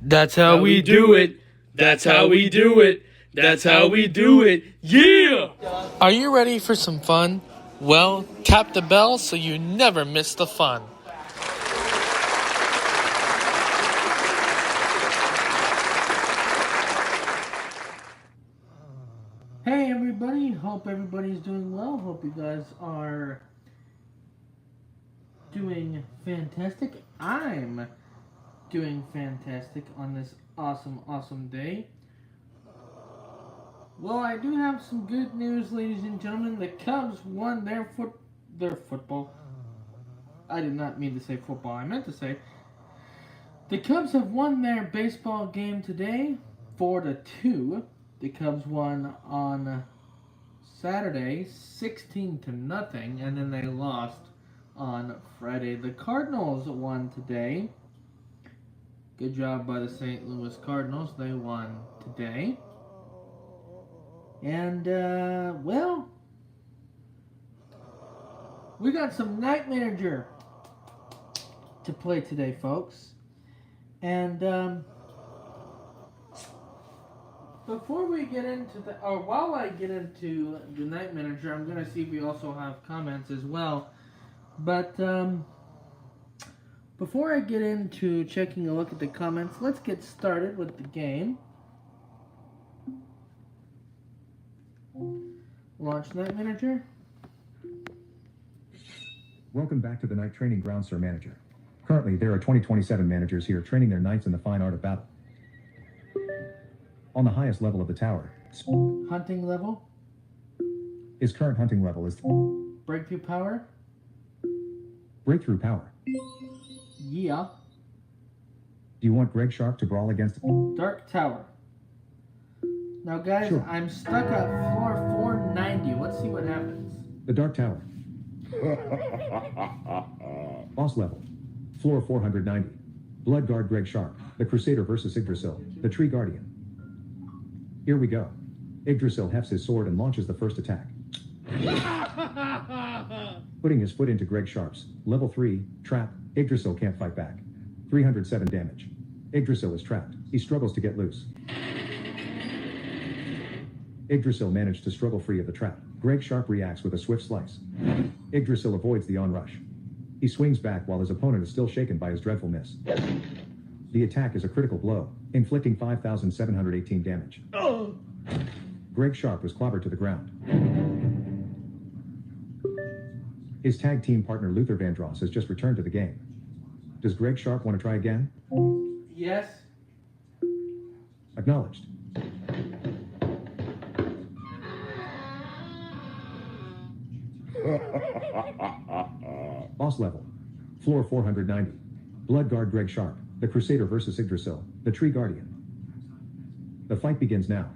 That's how we do it. That's how we do it. That's how we do it. Yeah! Are you ready for some fun? Well, tap the bell so you never miss the fun. Hey everybody, hope everybody's doing well. Hope you guys are doing fantastic. I'm doing fantastic on this awesome day. Well, I do have some good news, ladies and gentlemen. The Cubs won their football. I did not mean to say football. I meant to say the Cubs have won their baseball game today, 4-2. The Cubs won on Saturday, 16-0, and then they lost on Friday. The Cardinals won today. Good job by the St. Louis Cardinals. They won today. And, well, we got some Night Manager to play today, folks. And, before we get into while I get into the Night Manager, I'm going to see if we also have comments as well. But, before I get into checking a look at the comments, let's get started with the game. Launch Night Manager. Welcome back to the Night Training Ground, Sir Manager. Currently, there are 2027 managers here training their knights in the fine art of battle. On the highest level of the tower, Hunting level. his current hunting level is Breakthrough power. breakthrough power. Yeah. Do you want Greg Sharp to brawl against Dark tower. Now, guys, Sure. I'm stuck at floor 490. Let's see what happens. the Dark Tower? Boss level, floor 490. Blood Guard Greg Sharp, the Crusader versus Yggdrasil, the Tree Guardian. Here we go. Yggdrasil hefts his sword and launches the first attack. Putting his foot into Greg Sharp's level 3 trap, Yggdrasil can't fight back. 307 damage. Yggdrasil is trapped. He struggles to get loose. Yggdrasil managed to struggle free of the trap. Greg Sharp reacts with a swift slice. Yggdrasil avoids the onrush. He swings back while his opponent is still shaken by his dreadful miss. The attack is a critical blow, inflicting 5,718 damage. Greg Sharp was clobbered to the ground. His tag team partner Luther Vandross has just returned to the game. Does Greg Sharp want to try again? Yes. Acknowledged. Boss level, floor 490. Blood Guard Greg Sharp, the Crusader versus Yggdrasil, the Tree Guardian. The fight begins now.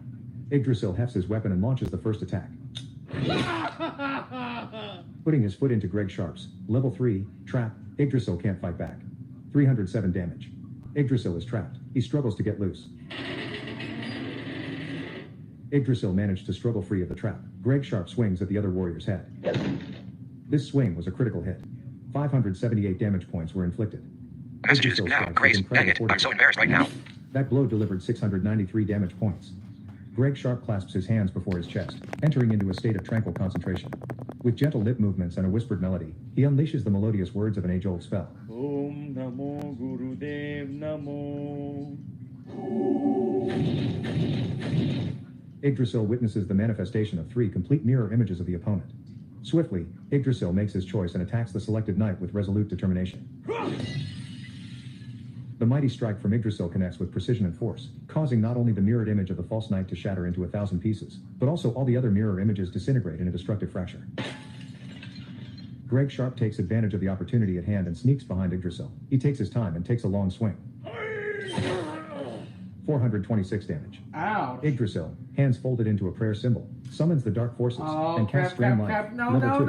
Yggdrasil hefts his weapon and launches the first attack. Putting his foot into Greg Sharp's level 3 trap, Yggdrasil can't fight back. 307 damage. Yggdrasil is trapped. He struggles to get loose. Yggdrasil managed to struggle free of the trap. Greg Sharp swings at the other warrior's head. This swing was a critical hit. 578 damage points were inflicted. Messages Yggdrasil now. strikes with Grace, dang incredible it. I'm fortitude. so embarrassed right now. That blow delivered 693 damage points. Greg Sharp clasps his hands before his chest, entering into a state of tranquil concentration. With gentle lip movements and a whispered melody, he unleashes the melodious words of an age-old spell. Om Namo Gurudev Namo. Yggdrasil witnesses the manifestation of 3 complete mirror images of the opponent. Swiftly, Yggdrasil makes his choice and attacks the selected knight with resolute determination. The mighty strike from Yggdrasil connects with precision and force, causing not only the mirrored image of the false knight to shatter into 1,000 pieces, but also all the other mirror images disintegrate in a destructive fracture. Greg Sharp takes advantage of the opportunity at hand and sneaks behind Yggdrasil. He takes his time and takes a long swing. 426 damage. Ouch. Yggdrasil, hands folded into a prayer symbol, summons the dark forces Oh, and casts Drain Life. crap. No. Level 2.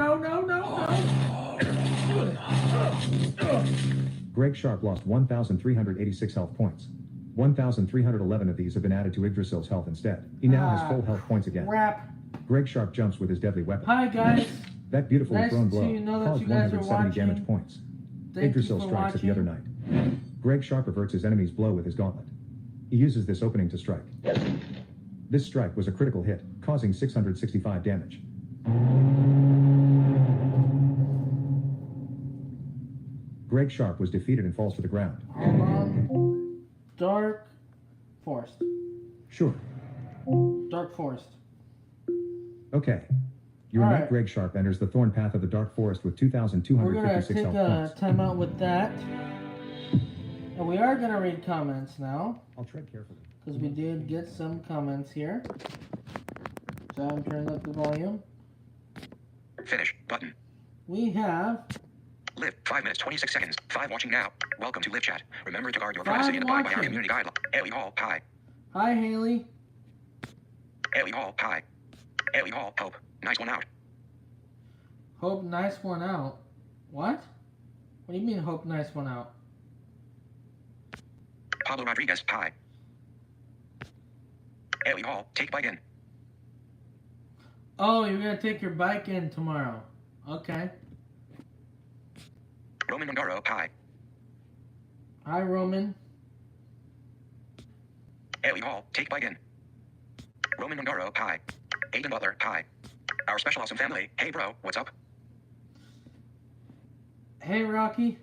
Greg Sharp lost 1,386 health points. 1,311 of these have been added to Yggdrasil's health instead. He now has full health points again. Crap. Greg Sharp jumps with his deadly weapon. Hi, guys. That beautifully Nice thrown to blow know that caused you guys are 170 damage watching. points. Thank you Yggdrasil for strikes at the other watching. knight. Greg Sharp averts his enemy's blow with his gauntlet. He uses this opening to strike. This strike was a critical hit, causing 665 damage. Greg Sharp was defeated and falls to the ground. Hold on. Dark Forest. Sure. Dark Forest. Okay. Your All knight right. Greg Sharp enters the thorn path of the Dark Forest with We're gonna 2,256 take health a points. timeout with that. And we are gonna read comments now, I'll tread carefully. because we did get some comments here. So I'm turning up the volume. Finish button. We have Live 5 minutes 26 seconds. 5 watching now. Welcome to Live Chat. Remember to guard your 5 privacy and abide by our watching. community guidelines. Ellie Hall, hi. Hi Haley. Ellie Hall, hi. Ellie Hall, hope. Nice one out. Hope nice one out. What? What do you mean hope nice one out? Pablo Rodriguez, hi. Ellie Hall, take bike in. Oh, you're gonna take your bike in tomorrow. Okay. Roman Ungaro, hi. Hi Roman. Ellie Hall, take bike in. Roman Ungaro, hi. Aiden Butler, hi. Our special awesome family, hey bro, what's up? Hey Rocky.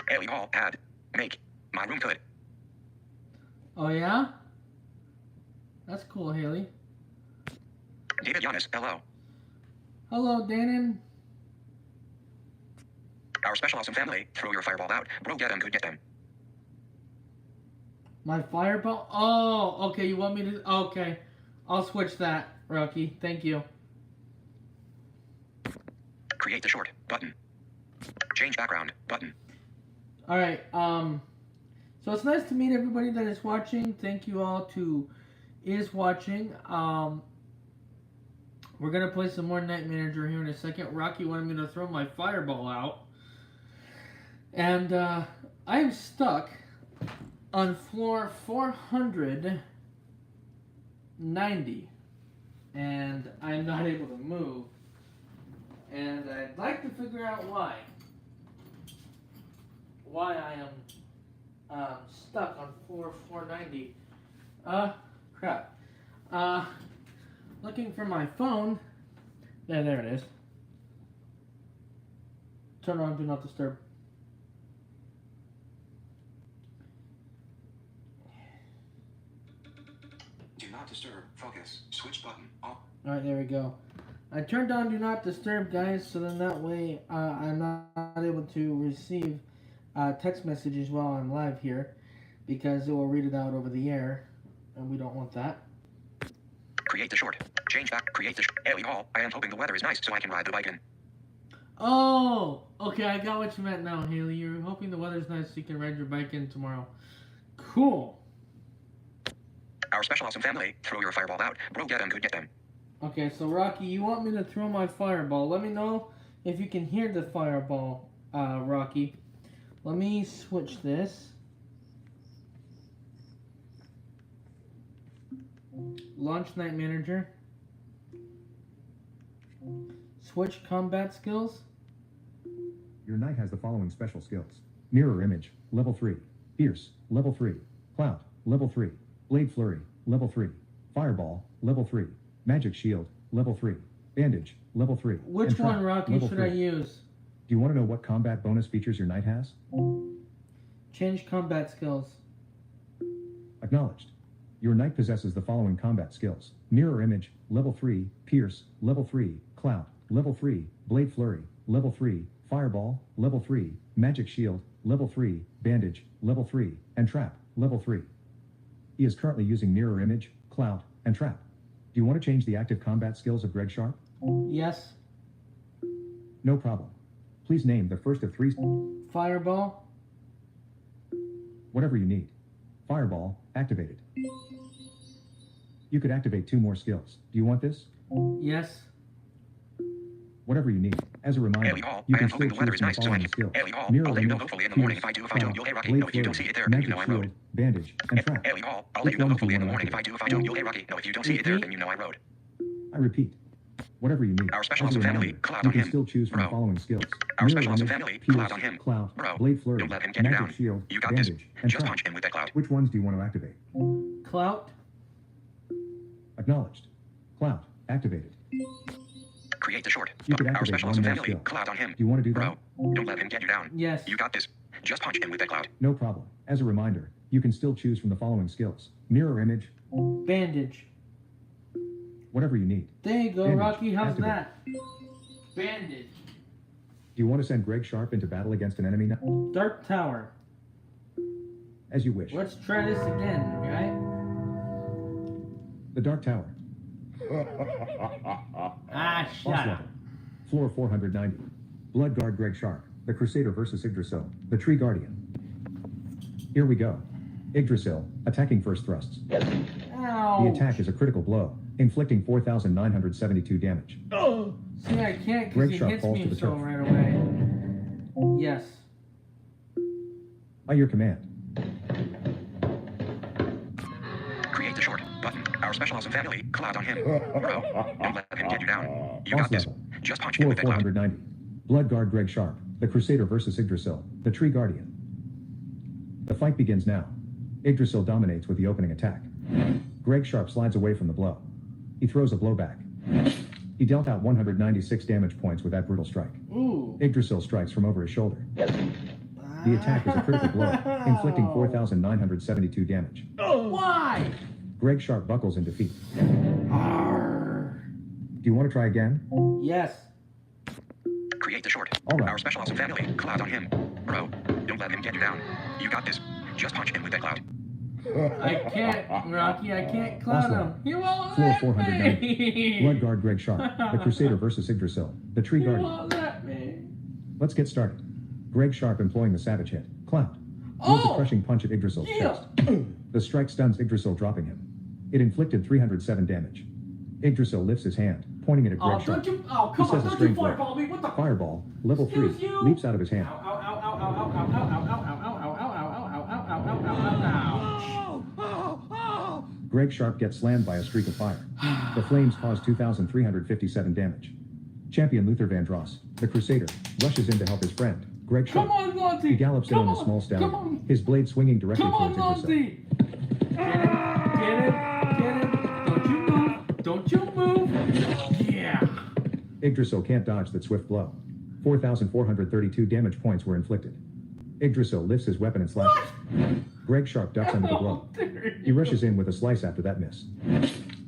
Ellie Hall, add. Make. My room could. Oh yeah? That's cool, Haley. David Giannis, hello. Hello, Danon. Our special awesome family, throw your fireball out. Bro, get them, could get them. My fireball? Oh, okay, you want me to... Okay. I'll switch that, Rocky. Thank you. Create the short, button. Change background, button. Alright, so it's nice to meet everybody that is watching. Thank you all to is watching. We're gonna play some more Night Manager here in a second. Rocky wanted me to throw my fireball out. And, I am stuck on floor 490. And I'm not able to move. And I'd like to figure out why. Why I am stuck on floor 490. Crap. Looking for my phone. There it is. Turn on Do Not Disturb. Do not disturb, focus, switch button, off. Alright, there we go. I turned on Do Not Disturb, guys, so then that way I'm not able to receive text messages while I'm live here, because it will read it out over the air, and we don't want that. Create the short. Change back. Create the Ellie Hall. I am hoping the weather is nice so I can ride the bike in. Oh, okay, I got what you meant now, Haley. You're hoping the weather's nice so you can ride your bike in tomorrow. Cool. Our special awesome family, throw your fireball out. Bro, get them, could get them. Okay, so Rocky, you want me to throw my fireball. Let me know if you can hear the fireball, Rocky. Let me switch this. Launch Night Manager. Switch combat skills. Your knight has the following special skills. Mirror Image, Level 3. Pierce, Level 3. Cloud, Level 3. Blade Flurry, Level 3. Fireball, Level 3. Magic Shield, Level 3. Bandage, Level 3. Which and Trap, one, Rocky, Level should 3. I use? Do you want to know what combat bonus features your knight has? Change combat skills. Acknowledged. Your knight possesses the following combat skills. Mirror Image, Level 3. Pierce, Level 3. Cloud, Level 3. Blade Flurry, Level 3. Fireball, Level 3. Magic Shield, Level 3. Bandage, Level 3. And Trap, Level 3. He is currently using Mirror Image, Cloud, and Trap. Do you want to change the active combat skills of Greg Sharp? Yes. No problem. Please name the first of 3. Fireball. Whatever you need. Fireball, activated. You could activate 2 more skills. Do you want this? Yes. Whatever you need. As a reminder, Ellie Hall, you I can am still hoping the weather choose is from the nice so I following can. skills. Ellie Hall, Mirror I'll let you know Image, hopefully in the morning if I Pierce, do, if I don't, Cloud, you'll hey Rocky. Blade No, if you don't Flurry, see it there, then you Magic know I Shield, rode. Bandage, and Trap. Ellie Hall, I'll let you know Which one do hopefully you in the want morning to if I do, if I don't, you'll hey Rocky. No, if you don't see it there, then you know I rode. I repeat. Whatever you need. Our special As a awesome family, reminder, cloud you on can him. still choose from the Bro. following skills. Our Mirror special awesome Image, family, Pierce, cloud on him. Cloud, Bro. Blade Flurry, Don't let him get you Magic down. Shield, You got this. Bandage, and Just Trap. punch him with that cloud. cloud. Which ones do you want to activate? Clout. Acknowledged. Cloud. Activated. Create the short. You could Our activate special one awesome more family. skill. Cloud on him. Do you want to do that? Bro, don't let him get you down. Yes. You got this. Just punch him with that cloud. No problem. As a reminder, you can still choose from the following skills. Mirror image, Bandage. whatever you need. There you go, Bandage. Rocky. How's Activate. that? Bandage. Do you want to send Greg Sharp into battle against an enemy now? Dark Tower. As you wish. Let's try this again, right? The Dark Tower. Ah, Boss shut up. level. Floor 490. Blood Guard Greg Sharp. The Crusader versus Yggdrasil. The Tree Guardian. Here we go. Yggdrasil, attacking first thrusts. Ow. The attack is a critical blow, inflicting 4,972 damage. Oh. See, I can't because Greg he Sharp hits falls me to the so turf. right away. Yes. By your command. Create the short. Button. Our special awesome family. Cloud on him. Bro, don't let him get you down. You Boss got this. level. Just punch him Floor with that cloud. 490. Blood Guard Greg Sharp. The Crusader versus Yggdrasil. The Tree Guardian. The fight begins now. Yggdrasil dominates with the opening attack. Greg Sharp slides away from the blow. He throws a blow back. He dealt out 196 damage points with that brutal strike. Ooh. Yggdrasil strikes from over his shoulder. The attack is a critical blow, inflicting 4,972 damage. Why? Greg Sharp buckles in defeat. Arr. Do you want to try again? Yes. Create the short. All right. Our special awesome family. Cloud on him. Bro, don't let him get you down. You got this. Just punch him with that cloud. I can't, Rocky. I can't cloud him. He won't Floor let 490. me. Blood Guard Greg Sharp. The Crusader versus Yggdrasil. The Tree He Guardian. won't let me. Let's get started. Greg Sharp employing the Savage Hit. Cloud. Deals Oh! a crushing punch at Yggdrasil's Yeah. chest. The strike stuns Yggdrasil, dropping him. It inflicted 307 damage. Yggdrasil lifts his hand, pointing it at Greg Oh, Sharp. don't you? Oh, He come on! says a Don't you strange word. fireball me! What the? Fireball, level 3, Excuse you? leaps out of his hand. Ow! Ow! Ow! Ow! Ow! Ow! Ow! Ow! Ow! Ow! Ow! Ow! Ow! Greg Sharp gets slammed by a streak of fire. The flames cause 2,357 damage. Champion Luther Vandross, the Crusader, rushes in to help his friend, Greg Sharp. Come on, Monty! He gallops in Come on a small Come stallion, on! his blade swinging directly Come on, towards Yggdrasil. Monty! Get him! Get him! Get him! Don't you move! Don't you move! Yeah! Yggdrasil can't dodge that swift blow. 4,432 damage points were inflicted. Yggdrasil lifts his weapon and slashes. Greg Sharp ducks under the blow. He rushes in with a slice after that miss.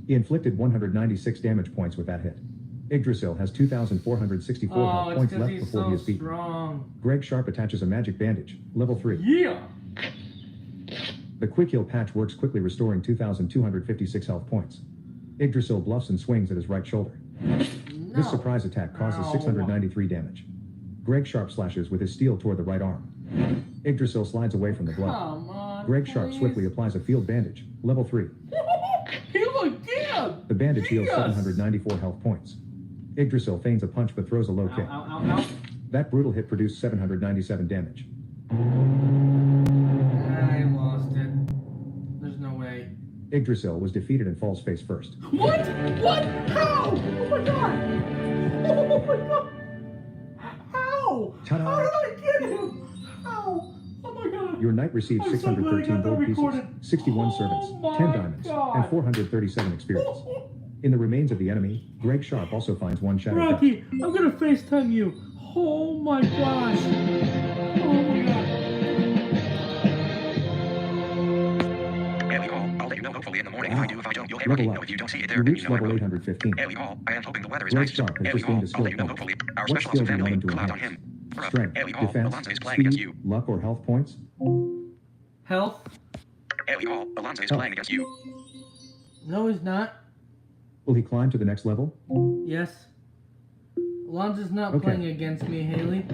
He inflicted 196 damage points with that hit. Yggdrasil has 2,464 Oh, health it's points because left he's before so he is beaten. strong. Greg Sharp attaches a magic bandage, level 3. Yeah! The quick heal patch works quickly, restoring 2,256 health points. Yggdrasil bluffs and swings at his right shoulder. No. This surprise attack causes Ow. 693 damage. Greg Sharp slashes with his steel toward the right arm. Yggdrasil slides away from the blow. Come on, Greg Sharp please. swiftly applies a field bandage, level 3. Heal again! The bandage heals Yes. 794 health points. Yggdrasil feigns a punch but throws a low kick. Ow, ow, ow, ow. That brutal hit produced 797 damage. I lost it. There's no way. Yggdrasil was defeated and falls face first. What? What? How? Oh my god! Oh my god! How? Ta-da. How did I get him? How? Oh my god! Your knight received I'm so glad I 613 got that gold pieces, recorded. 61 Oh servants, my 10 diamonds, God. and 437 experience. In the remains of the enemy, Greg Sharp also finds one shadow dust. Rocky, I'm gonna FaceTime you. Oh my gosh! Oh my god! Ellie Hall, I'll let you know hopefully in the morning. If I do, if I don't, you'll hear Level Rocky up. know if you don't see it there. You Then reached you know I level will. 815. Ellie Hall, I am hoping the weather is Greg nice. Sharp has Ellie just Hall, gained a I'll skill let you know point. hopefully. Our What special skill awesome do you want family, him to Cloud on enhance? him. Bro, Strength, Ellie Hall, defense, Alonzo is playing against speed, you. luck, or health points? Health? Ellie Hall, Alonzo is Health. playing against you. No, he's not. Will he climb to the next level? Yes. Alonzo's not Okay. playing against me, Haley.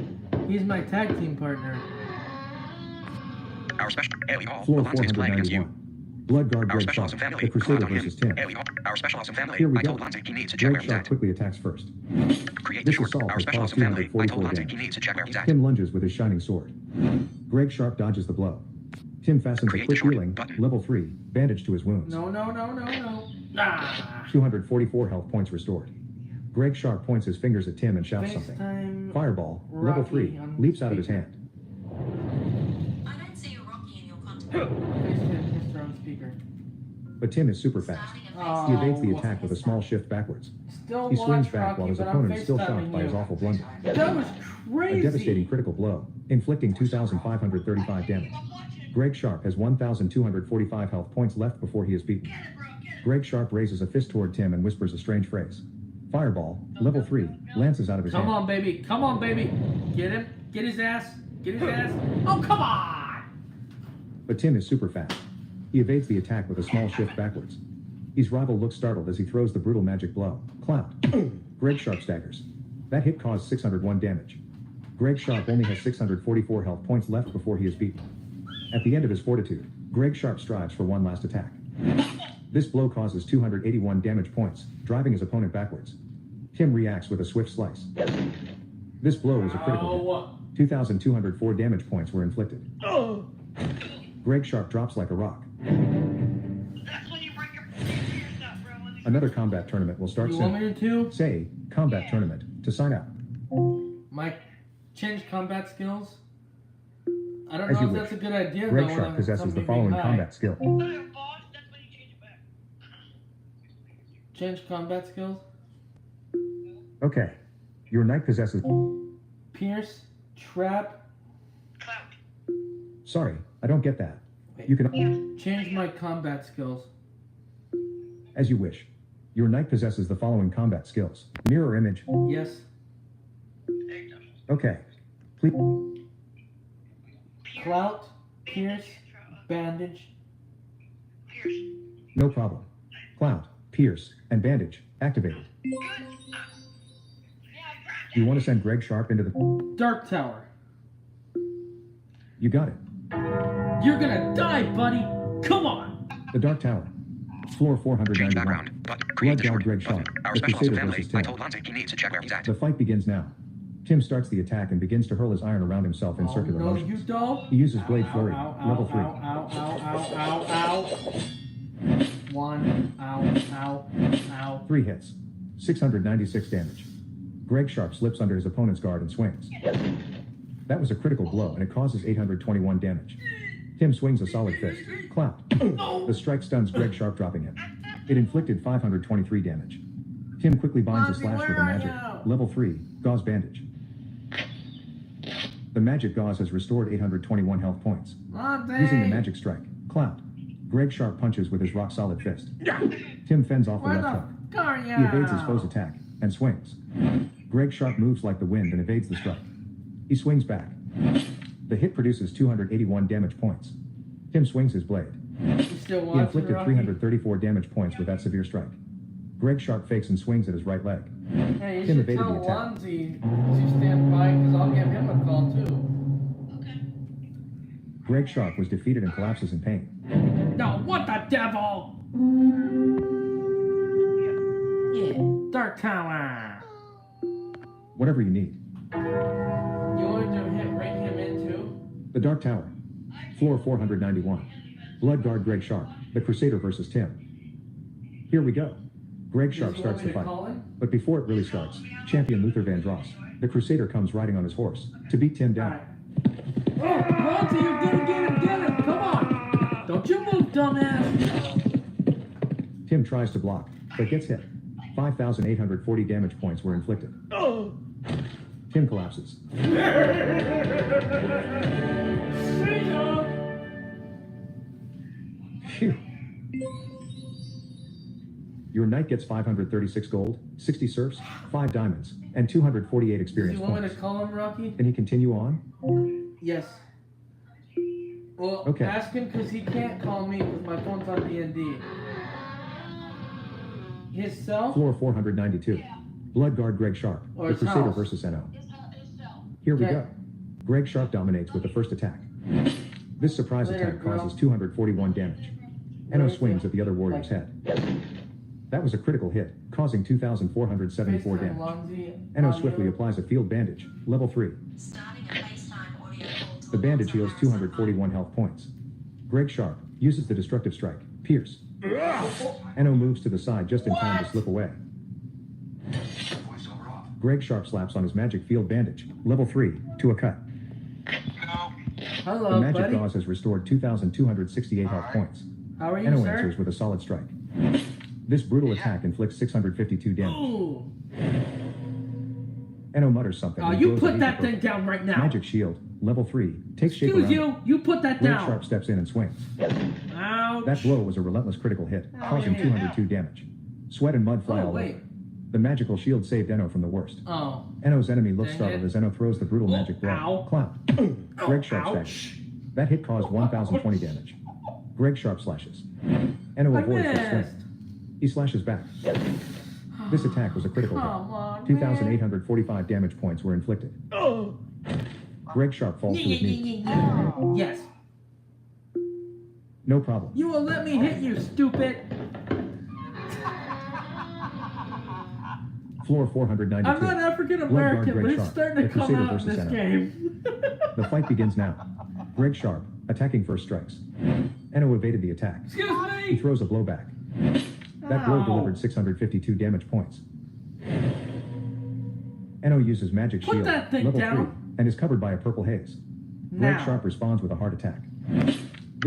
He's my tag team partner. Our special Ellie Hall, Floor Alonzo is playing against you. 491. Blood Guard Our Greg special Sharp, awesome family, the Crusader Cloud on him. versus Tim. Ellie Hall, our special awesome family. Here we I told go. Alonzo he needs to check Greg where he's Sharp at. quickly attacks first. Create the This short. assault Our has special caused awesome family. I 244 told Alonzo damage. he needs to check where he's at. Tim lunges with his shining sword. Greg Sharp dodges the blow. Tim fastens a Create quick the short healing, button. level 3, bandage to his wounds. No, no, no, no, no. Ah. 244 health points restored. Greg Sharp points his fingers at Tim and shouts something. FaceTime. Fireball, level Rocky 3, on leaps out of his speaker. hand. I don't see a Rocky in your contact. speaker. But Tim is super fast. He evades the attack with a small shift backwards. Still He swings watch back Rocky, while his but opponent I'm is still shocked FaceTiming by his you. awful blunder. That was crazy. A devastating critical blow, inflicting 2,535 damage. Greg Sharp has 1,245 health points left before he is beaten. Greg Sharp raises a fist toward Tim and whispers a strange phrase. Fireball, level 3, lances out of his Come hand. on, baby. Come on, baby. Get him. Get his ass. Get his ass. Oh, come on. But Tim is super fast. He evades the attack with a small shift backwards. His rival looks startled as he throws the brutal magic blow. Cloud. Greg Sharp staggers. That hit caused 601 damage. Greg Sharp only has 644 health points left before he is beaten. At the end of his fortitude, Greg Sharp strives for one last attack. This blow causes 281 damage points, driving his opponent backwards. Tim reacts with a swift slice. This blow was a critical hit. 2,204 damage points were inflicted. Greg Sharp drops like a rock. Another combat tournament will start You soon. want me to? Say, combat tournament, to sign up. Mike, change combat skills? I don't As know you if wish. that's a good idea, Greg though. when Sharp I'm possesses the somebody following being high. combat skill. Change combat skills? Okay. Your knight possesses... Pierce, trap, Sorry, I don't get that. You can... change my combat skills. As you wish. Your knight possesses the following combat skills. Mirror image. Yes. Okay. Please... Clout, pierce, bandage. No problem. Cloud, pierce, and bandage. Activated. You want to send Greg Sharp into the... Dark Tower. You got it. You're gonna die, buddy. Come on. The Dark Tower. Floor Change 491. background. But create Blood Guard dashboard. Greg Sharp. Button. Our The special awesome Crusader family. versus I Tim. told Lonzy he needs to check where he's at. The fight begins now. Tim starts the attack and begins to hurl his iron around himself in circular no, motions. you don't. He uses Blade Flurry, Ow, level 3. ow, ow, ow, ow, ow, ow. One, ow, ow, ow. 3 hits. 696 damage. Greg Sharp slips under his opponent's guard and swings. That was a critical blow, and it causes 821 damage. Tim swings a solid fist. Clap. The strike stuns Greg Sharp, dropping him. It inflicted 523 damage. Tim quickly binds a slash with a magic. Level 3, gauze bandage. The magic gauze has restored 821 health points. Using the magic strike, Cloud. Greg Sharp punches with his rock-solid fist. Tim fends off the Where left the hook. fuck are He evades his ya? foe's attack and swings. Greg Sharp moves like the wind and evades the strike. He swings back. The hit produces 281 damage points. Tim swings his blade. You still He watching, inflicted Rocky? 334 damage points with that severe strike. Greg Sharp fakes and swings at his right leg. Hey, you Tim should evaded tell the attack. Lonzy to stand by, because I'll give him a call, too. Greg Sharp was defeated and collapses in pain. No, what the devil? Yeah, Dark Tower. Whatever you need. You wanted to bring him in, too? The Dark Tower. Floor 491. Blood Guard Greg Sharp. The Crusader versus Tim. Here we go. Greg Sharp Does he starts want me the to fight. call him? But before it really starts, champion Luther Vandross, the Crusader, comes riding on his horse to beat Tim down. Oh, Lonzy, you didn't get him! Come on! Don't you move, dumbass! Tim tries to block, but gets hit. 5,840 damage points were inflicted. Tim collapses. Phew. Your knight gets 536 gold, 60 serfs, 5 diamonds, and 248 Do experience you want me points. to call him, Rocky? Can he continue on? Yes. Well, Okay. ask him, because he can't call me because my phone's on D&D. His cell? Floor 492. Blood Guard Greg Sharp, Or the his Crusader house. versus NO. Here we Okay. go. Greg Sharp dominates with the first attack. This surprise Later, attack girl. causes 241 damage. NO swings at the other warrior's head. That was a critical hit, causing 2,474 FaceTime damage. Lonzy NO audio. swiftly applies a field bandage, level 3. Starting a FaceTime audio call to The a bandage WhatsApp heals house 241 health points. Greg Sharp uses the destructive strike, Pierce. NO moves to the side just in time to slip away. Greg Sharp slaps on his magic field bandage, level 3, to a cut. Hello, The magic buddy. gauze has restored 2,268 health points. How are you, Enno sir? answers with a solid strike. This brutal attack inflicts 652 damage. Ooh. Enno mutters something. Oh, and you blows put a that beefy thing down right now. Magic shield, level 3, takes shape Excuse around you. You put that Greg down. Sharp steps in and swings. Ouch. That blow was a relentless critical hit, causing yeah. 202 damage. Sweat and mud fly Oh, all wait. over. The magical shield saved Enno from the worst. Oh. Enno's enemy looks Dang startled it. as Enno throws the brutal Oh, magic blow. ow. Clown. Greg Sharp ouch. staggers. That hit caused 1,020 damage. Greg Sharp slashes. Enno I avoids the swing. missed. He slashes back. This attack was a critical Come hit. on, 2,845 damage points were inflicted. Oh. Greg Sharp falls to his knees. Yes. No problem. You will let me hit you, stupid. Floor 492. I'm not African Blood American, Guard but Greg it's Sharp, starting to the come Crusader out in versus this Enno. game. The fight begins now. Greg Sharp, attacking first strikes. Enno evaded the attack. Excuse He me. throws a blow back. That blow Ow. delivered 652 damage points. Enno uses magic Put shield, that thing level down. 3, and is covered by a purple haze. Greg Now. Sharp responds with a heart attack. This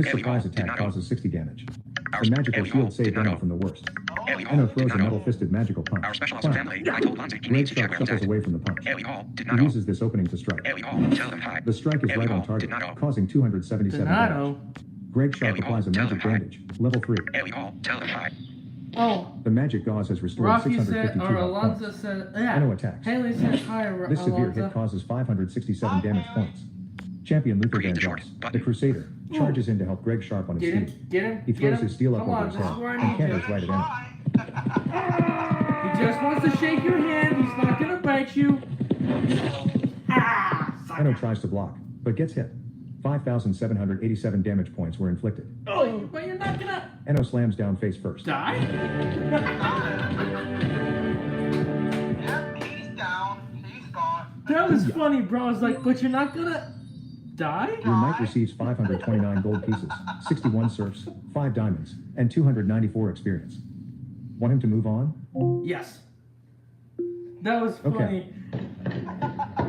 Ellie surprise Hall did attack not causes 60 damage. Our The magical Ellie Hall shield saved did not Enno know. from the worst. Ellie Hall Enno did throws not a know. metal-fisted magical punch. Our special awesome Clown. family. I told Lonzy he Greg needs to Sharp check where shuffles he's at. away from the punch. Ellie Hall did He not know. uses this opening to strike. Ellie Hall, tell him hi. The strike is Ellie right Hall on target, did not know. causing 277 damage. Donato. Greg Sharp Ellie Hall, applies a tell magic him hi. bandage, level 3. Ellie Hall, tell him hi. Oh, The magic gauze has restored Rocky said, 652 or health Alonzo points. said, yeah. Enno attacks. Haley said, hi, This severe hit Alonzo. causes 567 damage points. Champion Luther Create Van the short Jones, button. the Crusader, charges in to help Greg Sharp on his Get him, feet. get him, He get throws him. his steel up Come over on, his this head is where I and need canters you. right at Enno. He just wants to shake your hand. He's not gonna bite you. Ah! Enno tries to block, but gets hit. 5,787 damage points were inflicted. Oh, but you're not gonna Enno slams down face first. die? Yep, he's down. He's gone. That was funny, bro. I was like, but you're not gonna die? Your knight receives 529 gold pieces, 61 serfs, 5 diamonds, and 294 experience. Want him to move on? Yes. That was Okay. funny.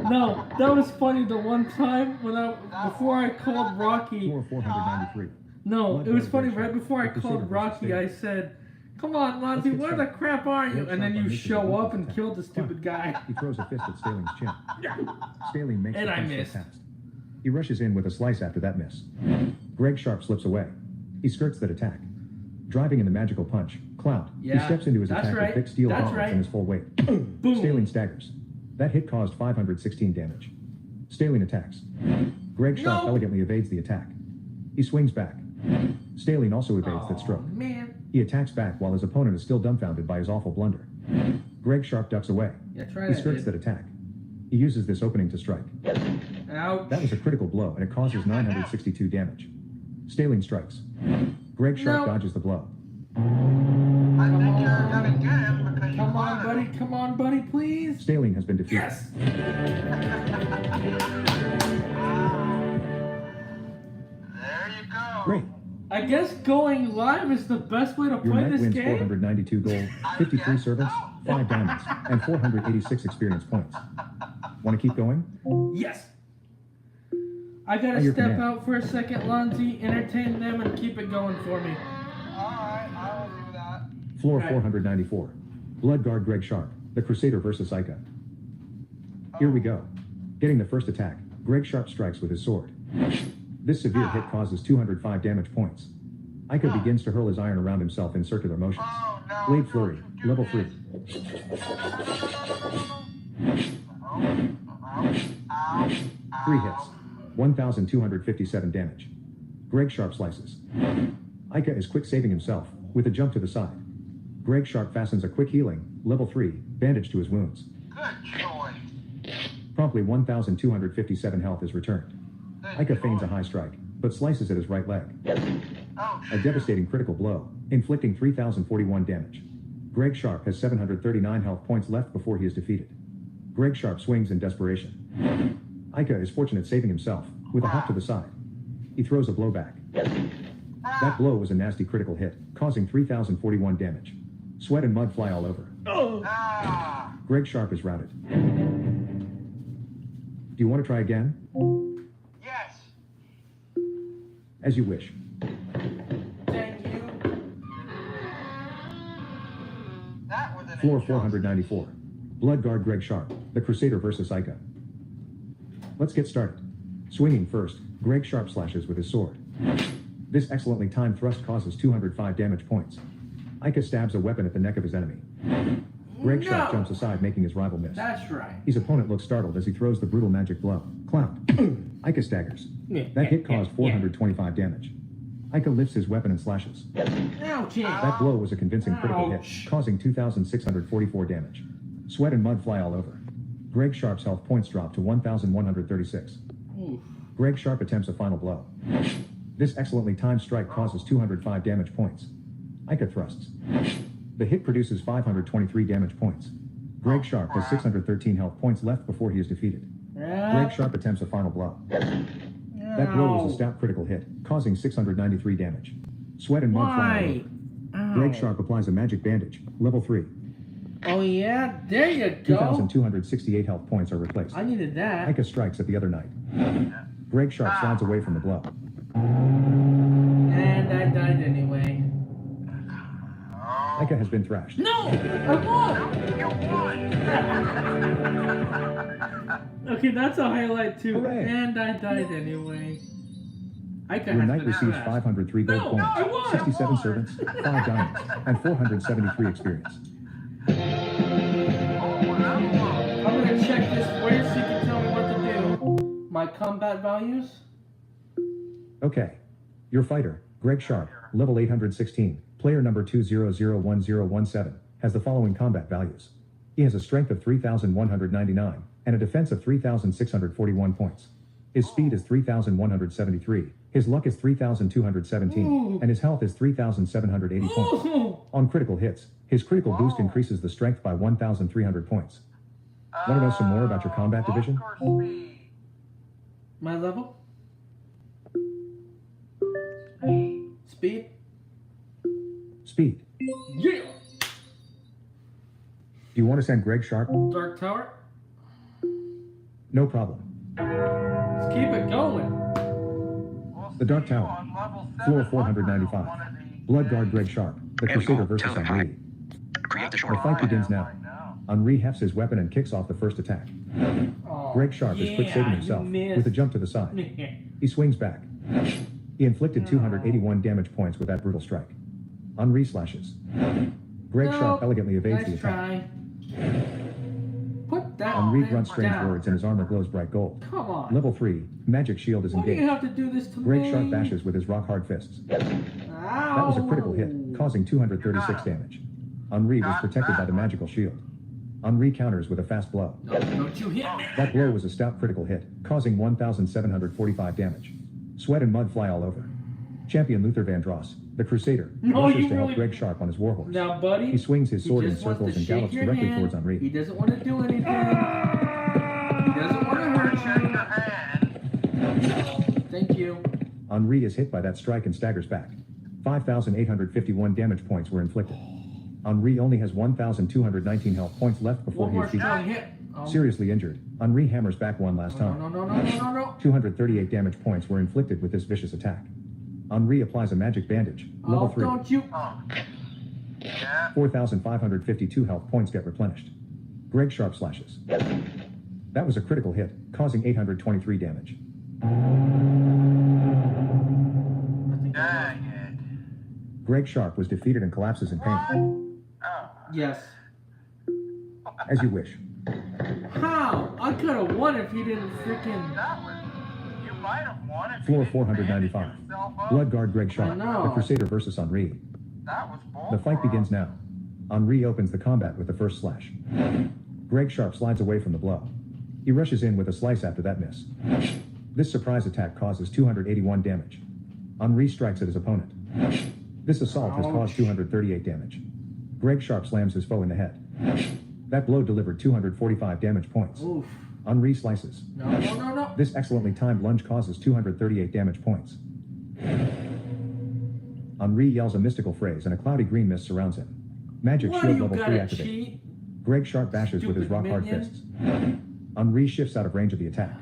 No, that was funny the one time when before I called Rocky. Floor 493. No, it was funny. Blood Right before I the Crusader called versus Rocky, State. I said, "Come on, Lonzy, Let's get where the started. crap are you?" Greg And then Sharp you unleashes show a up and attack. killed the stupid guy. He throws a fist at Staling's chin. Staling makes And the I punch missed. so fast. He rushes in with a slice after that miss. Greg Sharp slips away. He skirts that attack. Driving in the magical punch, Cloud. He Yeah, steps into his that's attack right. with thick steel That's gauntlets right. in his full weight. Boom. Staling staggers. That hit caused 516 damage. Staling attacks. Greg Sharp No. elegantly evades the attack. He swings back. Staling also evades that stroke. Oh, man. He attacks back while his opponent is still dumbfounded by his awful blunder. Greg Sharp ducks away. Yeah, try He that. skirts Dude. that attack. He uses this opening to strike. Ouch. That was a critical blow, and it causes 962 damage. Staling strikes. Greg Sharp No. dodges the blow. I think you're gonna get him because you Come on, wanted buddy. him. Come on, buddy, please. Staling has been defeated. Yes. There you go. Great. I guess going live is the best way to Your play knight this wins game. 492 gold, 53 servants, 5 diamonds, and 486 experience points. Want to keep going? Yes. I gotta At your step command. out for a second, Lonzy, entertain them, and keep it going for me. Alright, I will do that. Floor Okay. 494. Blood Guard Greg Sharp, the Crusader versus Ica. Here we go. Getting the first attack, Greg Sharp strikes with his sword. This severe hit causes 205 damage points. Ica begins to hurl his iron around himself in circular motions. Oh no. Blade don't Flurry, you do level this. 3. Ow, 3 hits. 1,257 damage. Greg Sharp slices. Ica is quick saving himself, with a jump to the side. Greg Sharp fastens a quick healing, level 3, bandage to his wounds. Good choice. Promptly 1,257 health is returned. Good Ica feigns a choice. high strike, but slices at his right leg. Oh, A devastating critical blow, inflicting 3,041 damage. Greg Sharp has 739 health points left before he is defeated. Greg Sharp swings in desperation. Ica is fortunate saving himself, with a hop to the side. He throws a blow back. That blow was a nasty critical hit, causing 3,041 damage. Sweat and mud fly all over. Ah. Greg Sharp is routed. Do you want to try again? Yes. As you wish. Thank you. Floor 494. Blood Guard Greg Sharp, the Crusader versus Ica. Let's get started. Swinging first, Greg Sharp slashes with his sword. This excellently timed thrust causes 205 damage points. Ica stabs a weapon at the neck of his enemy. Greg Sharp jumps aside, making his rival miss. That's right. His opponent looks startled as he throws the brutal magic blow. Cloud. Ica staggers. That hit caused 425 damage. Ica lifts his weapon and slashes. Ouch. That blow was a convincing critical hit, causing 2,644 damage. Sweat and mud fly all over. Greg Sharp's health points drop to 1,136. Oof. Greg Sharp attempts a final blow. This excellently timed strike causes 205 damage points. Ica thrusts. The hit produces 523 damage points. Greg Sharp has 613 health points left before he is defeated. Greg Sharp attempts a final blow. That blow was a stout critical hit, causing 693 damage. Sweat and mud fly all over. Greg Sharp applies a magic bandage, level 3. Oh yeah, there you go. 2,268 health points are replaced. I needed that. Ica strikes at the other knight. Greg Sharp slides away from the blow. And I died anyway. Ica has been thrashed. No! I won! You won! Okay, that's a highlight too. Hooray. And I died anyway. Ica Your has knight been receives thrashed. 503 gold No, I points, won! 67 servants, 5 diamonds, and 473 experience. I'm gonna check this where so you can tell me what to do. My combat values? Okay. Your fighter, Greg Sharp, level 816, player number 2001017, has the following combat values. He has a strength of 3,199, and a defense of 3,641 points. His speed is 3,173, his luck is 3,217, and his health is 3,780 points. On critical hits, his critical boost increases the strength by 1,300 points. Want to know some more about your combat division? My level? Speed? Speed. Yeah! Do you want to send Greg Sharp? Dark Tower? No problem. Let's keep it going. The Dark Tower. Floor 495. Blood Guard Greg Sharp, the Crusader versus Henry. Create the The short fight button. begins now. Henri hefts his weapon and kicks off the first attack. Oh, Greg Sharp is quick saving himself with a jump to the side. He swings back. He inflicted 281 damage points with that brutal strike. Henri slashes. Greg Sharp elegantly evades the Nice attack. try. Put that Henri man grunts strange down. words and his armor glows bright gold. Come on. Level 3, Magic Shield is Why do you engaged. have to do this to Greg me? Sharp bashes with his rock-hard fists. Ow. That was a critical hit, causing 236 damage. Henri was protected by the magical shield. Henri counters with a fast blow. No, don't you hit me. That blow was a stout critical hit, causing 1,745 damage. Sweat and mud fly all over. Champion Luther Vandross, the Crusader, No, rushes you to help really- Greg Sharp on his warhorse. Now, buddy. He swings his sword in just wants circles to and shake gallops your directly hand. towards Henri. He doesn't want to do anything. He doesn't want to hurt you. Thank you. Henri is hit by that strike and staggers back. 5,851 damage points were inflicted. Henri only has 1,219 health points left before One he more is beaten. strong hit. Oh. Seriously injured, Henri hammers back one last No, time. no, no, no, no, no, no. 238 damage points were inflicted with this vicious attack. Henri applies a magic bandage, level Oh, 3. don't you? 4,552 health points get replenished. Greg Sharp slashes. That was a critical hit, causing 823 damage. Dang it. Greg Sharp was defeated and collapses in pain. Oh. Yes. As you wish. How? I could have won if he didn't freaking. That was. You might have won if Floor you didn't bandage 495. yourself up. Blood Guard Greg Sharp, I know. the Crusader versus Henri. That was bold. The fight for him. begins now. Henri opens the combat with the first slash. Greg Sharp slides away from the blow. He rushes in with a slice after that miss. This surprise attack causes 281 damage. Henri strikes at his opponent. This assault has caused 238 damage. Greg Sharp slams his foe in the head. That blow delivered 245 damage points. Oof. Henri slices. No, no, no, no. This excellently timed lunge causes 238 damage points. Henri yells a mystical phrase and a cloudy green mist surrounds him. Magic Why shield you level 3 gotta activated. cheat? Greg Sharp bashes with his Stupid rock-hard minion. fists. Henri shifts out of range of the attack.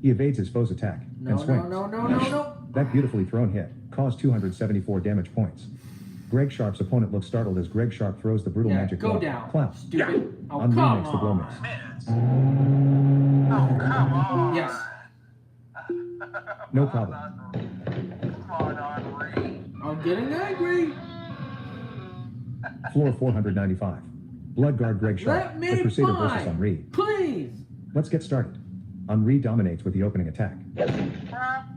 He evades his foe's attack No, and no, swings. no, no, no, no. That beautifully thrown hit caused 274 damage points. Greg Sharp's opponent looks startled as Greg Sharp throws the brutal Yeah, magic go blow. down. Clown. Stupid. Oh, Henri come makes the blow on. miss. Miss. Oh, come on. Yes. No problem. Come on, Henri. I'm getting angry. Floor 495. Blood guard Greg Sharp. Let me The Crusader versus fight. Henri. Please. Let's get started. Henri dominates with the opening attack.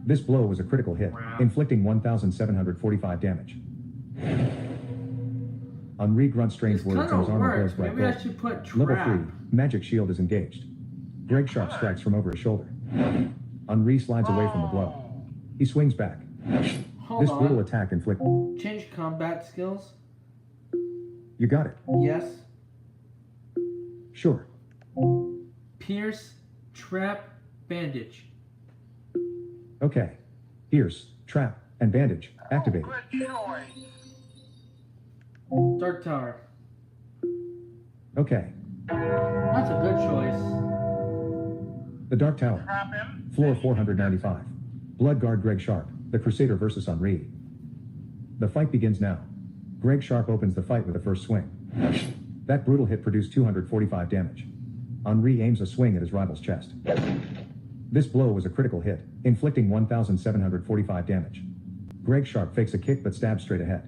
This blow was a critical hit, inflicting 1,745 damage. Henri grunts strange This words kind and his of armor works. glows bright Maybe I gold. should put Level trap. 3, Magic Shield is engaged. Greg Sharp strikes from over his shoulder. Henri slides away from the blow. He swings back. Hold This on. brutal attack inflicts... Change combat skills. You got it. Yes. Sure. Pierce, trap, bandage. Okay. Pierce, trap, and bandage. Activated. Good choice. Dark Tower. Okay. That's a good choice. The Dark Tower. Trap him. Floor 495. Blood guard Greg Sharp. The Crusader versus Henri. The fight begins now. Greg Sharp opens the fight with a first swing. That brutal hit produced 245 damage. Henri aims a swing at his rival's chest. This blow was a critical hit, inflicting 1,745 damage. Greg Sharp fakes a kick but stabs straight ahead.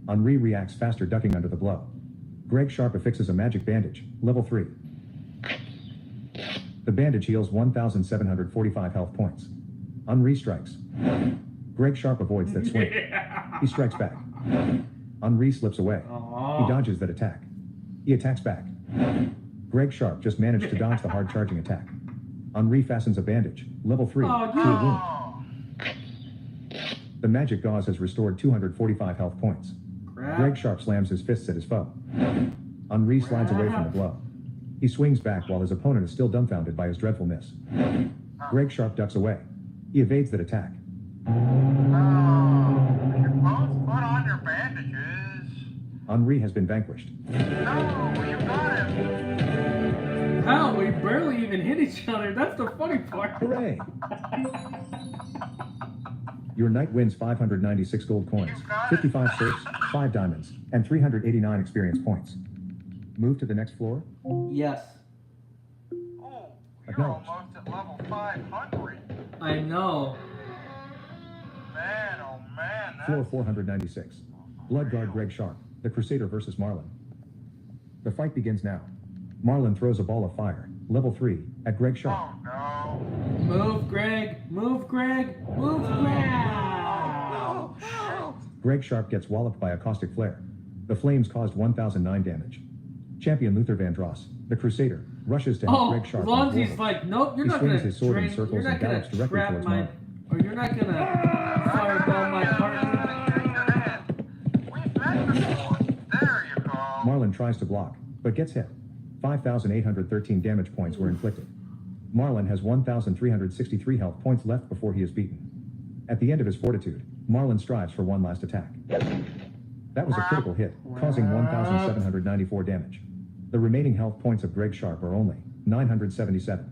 Henri reacts faster, ducking under the blow. Greg Sharp affixes a magic bandage, level 3. The bandage heals 1,745 health points. Henri strikes. Greg Sharp avoids that swing. He strikes back. Henri slips away. He dodges that attack. He attacks back. Greg Sharp just managed to dodge the hard charging attack. Henri fastens a bandage, level 3, Oh, to a wound. The magic gauze has restored 245 health points. Greg Sharp slams his fists at his foe. Henri slides away from the blow. He swings back while his opponent is still dumbfounded by his dreadful miss. Greg Sharp ducks away. He evades that attack. Oh, you both put on your bandages. Henri has been vanquished. No, you got him. How? We barely even hit each other. That's the funny part. Hooray! Your knight wins 596 gold coins, 55 serfs, 5 diamonds, and 389 experience points. Move to the next floor. Yes. Oh, you're Acknowledged. almost at level 500. I know. Man, oh man, Floor that's... 496. Blood guard Greg Sharp. The Crusader versus Marlin. The fight begins now. Marlin throws a ball of fire, level 3, at Greg Sharp. Oh no. Move, Greg. Move, Greg. Move, Greg. Oh, shit. Greg Sharp gets walloped by a caustic flare. The flames caused 1,009 damage. Champion Luther Vandross, the Crusader, rushes to help Oh, Greg Sharp. Lonzy's on like, nope, you're He not swings gonna his sword in drain, circles you're not and gonna gallops directly trap towards my, Marlin. or you're not gonna fireball my partner. We've met before. There you go. Marlin tries to block, but gets hit. 5,813 damage points were inflicted. Marlin has 1,363 health points left before he is beaten. At the end of his fortitude, Marlin strives for one last attack. That was a critical hit, causing 1,794 damage. The remaining health points of Greg Sharp are only 977.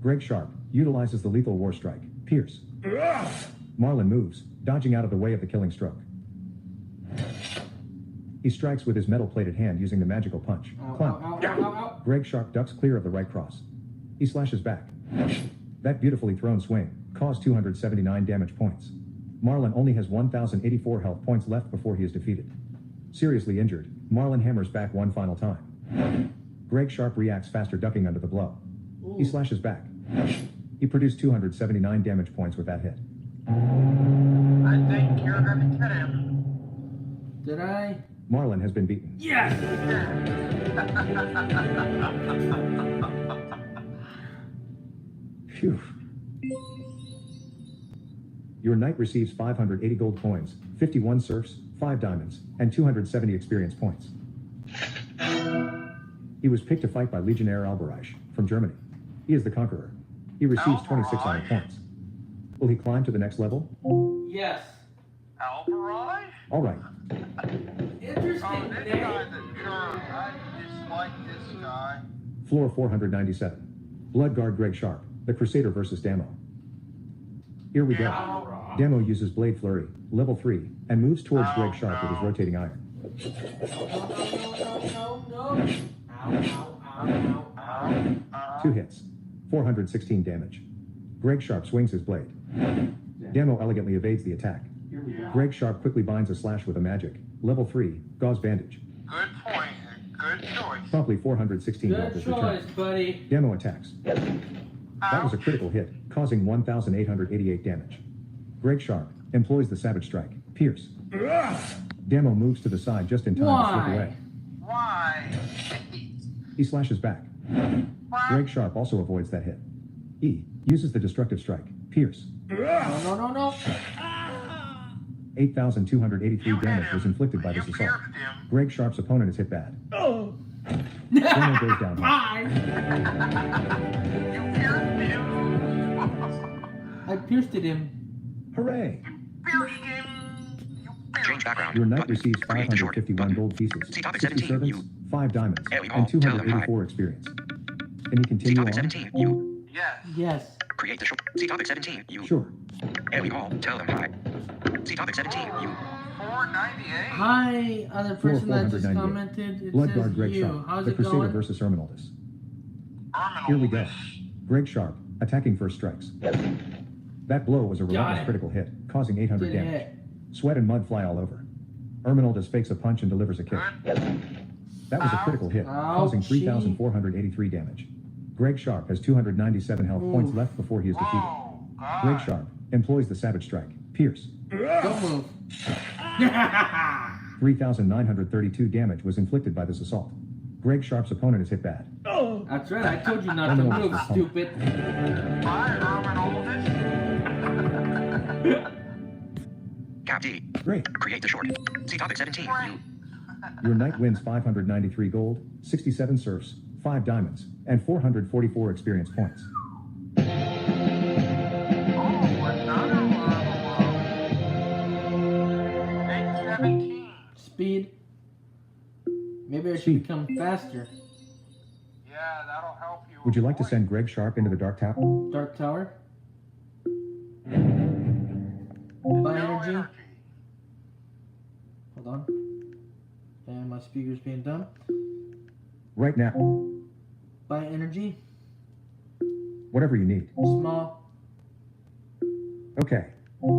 Greg Sharp utilizes the lethal war strike, Pierce. Marlin moves, dodging out of the way of the killing stroke. He strikes with his metal-plated hand using the magical punch. Clown. Ow, ow, ow, ow. Greg Sharp ducks clear of the right cross. He slashes back. That beautifully thrown swing caused 279 damage points. Marlin only has 1,084 health points left before he is defeated. Seriously injured, Marlin hammers back one final time. Greg Sharp reacts faster, ducking under the blow. He slashes back. He produced 279 damage points with that hit. I think you're gonna get him. Did I? Marlin has been beaten. Yes! Phew. Your knight receives 580 gold coins, 51 serfs, 5 diamonds, and 270 experience points. He was picked to fight by Legionnaire Alberreich from Germany. He is the conqueror. He receives 26 honor points. Will he climb to the next level? Yes. Alvarez? All right. Interesting Oh, this name. guy's a jerk. I dislike this guy. Floor 497. Blood guard Greg Sharp, the Crusader versus Damo. Here we go. Demo uses Blade Flurry, level 3, and moves towards Greg Sharp with his rotating iron. No. 2 hits. 416 damage. Greg Sharp swings his blade. Demo elegantly evades the attack. Here we go. Greg Sharp quickly binds a slash with a magic. Level 3, gauze bandage. Good point. Good choice. Promptly 416 health Good is choice, returned. buddy. Demo attacks. That was a critical hit, causing 1,888 damage. Greg Sharp employs the Savage Strike. Pierce. Demo moves to the side just in time to slip Why? away. Why? He slashes back. Greg Sharp also avoids that hit. E uses the Destructive Strike. Pierce. No. 8,283 You damage hit was him. inflicted by this You assault. pierced him. Greg Sharp's opponent is hit bad. Demo goes down hard. You pierced him. I pierced at him. Hooray! Pierced him. You pierced Change background. Your knight Button. receives Create the short. 551 Button. gold pieces, See topic 60 17, servants, you. 5 diamonds, There we go. and Tell them 284 experience. Can you See continue topic on? 17. You. Yes. Yes. Create the short. See topic 17. You. Sure. There we go. Tell them hi. See topic 17. You. 498. Hi, other Floor person that just 498. commented. It Bloodguard says Greg you. Sharp, How's the it Crusader going? versus Herminaldus. Terminal. Here we go. Greg Sharp, attacking first strikes. That blow was a relentless it. critical hit, causing 800 Didn't damage. hit. Sweat and mud fly all over. Herminaldus fakes a punch and delivers a kick. Good. That was a critical hit, causing Ouchie. 3,483 damage. Greg Sharp has 297 health points left before he is defeated. Whoa. God. Greg Sharp employs the Savage Strike. Pierce. Don't move. 3,932 damage was inflicted by this assault. Greg Sharp's opponent is hit bad. That's right. I told you not to move, stupid. Bye, Roman oldest. Cap D. Great. Create the short. See topic 17. You. Your knight wins 593 gold, 67 serfs, 5 diamonds, and 444 experience points. Oh, another level. 817. Speed. Maybe I should Speed. become faster. Yeah, that'll help you. Would you like to avoid- send Greg Sharp into the Dark Tower? Dark Tower. No Buy energy. energy. Hold on. And my speaker's being done. Right now. Buy energy. Whatever you need. Small. Okay.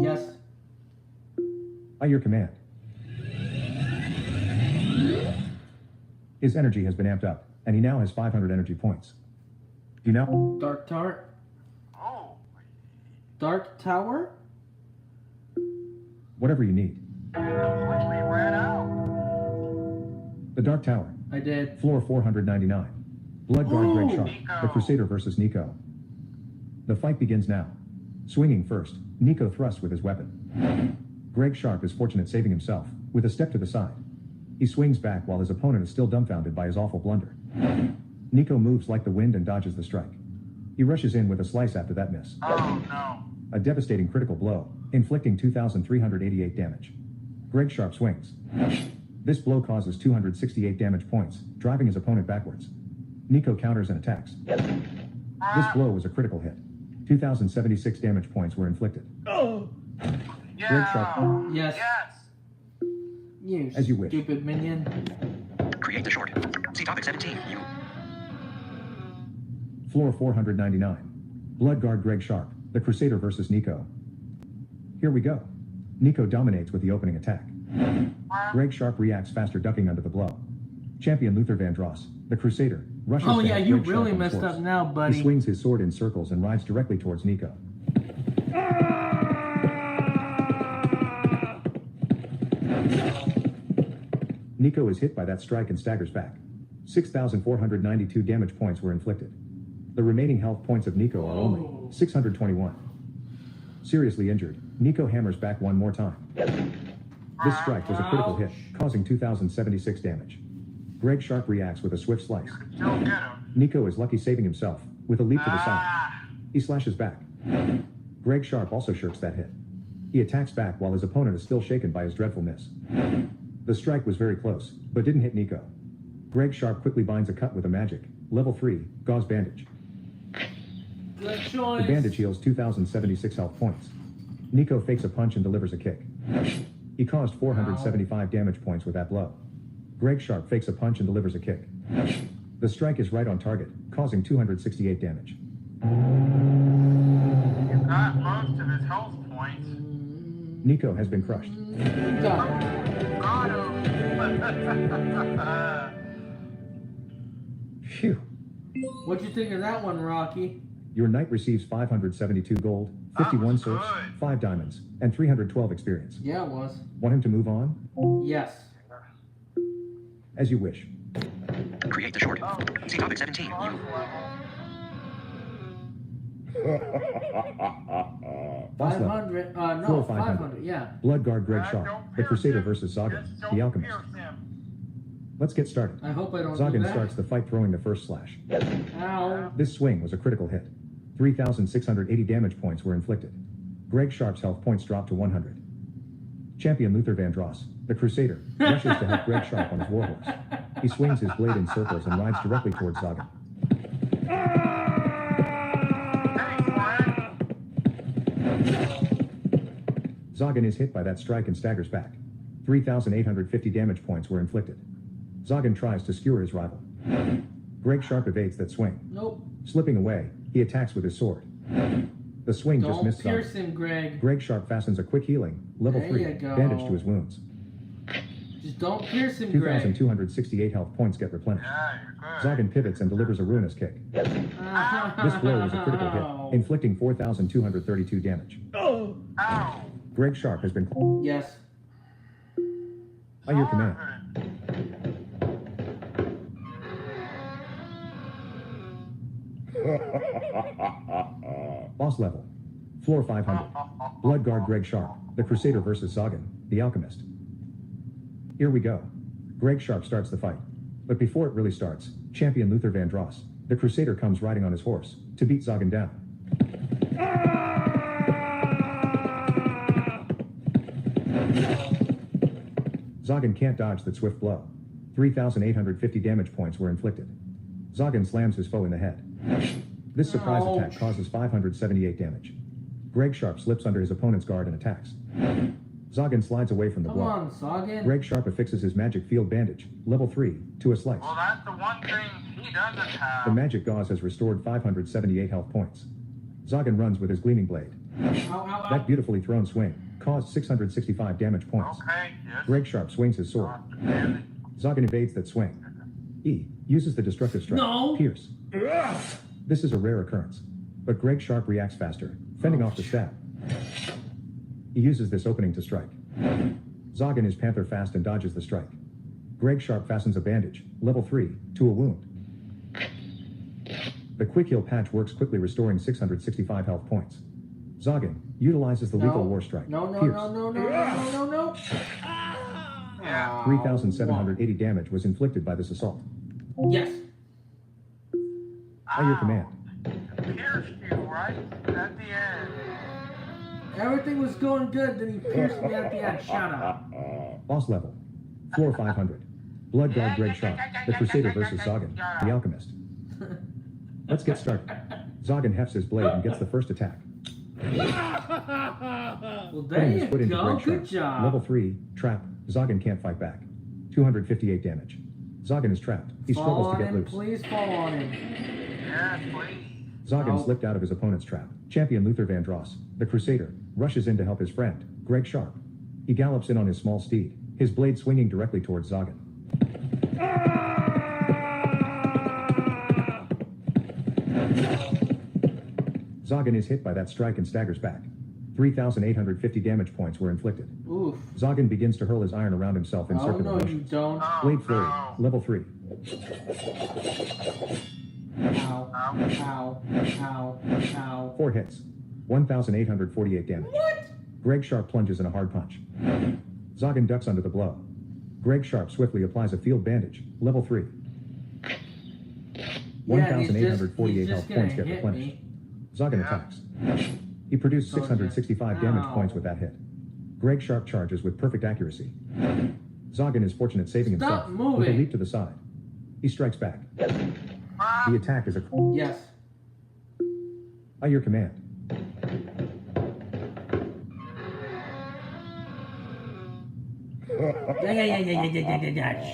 Yes. By your command. His energy has been amped up, and he now has 500 energy points. You know? Dark Tower. Oh, Dark Tower? Whatever you need. completely ran out. The Dark Tower. I did. Floor 499. Bloodguard Greg Sharp, Nico. the Crusader versus Nico. The fight begins now. Swinging first, Nico thrusts with his weapon. Greg Sharp is fortunate saving himself, with a step to the side. He swings back while his opponent is still dumbfounded by his awful blunder. Nico moves like the wind and dodges the strike. He rushes in with a slice after that miss. Oh, no. A devastating critical blow, inflicting 2,388 damage. Greg Sharp swings. This blow causes 268 damage points, driving his opponent backwards. Nico counters and attacks. This blow was a critical hit. 2,076 damage points were inflicted. Yeah. Sharp. Yes. Yes. You As you wish. stupid minion. Create the short. See topic 17. You. Floor 499. Bloodguard Greg Sharp, the Crusader versus Nico. Here we go. Nico dominates with the opening attack. Greg Sharp reacts faster, ducking under the blow. Champion Luther Vandross, the Crusader, rushes Oh to yeah, help you Greg Sharp really on his messed horse. up now, He buddy. swings his sword in circles and rides directly towards Nico. Nico is hit by that strike and staggers back. 6,492 damage points were inflicted. The remaining health points of Nico are only 621. Seriously injured, Nico hammers back one more time. This strike was a critical hit, causing 2,076 damage. Greg Sharp reacts with a swift slice. Still get him. Nico is lucky saving himself, with a leap to the side. Ah. He slashes back. Greg Sharp also shirks that hit. He attacks back while his opponent is still shaken by his dreadful miss. The strike was very close, but didn't hit Nico. Greg Sharp quickly binds a cut with a magic, level 3, gauze bandage. Good The choice. bandage heals 2,076 health points. Nico fakes a punch and delivers a kick. He caused 475 damage points with that blow. Greg Sharp fakes a punch and delivers a kick. The strike is right on target, causing 268 damage. You got most of his health points. Nico has been crushed. Got Got him. Phew. it. What'd you think of that one, Rocky? Your knight receives 572 gold, 51 was silks, good. 5 diamonds, and 312 experience. Yeah, it was. Want him to move on? Yes. As you wish. Create the short. Oh, See topic 17. boss level. Boss level. 500. No, Floor 500. Yeah. Bloodguard Greg Don't Sharp, the pierce Crusader him. versus Zagan, Just the don't Alchemist. pierce him. Let's get started. I hope I don't do Zagan that. starts the fight throwing the first slash. Ow. This swing was a critical hit. 3,680 damage points were inflicted. Greg Sharp's health points dropped to 100. Champion Luther Vandross, the Crusader, rushes to help Greg Sharp on his warhorse. He swings his blade in circles and rides directly towards Zagan. Zagan is hit by that strike and staggers back. 3,850 damage points were inflicted. Zagan tries to skewer his rival. Greg Sharp evades that swing. Nope. Slipping away, he attacks with his sword. The swing just Don't missed pierce Zagan. him, Greg. Greg Sharp fastens a quick healing, level There 3, you go. bandage to his wounds. Just don't pierce him, Greg. 2,268 health points get replenished. Yeah, you're good. Zagan pivots and delivers a ruinous kick. This blow was a critical hit, inflicting 4,232 damage. Ow. Greg Sharp has been Yes. by your command. Boss level. Floor 500. Bloodguard Greg Sharp, the Crusader versus Zagan, the Alchemist. Here we go. Greg Sharp starts the fight. But before it really starts, champion Luther Vandross, the Crusader comes riding on his horse to beat Zagan down. Zagan can't dodge that swift blow. 3,850 damage points were inflicted. Zagan slams his foe in the head. This surprise Ouch. attack causes 578 damage. Greg Sharp slips under his opponent's guard and attacks. Zagan slides away from the Come blow. on, Zagan. Greg Sharp affixes his magic field bandage, level 3, to a slice. Well, that's the one thing he doesn't have. The magic gauze has restored 578 health points. Zagan runs with his gleaming blade. Ow, ow, ow. That beautifully thrown swing caused 665 damage points. Okay, yes. Greg Sharp swings his sword. Zagan evades that swing. He uses the destructive strike. No. Pierce. This is a rare occurrence, but Greg Sharp reacts faster, fending off the stab. He uses this opening to strike. Zagan is panther fast and dodges the strike. Greg Sharp fastens a bandage, level 3, to a wound. The quick heal patch works quickly, restoring 665 health points. Zagan utilizes the lethal war strike. No, no, Pierce. no, no, no, no, no, no. Yeah. 3,780 damage was inflicted by this assault. Yes. By your command. Pierced you right at the end. Everything was going good, then he pierced me at the end. Shut up. Boss level. Floor 500. Bloodguard Greg Sharp, the Crusader versus Zagan, the Alchemist. Let's get started. Zagan hefts his blade and gets the first attack. Well, there Putting his you foot into go. Greg Good Sharp. job. Level 3, trap. Zagan can't fight back. 258 damage. Zagan is trapped. He Fall struggles on to get him. loose. Please fall on him. Yes, please. Zagan No. slipped out of his opponent's trap. Champion Luther Vandross, the Crusader, rushes in to help his friend, Greg Sharp. He gallops in on his small steed, his blade swinging directly towards Zagan. Zagan is hit by that strike and staggers back. 3,850 damage points were inflicted. Oof. Zagan begins to hurl his iron around himself in Oh, circular no, you motions. don't. Oh, Blade flurry, no. level 3. Ow. Ow. Ow. Ow. 4 hits. 1,848 damage. What? Greg Sharp plunges in a hard punch. Zagan ducks under the blow. Greg Sharp swiftly applies a field bandage, level 3. Yeah, he's 1,848 just health gonna points get hit replenished. me. Zagan Yeah. attacks. He produced Told ya. 665 damage Ow. points with that hit. Greg Sharp charges with perfect accuracy. Zagan is fortunate, saving Stop himself with a moving. leap to the side. He strikes back. The attack is a Yes. by your command.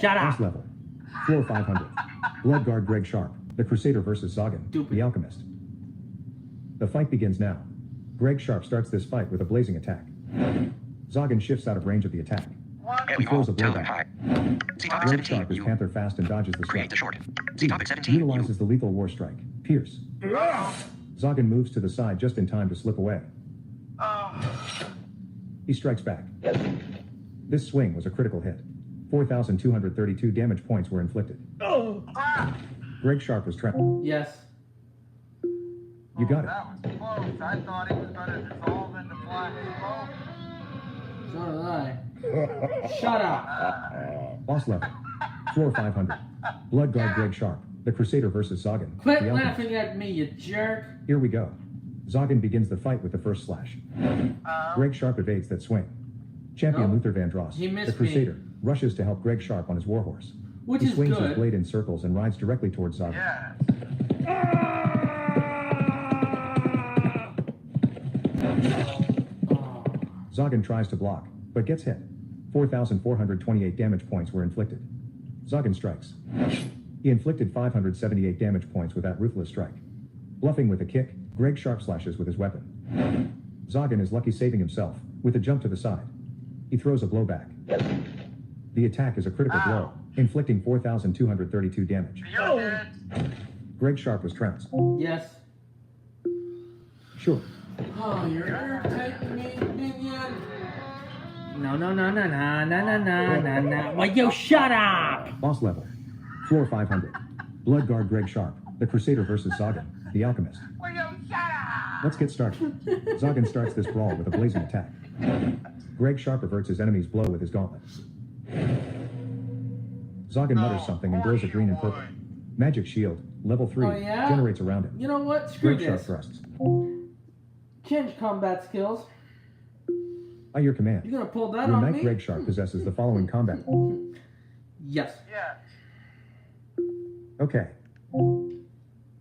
Shut Boss up. level. Floor 500. Blood guard Greg Sharp, the Crusader versus Zoggin, Stupid. the Alchemist. The fight begins now. Greg Sharp starts this fight with a blazing attack. Zoggin shifts out of range of the attack. Haley Hall, throws a Talon blowback. High. Z topic Greg 17, Sharp is you Panther fast and dodges the create strike. the short. Z topic 17, you Utilizes the lethal war strike. Pierce. Zoggin moves to the side just in time to slip away. He strikes back. This swing was a critical hit. 4,232 damage points were inflicted. Greg Sharp was trapped. Yes. You got it. That was close. I thought he was going to dissolve into black smoke. So did I. Shut up. Boss level. Floor 500. Blood guard Greg Sharp, the Crusader versus Zoggin, Quit the Alchemist. laughing at me, you jerk. Here we go. Zoggin begins the fight with the first slash. Greg Sharp evades that swing. Champion No. Luther Vandross, He missed the Crusader, rushes to help Greg Sharp on his warhorse. Which He is swings good. his blade in circles and rides directly towards Zoggin. Yes. Oh. Zoggin tries to block, but gets hit. 4,428 damage points were inflicted. Zoggin strikes. He inflicted 578 damage points with that ruthless strike. Bluffing with a kick, Greg Sharp slashes with his weapon. Zoggin is lucky saving himself, with a jump to the side. He throws a blowback. The attack is a critical blow, inflicting 4,232 damage. You're dead. Greg Sharp was trounced. Yes. Sure. Oh, you're irritating me, minion. No. Well, you shut up. Boss level. Floor 500. Blood guard Greg Sharp, the Crusader versus Zoggin, the Alchemist. Will you shut up? Let's get started. Zoggin starts this brawl with a blazing attack. Greg Sharp averts his enemy's blow with his gauntlet. Zoggin mutters something and glows a green and purple. Magic shield, level 3, Oh, yeah? generates around him. You know what? Screw Greg Sharp this. thrusts. Change combat skills. By your command, You're gonna pull that your on knight me? Greg Sharp possesses the following combat. Yes. Yes. Okay.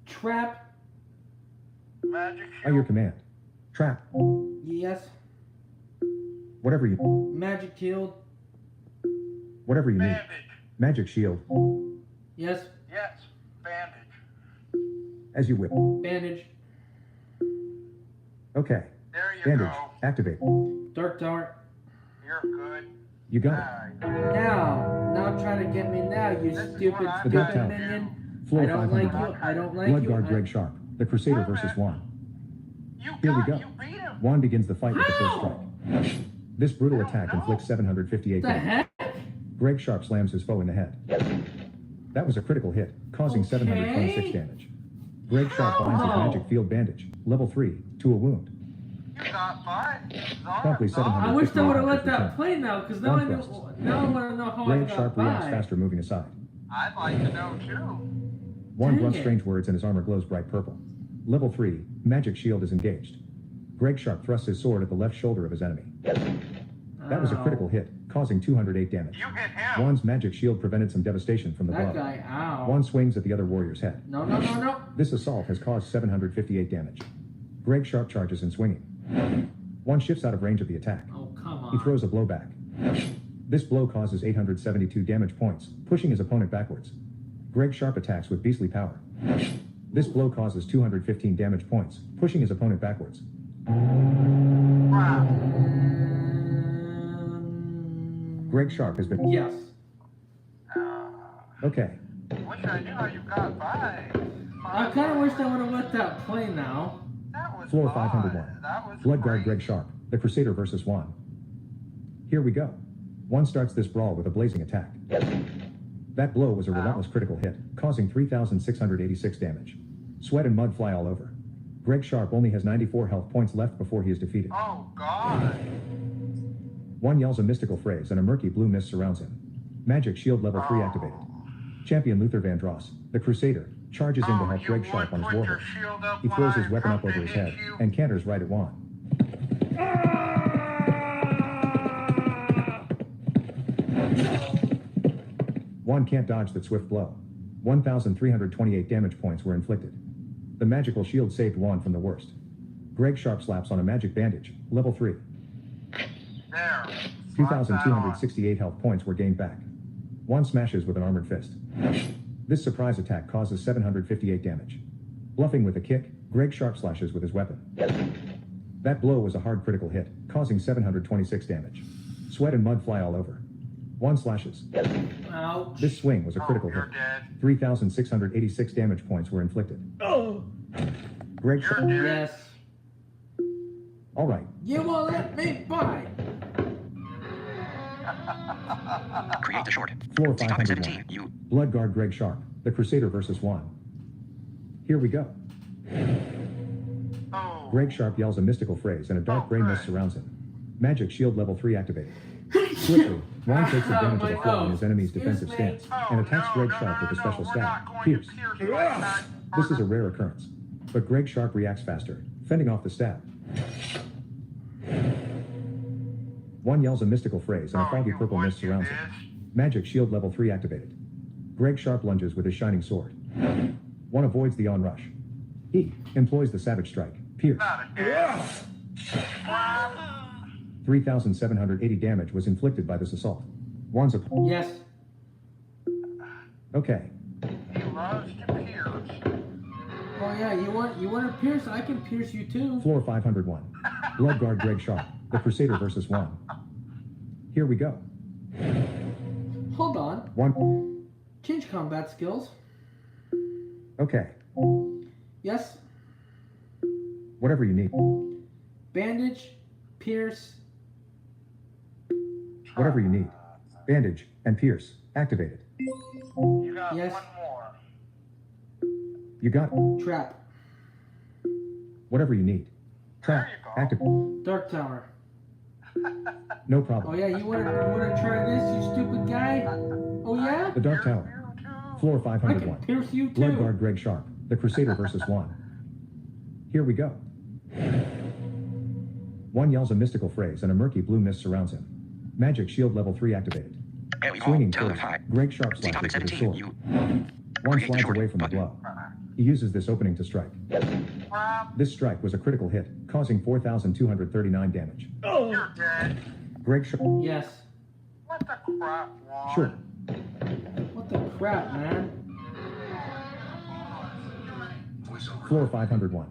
Trap. Magic By your shield. command. Trap. Yes. Whatever you Magic shield. whatever you need. Bandage. Magic shield. Yes. Yes. Bandage. As you will. Bandage. Okay. There you Bandage. go. Activate. Dark dart. You're good. You got it. Alright. Now try to get me now, you This is stupid, what I'm The big stupid town. minion. Floor I don't like 500. you. I don't like Blood you. guard I- Greg Sharp, the Crusader versus Juan. You Here we got go. it. You beat him. Juan begins the fight with the first How? strike. This brutal attack inflicts 758 What the damage. heck? Greg Sharp slams his foe in the head. That was a critical hit, causing Okay. 726 damage. Greg Sharp binds his Oh. magic field bandage, level 3, to a wound. You got fine. Promptly 700. I wish they would have let Return. that play now, because now I One know. thrust. Now I want to know how I Greg got Sharp reacts by. faster, moving aside. I'd like to know too. Juan Dang grunts it. strange words and his armor glows bright purple. Level 3, magic shield is engaged. Greg Sharp thrusts his sword at the left shoulder of his enemy. That was a Ow. critical hit, causing 208 damage. You hit him. Juan's magic shield prevented some devastation from the That blow. guy, ow. Juan swings at the other warrior's head. No. This assault has caused 758 damage. Greg Sharp charges in swinging. Juan shifts out of range of the attack. Oh, come on. He throws a blow back. This blow causes 872 damage points, pushing his opponent backwards. Greg Sharp attacks with beastly power. This blow causes 215 damage points, pushing his opponent backwards. Wow. Greg Sharp has been... Yes. Okay. Wish I knew how you got by. I kind of wish I would have let that play now. That was Floor fun. 501. That was Blood guard great. Greg Sharp, the Crusader versus Juan. Here we go. Juan starts this brawl with a blazing attack. That blow was a relentless critical hit, causing 3,686 damage. Sweat and mud fly all over. Greg Sharp only has 94 health points left before he is defeated. Oh, God. Juan yells a mystical phrase and a murky blue mist surrounds him. Magic shield level 3 activated. Champion Luther Vandross, the Crusader, charges in to Oh, help you Greg would Sharp on his put your warhorse. shield up He when throws I his weapon come up over to his hit head you. and canters right at Juan. Juan can't dodge that swift blow. 1,328 damage points were inflicted. The magical shield saved Juan from the worst. Greg Sharp slaps on a magic bandage, level 3. There. 2,268 health points were gained back. Juan smashes with an armored fist. This surprise attack causes 758 damage. Bluffing with a kick, Greg Sharp slashes with his weapon. That blow was a hard critical hit, causing 726 damage. Sweat and mud fly all over. Juan slashes. Ouch. This swing was a critical hit. You're dead. 3,686 damage points were inflicted. Greg You're Sharp. dead. Yes. All right. You won't let me buy. Create the short. Floor See topic 501. 17. You. Bloodguard Greg Sharp, the Crusader versus Juan. Here we go. Oh. Greg Sharp yells a mystical phrase and a dark gray mist surrounds him. Magic shield level 3 activated. Swiftly, Juan takes advantage of the flaw in his enemy's defensive stance and attacks Greg Sharp with a special stab, Pierce. This is a rare occurrence, but Greg Sharp reacts faster, fending off the stab. Juan yells a mystical phrase and a foggy purple mist surrounds him. Magic shield level 3 activated. Greg Sharp lunges with his shining sword. Juan avoids the onrush. He employs the savage strike, Pierce. 3,780 damage was inflicted by this assault. Juan's opponent. Yes. Okay. He loves to pierce. Oh yeah, you want to pierce? I can pierce you too. Floor 501. Bloodguard Greg Sharp, the Crusader versus Juan. Here we go. Hold on. Juan. Change combat skills. Okay. Yes. Whatever you need. Bandage, pierce. Whatever you need. Bandage and pierce activated. You got Yes. one more. You got it. Trap. Whatever you need. Trap There you go. activated. Dark tower. No Oh problem. yeah, you wanna try this, you stupid guy? Oh yeah? The Dark Tower. Floor I can 501. pierce you too. Bloodguard Greg Sharp, the Crusader versus Juan. Here we go. Juan yells a mystical phrase and a murky blue mist surrounds him. Magic shield level 3 activated. Haley Hall. Swinging Town towards of 5. Greg Sharp See topic slashes with his 17. sword. You. Juan Create the slides short away from the button. blow. He uses this opening to strike. This strike was a critical hit, causing 4,239 damage. You're dead. Greg Sharp. Yes. What the crap, Juan? Sure. What the crap, man? Floor 501.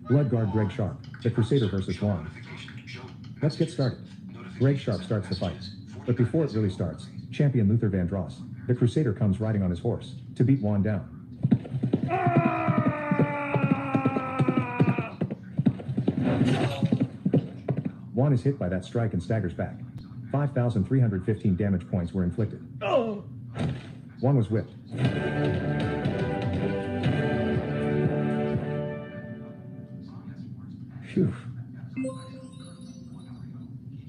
Bloodguard Greg Sharp, the Crusader versus Juan. Let's get started. Greg Sharp starts the fight. But before it really starts, champion Luther Vandross, the Crusader, comes riding on his horse to beat Juan down. Juan is hit by that strike and staggers back. 5,315 damage points were inflicted. Juan was whipped. Phew.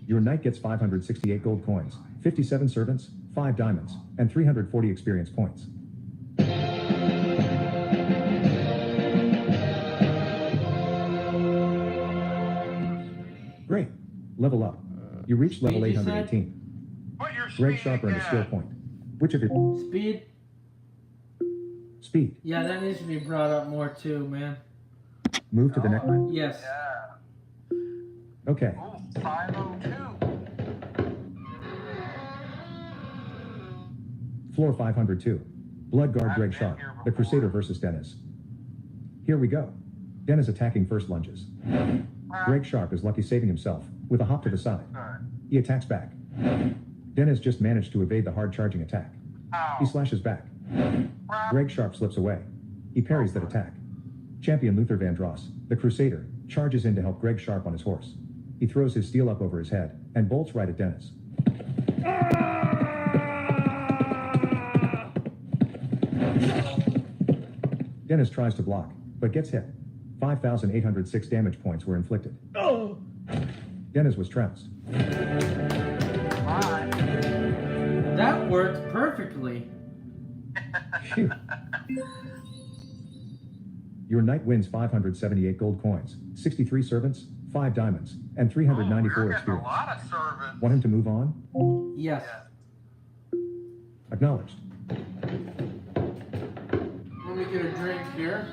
Your knight gets 568 gold coins, 57 servants, 5 diamonds, and 340 experience points. Great. Level up. You reach level Speed, you said? 818. Put your Greg speed Sharp earned a skill again. point. Which of your Speed. speed? Yeah, that needs to be brought up more too, man. Move to the next. Yes. Yeah. Okay. Ooh, 502. Floor 502. Bloodguard I've Greg been Sharp, here the before. Crusader versus Dennis. Here we go. Dennis attacking first lunges. Greg Sharp is lucky saving himself with a hop to the side. He attacks back. Dennis just managed to evade the hard charging attack. He slashes back. Greg Sharp slips away. He parries that attack. Champion Luther Vandross, the Crusader, charges in to help Greg Sharp on his horse. He throws his steel up over his head and bolts right at Dennis. Dennis tries to block, but gets hit. 5,806 damage points were inflicted. Dennis was trounced. Bye. That worked perfectly. Phew. Your knight wins 578 gold coins, 63 servants, 5 diamonds, and 394 You're getting a experience. lot of servants. Want him to move on? Yes. Acknowledged. Let me get a drink here.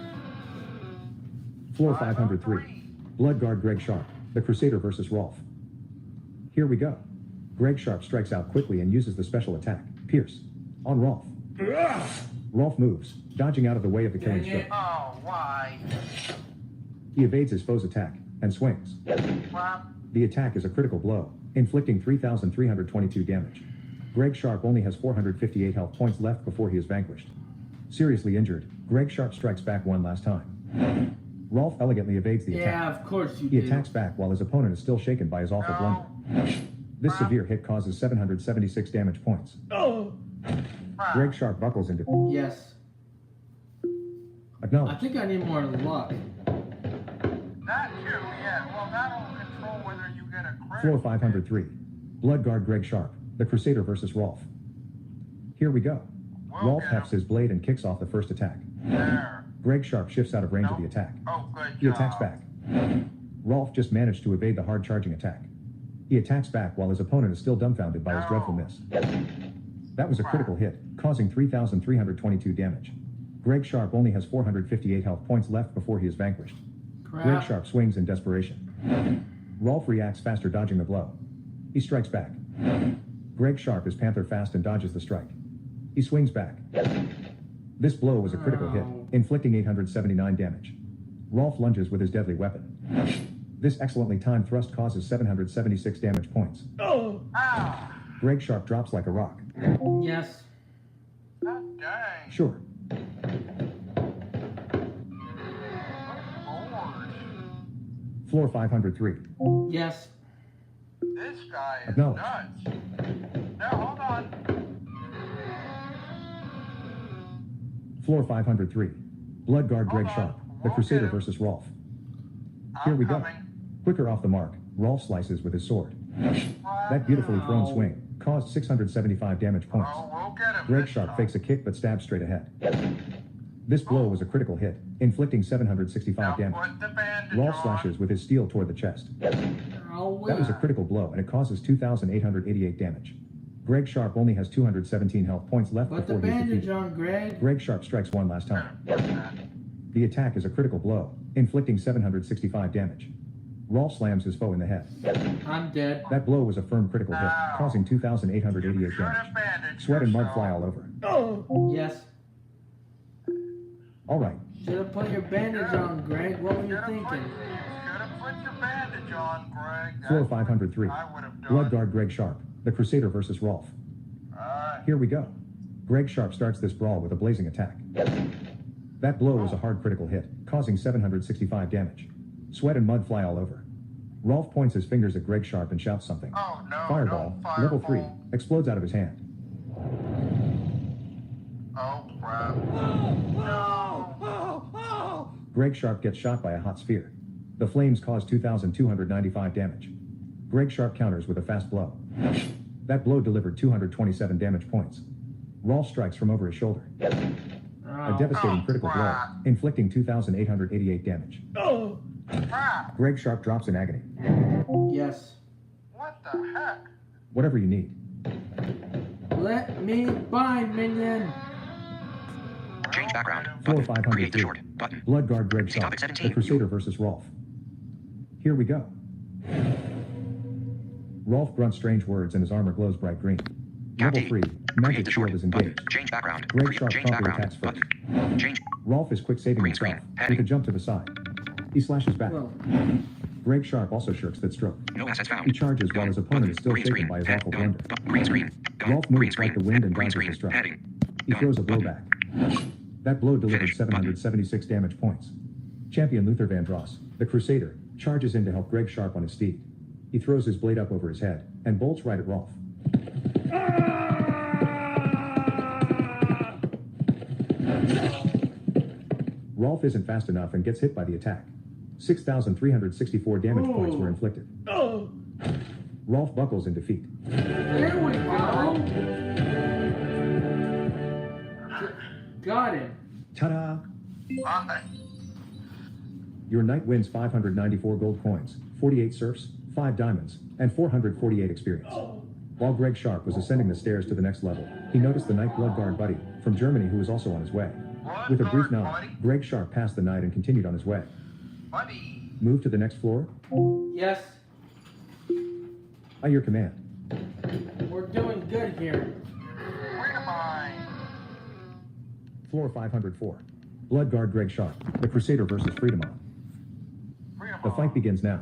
Floor 503. Bloodguard Greg Sharp, the Crusader versus Rolf. Here we go. Greg Sharp strikes out quickly and uses the special attack. Pierce. On Rolf. Rolf moves, dodging out of the way of the killing Dang it. stroke. Oh, why? He evades his foe's attack and swings. Crap. The attack is a critical blow, inflicting 3,322 damage. Greg Sharp only has 458 health points left before he is vanquished. Seriously injured, Greg Sharp strikes back one last time. Rolf elegantly evades the attack. Yeah, of course you He do. attacks back while his opponent is still shaken by his awful blunder. This severe hit causes 776 damage points. Crap. Greg Sharp buckles into Yes. I acknowledge. think I need more luck. That too, yeah. Well, that'll control whether you get a crit. Floor 503. Bloodguard Greg Sharp, the Crusader versus Rolf. Here we go. We'll Rolf get hefts him. his blade and kicks off the first attack. There. Greg Sharp shifts out of range of the Nope. attack. Oh, good He job. attacks back. Rolf just managed to evade the hard charging attack. He attacks back while his opponent is still dumbfounded by his dreadful miss. That was a critical hit, causing 3,322 damage. Greg Sharp only has 458 health points left before he is vanquished. Greg Crap. Sharp swings in desperation. Rolf reacts faster, dodging the blow. He strikes back. Greg Sharp is panther fast and dodges the strike. He swings back. This blow was a critical hit, inflicting 879 damage. Rolf lunges with his deadly weapon. This excellently timed thrust causes 776 damage points. Ah, Greg Sharp drops like a rock. Yes. that dang. Sure. Lord. Floor 503. Yes. This guy is Acknowledge. nuts. Now, hold on. Floor 503. Bloodguard Greg Hold on. Sharp, the We'll Crusader get him. versus Rolf. Here I'm we go. coming. Quicker off the mark, Rolf slices with his sword. That beautifully thrown Wow. swing caused 675 damage points. Oh, we'll get him. Greg this Sharp time. fakes a kick but stabs straight ahead. This blow was a critical hit, inflicting 765 Now damage. put the bandage Rolf on. slashes with his steel toward the chest. Oh, That was a critical blow, and it causes 2,888 damage. Greg Sharp only has 217 health points left Put the before he is bandage defeated. on, Greg. Greg Sharp strikes one last time. Put that. The attack is a critical blow, inflicting 765 damage. Rolf slams his foe in the head. I'm dead. That blow was a firm critical hit, causing 2,888 Should damage. have bandaged Sweat and mud yourself. fly all over. Yes. All right, Should have put your bandage on, Greg. What were you Should have put, thinking? should have put your bandage on, Greg. floor That's what 503. I would have done. Bloodguard Greg Sharp, the Crusader versus Rolf. Alright. Here we go. Greg Sharp starts this brawl with a blazing attack. That blow was a hard critical hit, causing 765 damage. Sweat and mud fly all over. Rolf points his fingers at Greg Sharp and shouts something. Oh no, Fireball, no, fireball. level 3, explodes out of his hand. Oh crap. No. Greg Sharp gets shot by a hot sphere. The flames cause 2,295 damage. Greg Sharp counters with a fast blow. That blow delivered 227 damage points. Rolf strikes from over his shoulder. A devastating Oh, critical blow, crap. inflicting 2,888 damage. Crap. Greg Sharp drops in agony. Yes. What the heck? Whatever you need. Let me bind, minion. Change background. Floor Button. Create the 503. short. Button. Bloodguard Greg See Sharp, topic the 17. Crusader versus Rolf. Here we go. Rolf grunts strange words and his armor glows bright green. Cap Level D. 3, Create magic the shield short. is Button. engaged. Change background. Greg Sharp Change promptly background. attacks first. Button. Change. Rolf is quick saving Green himself screen. with Heading. a jump to the side. He slashes back. Well, Greg Sharp also shirks that stroke. No assets found. He charges while Gun. his opponent is still Green shaken screen. by his Head. awful Gun. blunder. Green screen. Gun. Rolf Green moves screen. like the wind and Green dodges screen. the strike. Heading. He Gun. throws a blow Button. back. That blow delivered Finish. Button. 776 damage points. Champion Luther Vandross, the Crusader, charges in to help Greg Sharp on his steed. He throws his blade up over his head and bolts right at Rolf. Rolf isn't fast enough and gets hit by the attack. 6,364 damage points were inflicted. Rolf buckles in defeat. there we go. Got him. Ta-da! Bye. Your knight wins 594 gold coins, 48 serfs, 5 diamonds, and 448 experience. While Greg Sharp was ascending the stairs to the next level, he noticed the knight Bloodguard Buddy from Germany who was also on his way. With a brief Bloodguard nod, Buddy? Greg Sharp passed the knight and continued on his way. Buddy. Move to the next floor. Yes. At your command. We're doing good here. Freedom Mine. Floor 504. Blood Guard Greg Sharp, the Crusader versus Freedomon. Freedom The fight begins now.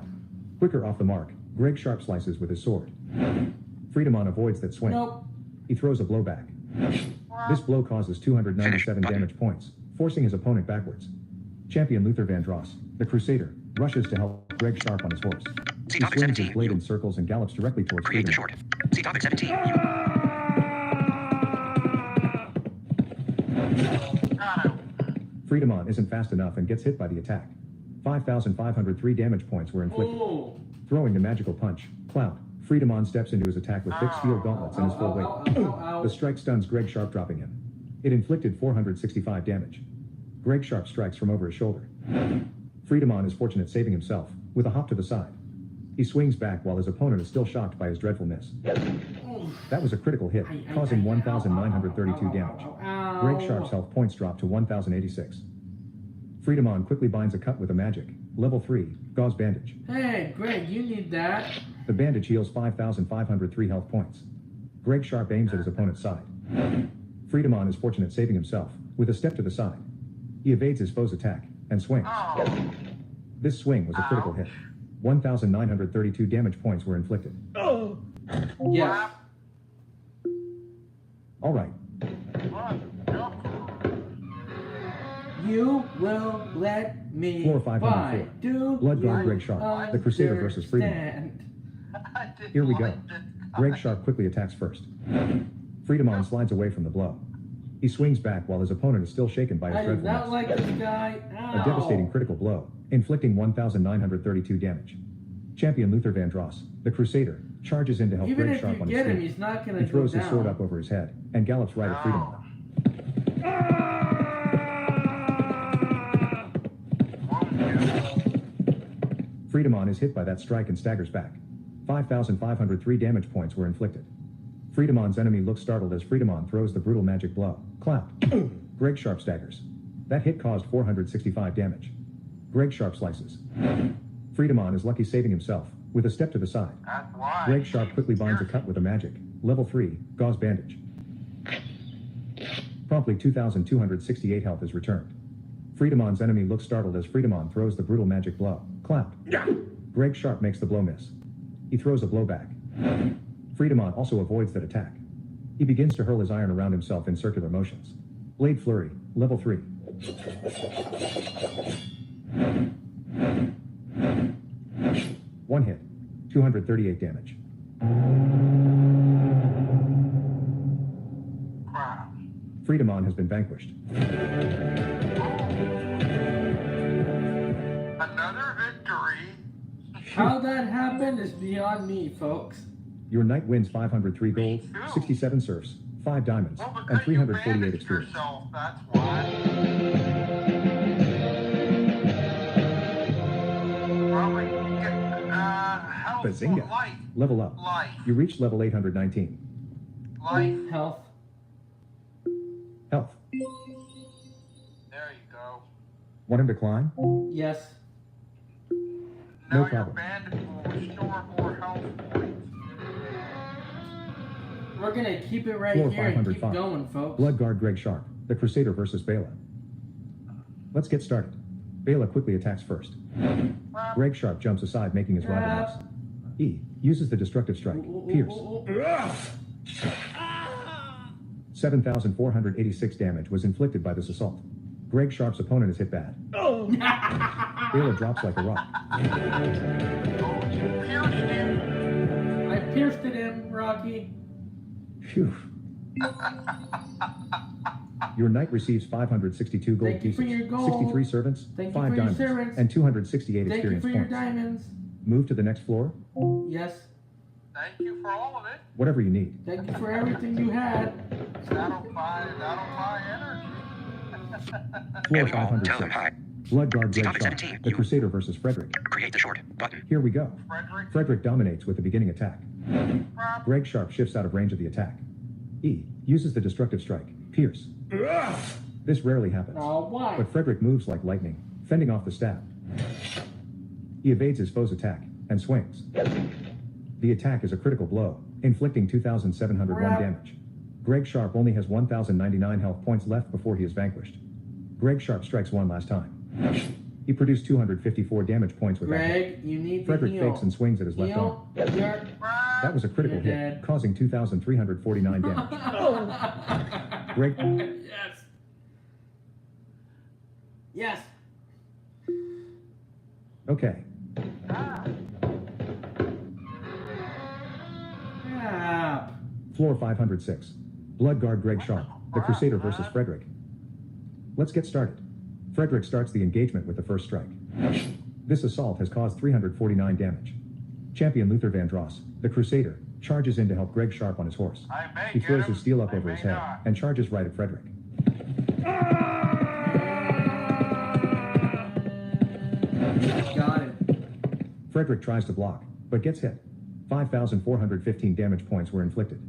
Quicker off the mark, Greg Sharp slices with his sword. Freedomon avoids that swing. Nope. He throws a blow back. This blow causes 297 Finish. damage points, forcing his opponent backwards. Champion Luther Vandross, the Crusader, rushes to help Greg Sharp on his horse. See He topic swings his 17. blade in circles and gallops directly towards Create the Freedomon. short. See topic 17. Got him. Freedomon isn't fast enough and gets hit by the attack. 5,503 damage points were inflicted. Oh. Throwing the magical punch, Cloud, Freedomon steps into his attack with fixed field gauntlets and his full weight. The strike stuns Greg Sharp, dropping him. It inflicted 465 damage. Greg Sharp strikes from over his shoulder. Freedomon is fortunate, saving himself with a hop to the side. He swings back while his opponent is still shocked by his dreadful miss. That was a critical hit, causing 1,932 damage. Greg Sharp's health points drop to 1,086. Freedomon quickly binds a cut with a magic, level 3, gauze bandage. Hey, Greg, you need that. The bandage heals 5,503 health points. Greg Sharp aims at his opponent's side. Freedomon is fortunate, saving himself with a step to the side. He evades his foe's attack and swings. Oh. This swing was a critical hit. 1,932 damage points were inflicted. Yes. All right, You will let me Floor 504. fight. Do Blood Guard you Greg Sharp, the Crusader versus Freedom. understand? Here we go. Greg Sharp quickly attacks first. Freedomon slides away from the blow. He swings back while his opponent is still shaken by his I do dreadful not miss. like this guy. A devastating critical blow, inflicting 1,932 damage. Champion Luther Vandross, the Crusader, charges in to help Even Greg if Sharp you on his get him, feet. he's not going He to go throws his down. sword up over his head and gallops right at Freedomon. Freedomon is hit by that strike and staggers back. 5,503 damage points were inflicted. Freedomon's enemy looks startled as Freedomon throws the brutal magic blow. Cloud. Greg Sharp staggers. That hit caused 465 damage. Greg Sharp slices. Freedomon is lucky, saving himself with a step to the side. That's why. Greg Sharp quickly binds a cut with a magic, level 3, gauze bandage. Promptly 2,268 health is returned. Freedomon's enemy looks startled as Freedomon throws the brutal magic blow. Cloud. Greg Sharp makes the blow miss. He throws a blow back. Freedomon also avoids that attack. He begins to hurl his iron around himself in circular motions. Blade Flurry, level 3. One hit, 238 damage. Crap. Freedomon has been vanquished. Another victory. How that happened is beyond me, folks. Your knight wins 503 gold, 67 serfs, 5 diamonds, Well, and because you 348 bandaged experience. yourself, that's why. Probably get, health, Bazinga. life, Level up. life, You reach level 819. life. Health. Health. There you go. Want him to climb? Yes. No Now your problem. bandage will restore more health points. We're going to keep it right Floor here and keep 505. going, folks. Blood Guard Greg Sharp, the Crusader versus Bela. Let's get started. Bela quickly attacks first. Greg Sharp jumps aside, making his rival miss. He uses the destructive strike. Pierce. 7,486 damage was inflicted by this assault. Greg Sharp's opponent is hit bad. Bela drops like a rock. Pierced him. I pierced it in, Rocky. Phew. Your knight receives 562 gold Thank you for pieces, your gold. 63 servants, Thank you 5 for your diamonds, servants. and 268 Thank you experience for your points. diamonds. Move to the next floor. Yes. Thank you for all of it. Whatever you need. Thank you for everything you had. That'll buy energy. Floor Here we go. Tell 506. them hi. Blood Guard See Greg topic Sharp, 17. the Crusader versus Frederick. Create the short. Button. Here we go. Frederick. Frederick dominates with the beginning attack. Crap. Greg Sharp shifts out of range of the attack. He uses the destructive strike. Pierce. This rarely happens. Oh, why? But Frederick moves like lightning, fending off the stab. He evades his foe's attack and swings. The attack is a critical blow, inflicting 2,701 Crap. damage. Greg Sharp only has 1,099 health points left before he is vanquished. Greg Sharp strikes one last time. He produced 254 damage points with that hit. Greg, you need to Frederick heal. fakes and swings at his left arm. Heal. You're... That was a critical You're hit, dead. causing 2,349 damage. Greg, Yes. Yes. okay. Yeah. Floor 506. Bloodguard Greg Sharp, the Crusader versus Frederick. Let's get started. Frederick starts the engagement with the first strike. This assault has caused 349 damage. Champion Luther Vandross, the Crusader, charges in to help Greg Sharp on his horse. I may He get throws him, his steel up I over may his head not. and charges right at Frederick. Got it. Frederick tries to block, but gets hit. 5,415 damage points were inflicted.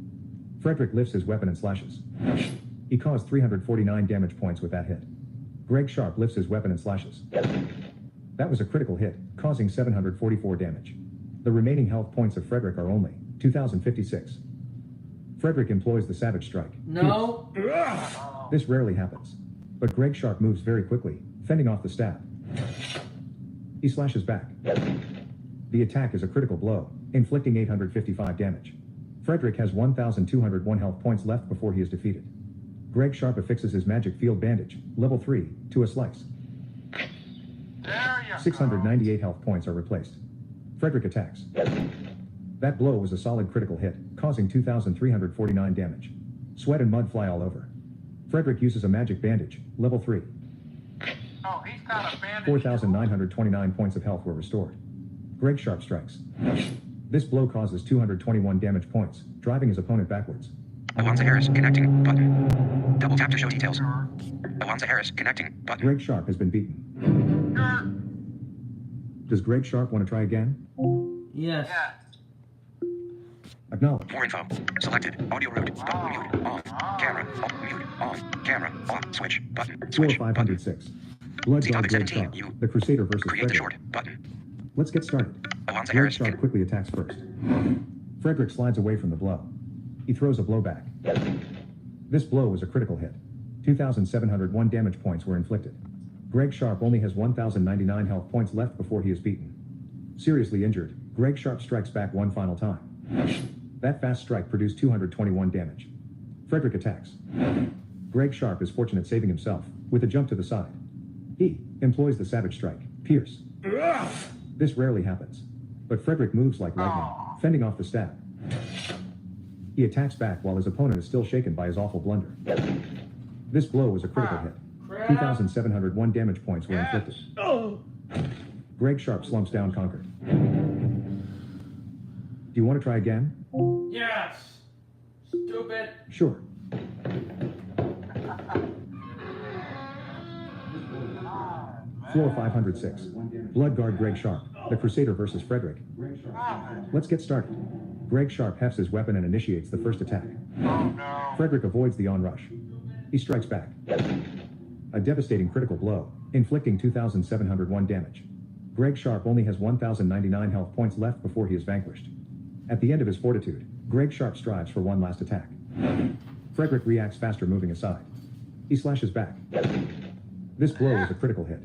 Frederick lifts his weapon and slashes. He caused 349 damage points with that hit. Greg Sharp lifts his weapon and slashes. That was a critical hit, causing 744 damage. The remaining health points of Frederick are only 2,056. Frederick employs the Savage Strike. No. This rarely happens. But Greg Sharp moves very quickly, fending off the stab. He slashes back. The attack is a critical blow, inflicting 855 damage. Frederick has 1,201 health points left before he is defeated. Greg Sharp affixes his magic field bandage, level 3, to a slice. There you 698 health points are replaced. Frederick attacks. That blow was a solid critical hit, causing 2,349 damage. Sweat and mud fly all over. Frederick uses a magic bandage, level 3. go. Oh, he's got a bandage. 4,929 points of health were restored. Greg Sharp strikes. This blow causes 221 damage points, driving his opponent backwards. Awanza Harris connecting button. Double tap to show details. Awanza Harris connecting button. Greg Sharp has been beaten. Does Greg Sharp want to try again? Yes. Yes. Acknowledge. More info. Selected. Audio root. Button mute. On. Camera. Off. Mute. On. Camera. Off. Switch. Button. Floor Switch. Button. 506. Bloodguard Topic Greg 17, Sharp, you. the Crusader versus Create the Frederick. short. Button. Let's get started. Awanza Greg Harris Sharp quickly attacks first. Frederick slides away from the blow. He throws a blow back. This blow was a critical hit. 2,701 damage points were inflicted. Greg Sharp only has 1,099 health points left before he is beaten. Seriously injured, Greg Sharp strikes back one final time. That fast strike produced 221 damage. Frederick attacks. Greg Sharp is fortunate saving himself, with a jump to the side. He employs the Savage Strike, Pierce. This rarely happens. But Frederick moves like lightning, fending off the stab. He attacks back while his opponent is still shaken by his awful blunder. This blow was a critical hit. 2,701 damage points were inflicted. Greg Sharp slumps down conquered. Do you want to try again? Yes. Stupid. Sure. Floor 506. Bloodguard Greg Sharp, the Crusader versus Frederick. Let's get started. Greg Sharp hefts his weapon and initiates the first attack. Oh, no. Frederick avoids the onrush. He strikes back. A devastating critical blow, inflicting 2,701 damage. Greg Sharp only has 1,099 health points left before he is vanquished. At the end of his fortitude, Greg Sharp strives for one last attack. Frederick reacts faster, moving aside. He slashes back. This blow is a critical hit.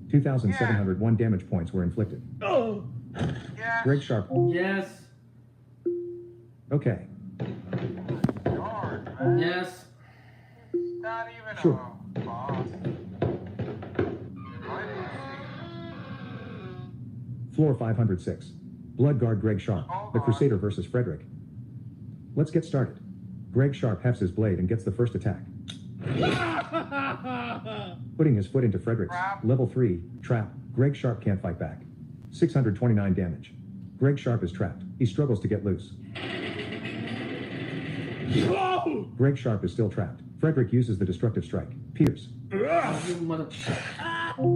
2,701 damage points were inflicted. Yes. Greg Sharp. Yes. Okay. George, man. Yes. Not even Sure. a boss. Why did you see? Floor 506. Bloodguard Greg Sharp, the Crusader versus Frederick. Let's get started. Greg Sharp hefts his blade and gets the first attack. Putting his foot into Frederick's level 3 trap, Greg Sharp can't fight back. 629 damage. Greg Sharp is trapped. He struggles to get loose. Greg Sharp is still trapped. Frederick uses the destructive strike. Pierce. You mother.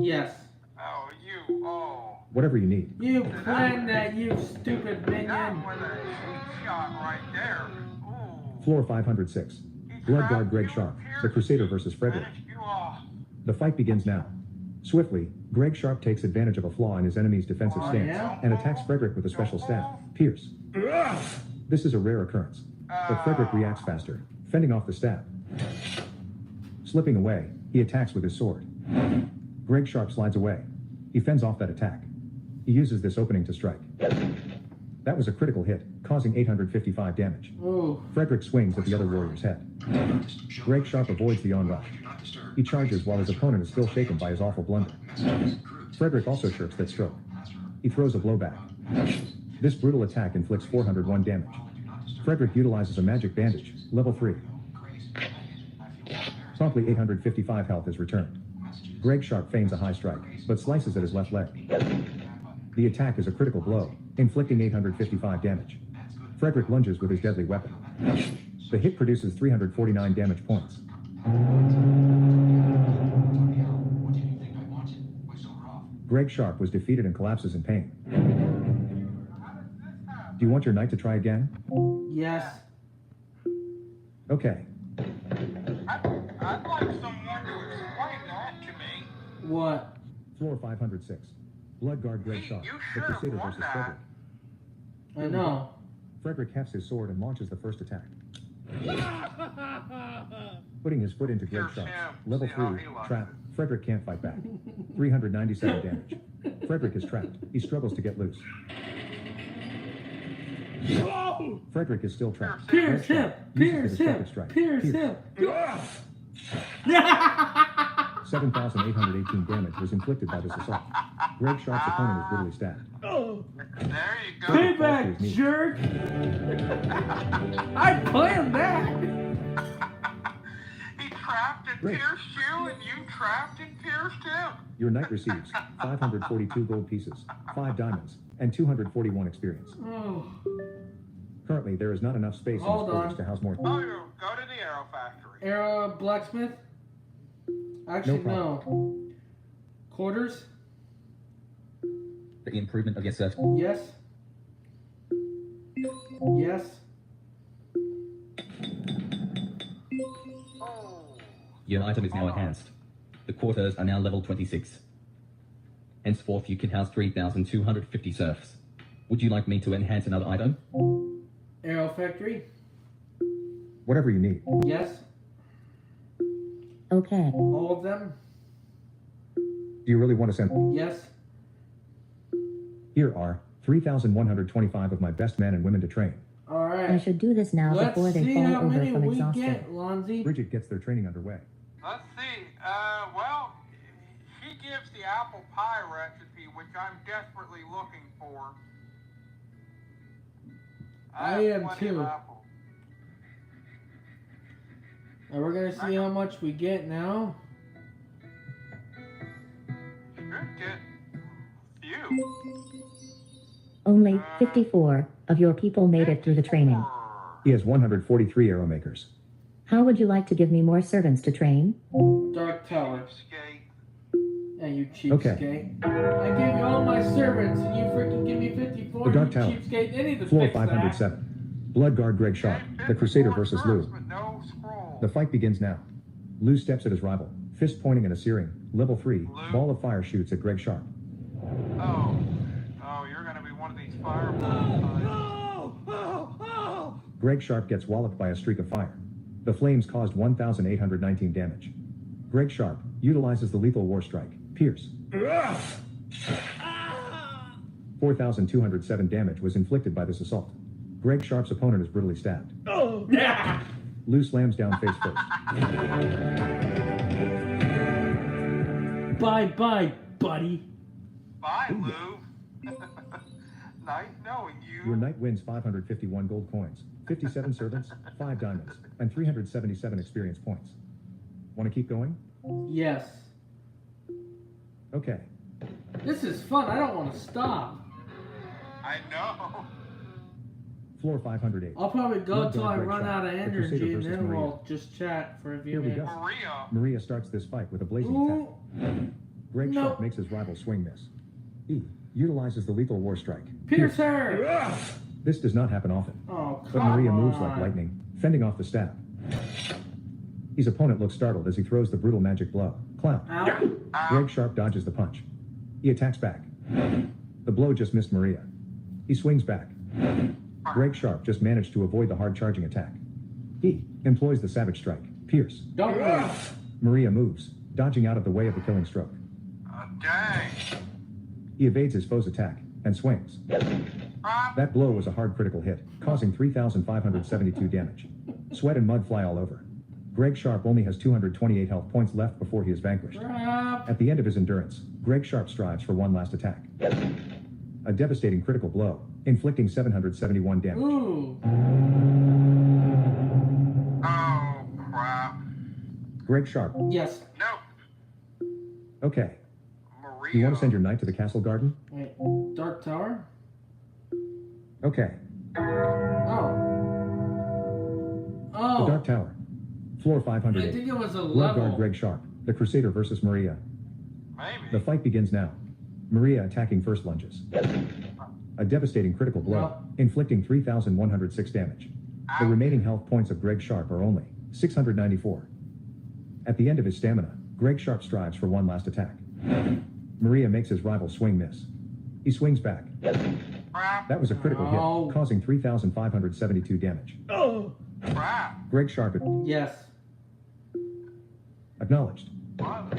Yes. Oh, you. Oh. Whatever you need. You planned that, you stupid That minion. was a sweet shot right there. Ooh. Floor 506. Bloodguard Greg Sharp, the Crusader versus Frederick. Finish you off. The fight begins now. Swiftly, Greg Sharp takes advantage of a flaw in his enemy's defensive stance and attacks Frederick with a special stab. Pierce. This is a rare occurrence, but Frederick reacts faster, fending off the stab. Slipping away, he attacks with his sword. Greg Sharp slides away. He fends off that attack. He uses this opening to strike. That was a critical hit, causing 855 damage. Ooh. Frederick swings at the other warrior's head. Greg Sharp avoids the onrush. He charges while his opponent is still shaken by his awful blunder. Frederick also shirks that stroke. He throws a blow back. This brutal attack inflicts 401 damage. Frederick utilizes a magic bandage, level 3. Promptly 855 health is returned. Greg Sharp feigns a high strike, but slices at his left leg. The attack is a critical blow, inflicting 855 damage. Frederick lunges with his deadly weapon. The hit produces 349 damage points. Greg Sharp was defeated and collapses in pain. Do you want your knight to try again? Yes. Okay. I'd like someone to explain that to me. What? Floor 506. Bloodguard Greg Sharp, You the should have Crusader won versus that. Frederick. I know. Frederick hefts his sword and launches the first attack. Putting his foot into Greg Here's Sharp's him. level See how 3 he likes trap. it. Frederick can't fight back. 397 damage. Frederick is trapped. He struggles to get loose. Frederick is still trapped. Pierce Greg him! Sharp uses Pierce the destructive him! strike. Pierce him! 7,818 damage was inflicted by this assault. Greg Sharp's opponent is brutally stabbed. There you go. Frederick falls to Payback, his knees. jerk! I planned that! He trapped and Great. pierced you, and you trapped and pierced him. Your knight receives 542 gold pieces, 5 diamonds, and 241 experience. Oh. Currently, there is not enough space in his Hold quarters on. to house more. Oh, you go to the arrow factory. Era blacksmith? Actually, No no. Quarters? The improvement of your serf. Yes. Yes. Oh. Your item is now enhanced. The quarters are now level 26. Henceforth, you can house 3,250 serfs. Would you like me to enhance another item? Arrow factory? Whatever you need. Yes. Okay. All of them? Do you really want to send? Yes. Here are 3,125 of my best men and women to train. I Alright. should do this now Let's before they see fall how over many from we exhaustion. get, Lonzy. Bridget gets their training underway. Let's see. Well, he gives the apple pie recipe, which I'm desperately looking for. I have am plenty of too. apples. And we're gonna see how much we get now. Should get a few. Only 54 of your people made it through the training. He has 143 arrow makers. How would you like to give me more servants to train? Dark Tower. Skate. Yeah, you Okay. cheapskate. I gave you all my servants, and you freaking give me 54. The Dark You Tower. cheapskate. They need to Floor fix that. 507. Bloodguard Greg Sharp, the Crusader versus Lou. But no scroll. The fight begins now. Lou steps at his rival, fist pointing and a searing, level 3, ball of fire shoots at Greg Sharp. Oh. Oh, you're gonna be one of these fireballs. Greg Sharp gets walloped by a streak of fire. The flames caused 1,819 damage. Greg Sharp utilizes the lethal war strike, Pierce. 4,207 damage was inflicted by this assault. Greg Sharp's opponent is brutally stabbed. Oh. Lou slams down face first. Bye-bye, buddy. Bye, Lou. Nice knowing you. Your knight wins 551 gold coins, 57 servants, 5 diamonds, and 377 experience points. Want to keep going? Yes. Okay. This is fun. I don't want to stop. I know. Floor 508. I'll probably go Blood till I Greg run Sharp, out of the energy, Crusader and versus then Maria. we'll just chat for a few Here we minutes. go. Maria. Maria starts this fight with a blazing Ooh. attack. Greg No. Sharp makes his rival swing miss. He utilizes the lethal war strike. Pierce her! This does not happen often, Oh, but come Maria on. moves like lightning, fending off the stab. His opponent looks startled as he throws the brutal magic blow. Clown. Ow. Greg Sharp dodges the punch. He attacks back. The blow just missed Maria. He swings back. Greg Sharp just managed to avoid the hard charging attack. He employs the Savage Strike. Pierce. Don't move. Maria moves, dodging out of the way of the killing stroke. Dang. He evades his foe's attack and swings. That blow was a hard critical hit, causing 3,572 damage. Sweat and mud fly all over. Greg Sharp only has 228 health points left before he is vanquished. Crap. At the end of his endurance, Greg Sharp strives for one last attack. A devastating critical blow, inflicting 771 damage. Ooh. Oh, crap. Greg Sharp. Yes. No. Okay. Maria. You want to send your knight to the castle garden? Wait. Dark Tower? Okay. Oh. The Oh. Dark Tower. Floor I 508. think it was a Blood Guard level. Greg Sharp. The Crusader versus Maria. Maybe. The fight begins now. Maria attacking first lunges. A devastating critical blow, No. inflicting 3,106 damage. The remaining health points of Greg Sharp are only 694. At the end of his stamina, Greg Sharp strives for one last attack. Maria makes his rival swing miss. He swings back. Crap. That was a critical Oh. hit, causing 3,572 damage. Crap. Greg Sharp Yes. acknowledged. Mother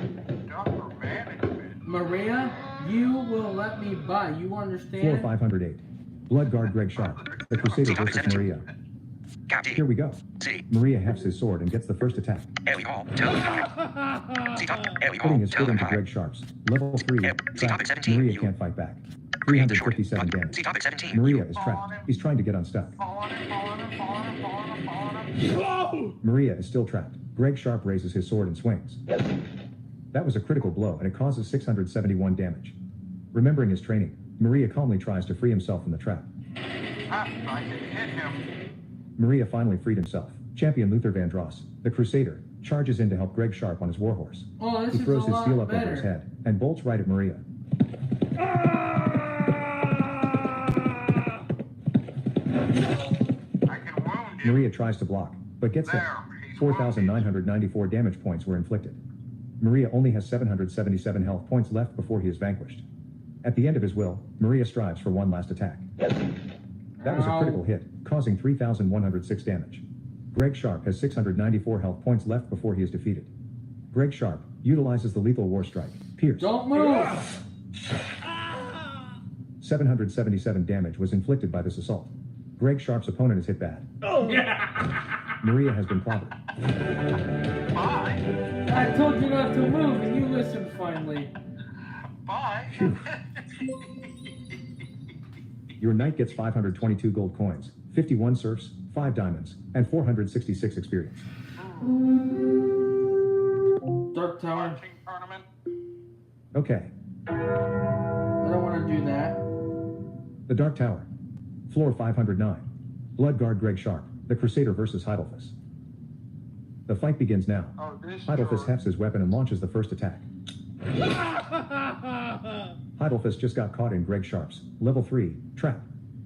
ducker management. Maria, you will let me by. You Floor understand? 508. Blood Guard Greg Sharp. The Crusader versus Maria. Cap D. Here we go. C. Maria hefts his sword and gets the first attack, Ellie Hall. Tell high. C top. Ellie putting Hall. his Tell foot into high. Greg Sharp's level 3 See trap. topic 17. Maria You- can't fight back. Create short. 357 damage. See topic 17. Maria is trapped. He's trying to get unstuck. Falling. Maria is still trapped. Greg Sharp raises his sword and swings. That was a critical blow, and it causes 671 damage. Remembering his training, Maria calmly tries to free himself from the trap. I can hit him. Maria finally freed himself. Champion Luther Vandross, the Crusader, charges in to help Greg Sharp on his warhorse. Oh, this He is throws a his lot steel up better. over his head and bolts right at Maria. I can wound him. Maria tries to block, but gets hit. There, he's 4,994 damage points were inflicted. Maria only has 777 health points left before he is vanquished. At the end of his will, Maria strives for one last attack. That was a critical hit, causing 3,106 damage. Greg Sharp has 694 health points left before he is defeated. Greg Sharp utilizes the lethal war strike. Pierce. Don't move. 777 damage was inflicted by this assault. Greg Sharp's opponent is hit bad. Maria has been clobbered. Bye. I told you not to move, and you listened finally. Bye. Your knight gets 522 gold coins, 51 serfs, 5 diamonds, and 466 experience. Dark Tower. Punching tournament. Okay, I don't want to do that. the Dark Tower. Floor 509. Blood Guard Greg Sharp, the Crusader versus Heidelfus. The fight begins now. Oh, this Heidelfus jerk. hefts his weapon and launches the first attack. Heidelfus just got caught in Greg Sharp's level 3 trap.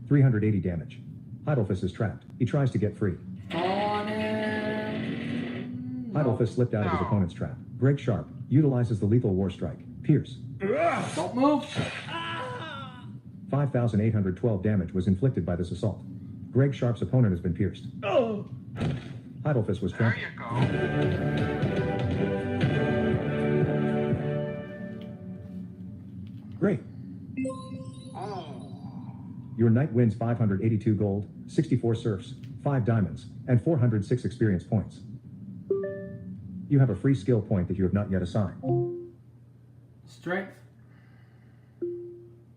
380 damage. Heidelfus is trapped. He tries to get free. On him. Heidelfus slipped out of his opponent's trap. Greg Sharp utilizes the lethal war strike. Pierce. Don't move. 5,812 damage was inflicted by this assault. Greg Sharp's opponent has been pierced. Heidelfus was There trapped. you go. Great. Oh. Your knight wins 582 gold, 64 serfs, 5 diamonds, and 406 experience points. You have a free skill point that you have not yet assigned. Strength.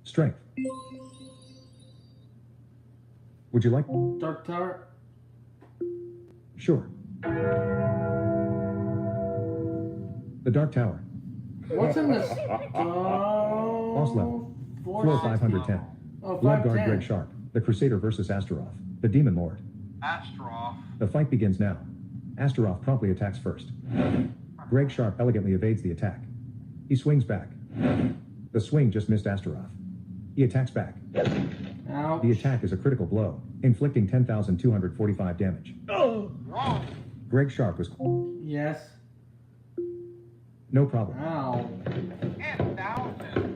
Strength. Would you like? Dark Tower. Sure. The Dark Tower. What's in this? Boss level. Floor 510. Oh, Blood Guard 510. Greg Sharp, the Crusader versus Astaroth, the Demon Lord. Astroff. The fight begins now. Astaroth promptly attacks first. Greg Sharp elegantly evades the attack. He swings back. The swing just missed Astaroth. He attacks back. Ouch. The attack is a critical blow, inflicting 10,245 damage. Whoa. Greg Sharp was... Yes. No problem. Ow. 10,000.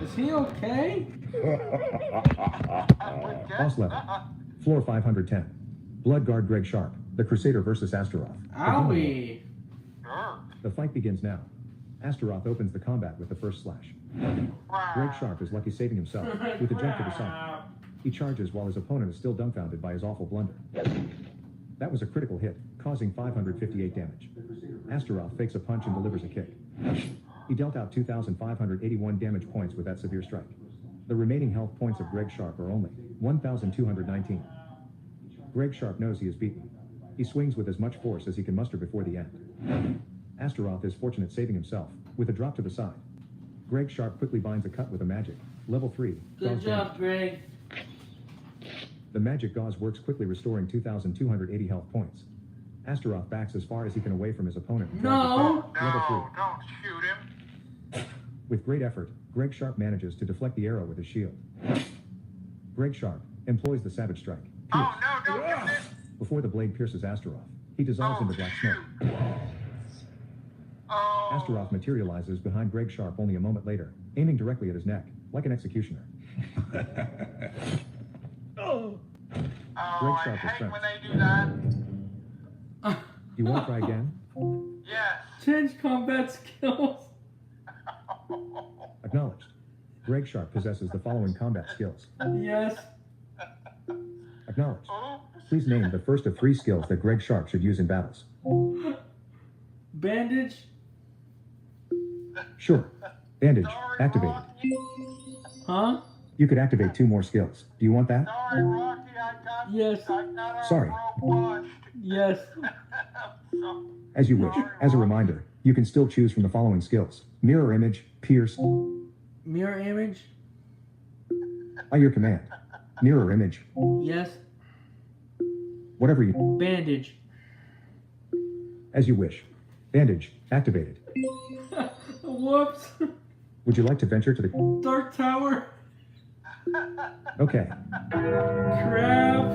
Is he okay? Boss level. Floor 510. Blood Guard Greg Sharp, the Crusader versus Astaroth. Owie. The fight begins now. Astaroth opens the combat with the first slash. Greg Sharp is lucky saving himself with a jump to the side. He charges while his opponent is still dumbfounded by his awful blunder. That was a critical hit, causing 558 damage. Astaroth fakes a punch and delivers a kick. He dealt out 2,581 damage points with that severe strike. The remaining health points of Greg Sharp are only 1,219. Greg Sharp knows he is beaten. He swings with as much force as he can muster before the end. Astaroth is fortunate saving himself with a drop to the side. Greg Sharp quickly binds a cut with a magic. Level 3. Good job, Greg. The magic gauze works quickly, restoring 2,280 health points. Astaroth backs as far as he can away from his opponent. No! Level 3. Don't shoot him. With great effort, Greg Sharp manages to deflect the arrow with his shield. Greg Sharp employs the Savage Strike. Oh, no, don't do this. Before the blade pierces Astaroth, he dissolves into black smoke. Oh. Astaroth materializes behind Greg Sharp only a moment later, aiming directly at his neck, like an executioner. Oh, Greg I Sharp is hate friends. when they do that. You want to try again? Yes. Change combat skills. Acknowledged. Greg Sharp possesses the following combat skills. Yes. Acknowledged. Please name the first of 3 skills that Greg Sharp should use in battles. Bandage. Sure. Bandage. Activated. Huh? You could activate 2 more skills. Do you want that? Sorry, Rocky, I got Yes. I got a Sorry. robust. Yes. As you wish. As a reminder, you can still choose from the following skills. Mirror image, pierce, Mirror image. by your command. Mirror image, Yes. whatever you... Bandage. As you wish. Bandage, activated. Whoops. Would you like to venture to the... Dark Tower. Okay. Crap.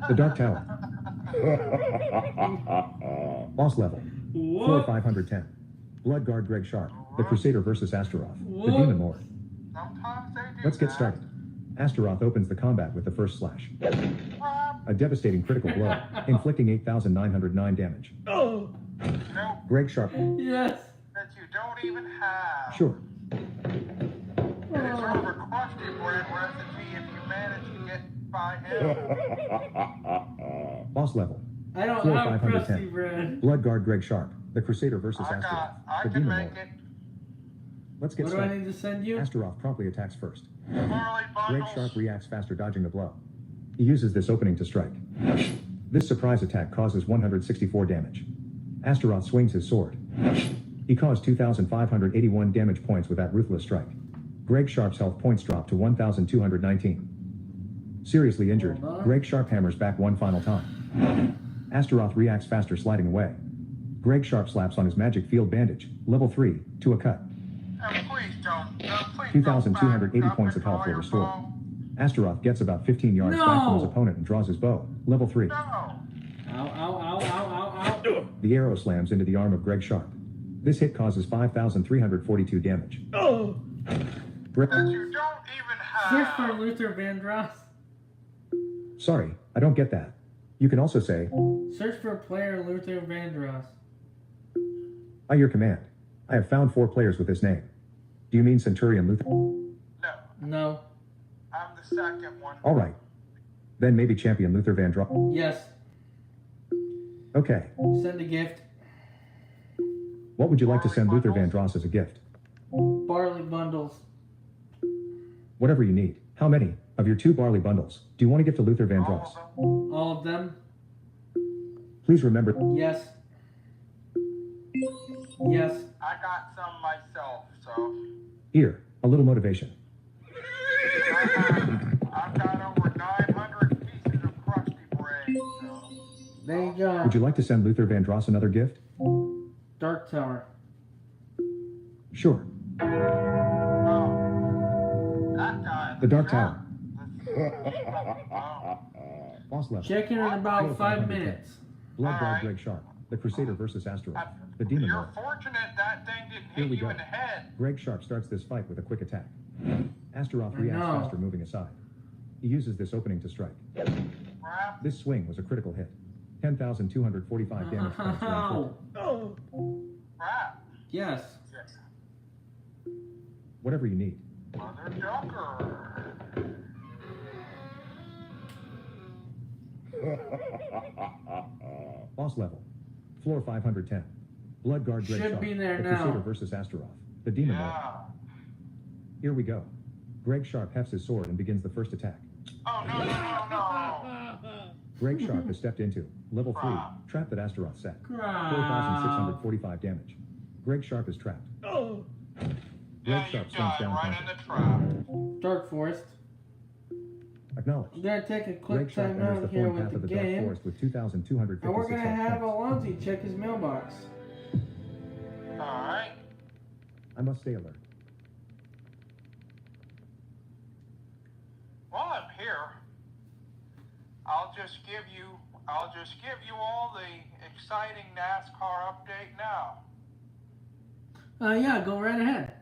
The Dark Tower. Boss level. Floor What? 510. Blood Guard Greg Sharp, the Crusader versus Astaroth, the What? Demon Lord. Sometimes they do Let's get that. started. Astaroth opens the combat with the first slash. A devastating critical blow, inflicting 8,909 damage. Oh. No, Greg Sharp. Yes. that you don't even have. Sure. It's sort of a crusty bread recipe if you manage to get by him. Boss level. I don't Floor have 510. crusty bread. Blood Guard Greg Sharp, the Crusader versus I Astaroth, can the Demon make Lord. it. Let's get What do I started. need to send you? Astaroth promptly attacks first. Barley Greg bundles. Sharp reacts faster, dodging the blow. He uses this opening to strike. This surprise attack causes 164 damage. Astaroth swings his sword. He caused 2,581 damage points with that ruthless strike. Greg Sharp's health points drop to 1,219. Seriously injured, Hold on. Greg Sharp hammers back one final time. Astaroth reacts faster, sliding away. Greg Sharp slaps on his magic field bandage, level 3, to a cut. Please don't. Please 2,280 don't points of health were your restored. bow. Astaroth gets about 15 yards back from his No! opponent and draws his bow, level 3. No. Ow, ow, ow, ow, ow, ow. The arrow slams into the arm of Greg Sharp. This hit causes 5,342 damage. Oh. That you don't even Search have. for Luther Vandross. Sorry, I don't get that. You can also say, Search for player Luther Vandross. by your command. I have found 4 players with this name. Do you mean Centurion Luther? No, No. I'm the second one. All right. Then maybe Champion Luther Vandross. Yes. Okay. Send a gift. What would you like to send Luther Vandross as a gift? Barley bundles. Whatever you need. How many of your 2 barley bundles do you want to give to Luther All Vandross? of them. All of them? Please remember, Yes. Yes. I got some myself, so here, a little motivation. I've got over 900 pieces of crusty bread. So There you go. Would you like to send Luther Vandross another gift? Dark Tower. Sure. that guy. The Dark Tower. Oh, Boss level. Check in about 5 minutes. Blood Guard Alright. Greg Sharp, the Crusader versus Astaroth, the Demon you're Lord. fortunate that thing didn't Here hit we you go. in the head. Greg Sharp starts this fight with a quick attack. Astaroth I reacts know. faster, moving aside. He uses this opening to strike. Crap. This swing was a critical hit. 10,245 damage points were inflicted. Crap. Yes. Whatever you need. Mother Ducker. Boss level. Floor 510. Blood Guard Greg Should Sharp. be there the now. Crusader versus Astaroth. The Demon Lord. Yeah. Here we go. Greg Sharp hefts his sword and begins the first attack. Oh, no. Greg Sharp has stepped into level 3, Crap. trap that Astaroth set. Crap. 4,645 damage. Greg Sharp is trapped. Yeah, Greg you Sharp swings died down right counter. in the trap. Dark Forest. I'm Acknowledged. gonna take a quick Greg Sharp time enters out the here form with path the of the Dark game, Forest with 2,256 and we're gonna health have points. Alonzi check his mailbox. Alright. I must stay alert. While I'm here, I'll just give you all the exciting NASCAR update now. Yeah, go right ahead.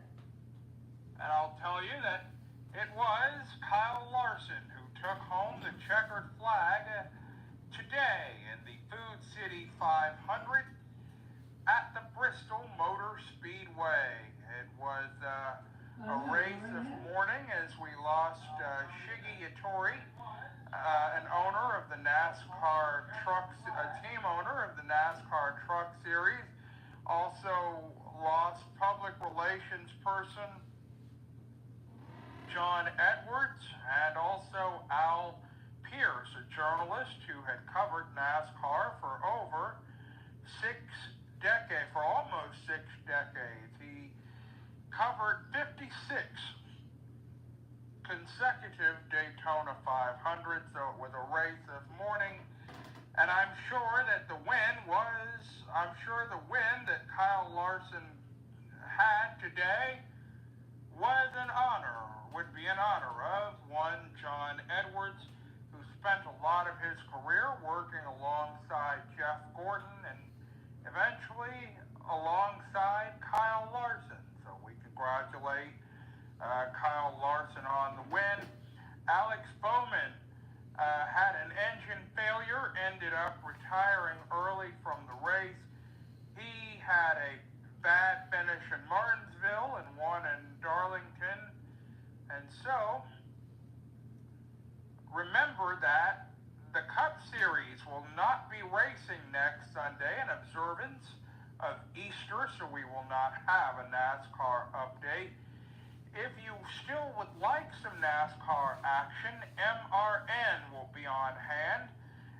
And I'll tell you that it was Kyle Larson who took home the checkered flag today in the Food City 500 at the Bristol Motor Speedway. It was a race this morning as we lost Shiggy Yatori, an owner of the NASCAR trucks, a team owner of the NASCAR Truck Series. Also lost public relations person John Edwards, and also Al Pierce, a journalist who had covered NASCAR for almost 6 decades. He covered 56 consecutive Daytona 500s, so it was a race this morning. And I'm sure the win that Kyle Larson had today would be an honor of one John Edwards, who spent a lot of his career working alongside Jeff Gordon and eventually alongside Kyle Larson. So we congratulate Kyle Larson on the win. Alex Bowman had an engine failure, ended up retiring early from the race. He had a bad finish in Martinsville and one in Darlington. And so, remember that the Cup Series will not be racing next Sunday in observance of Easter, so we will not have a NASCAR update. If you still would like some NASCAR action, MRN will be on hand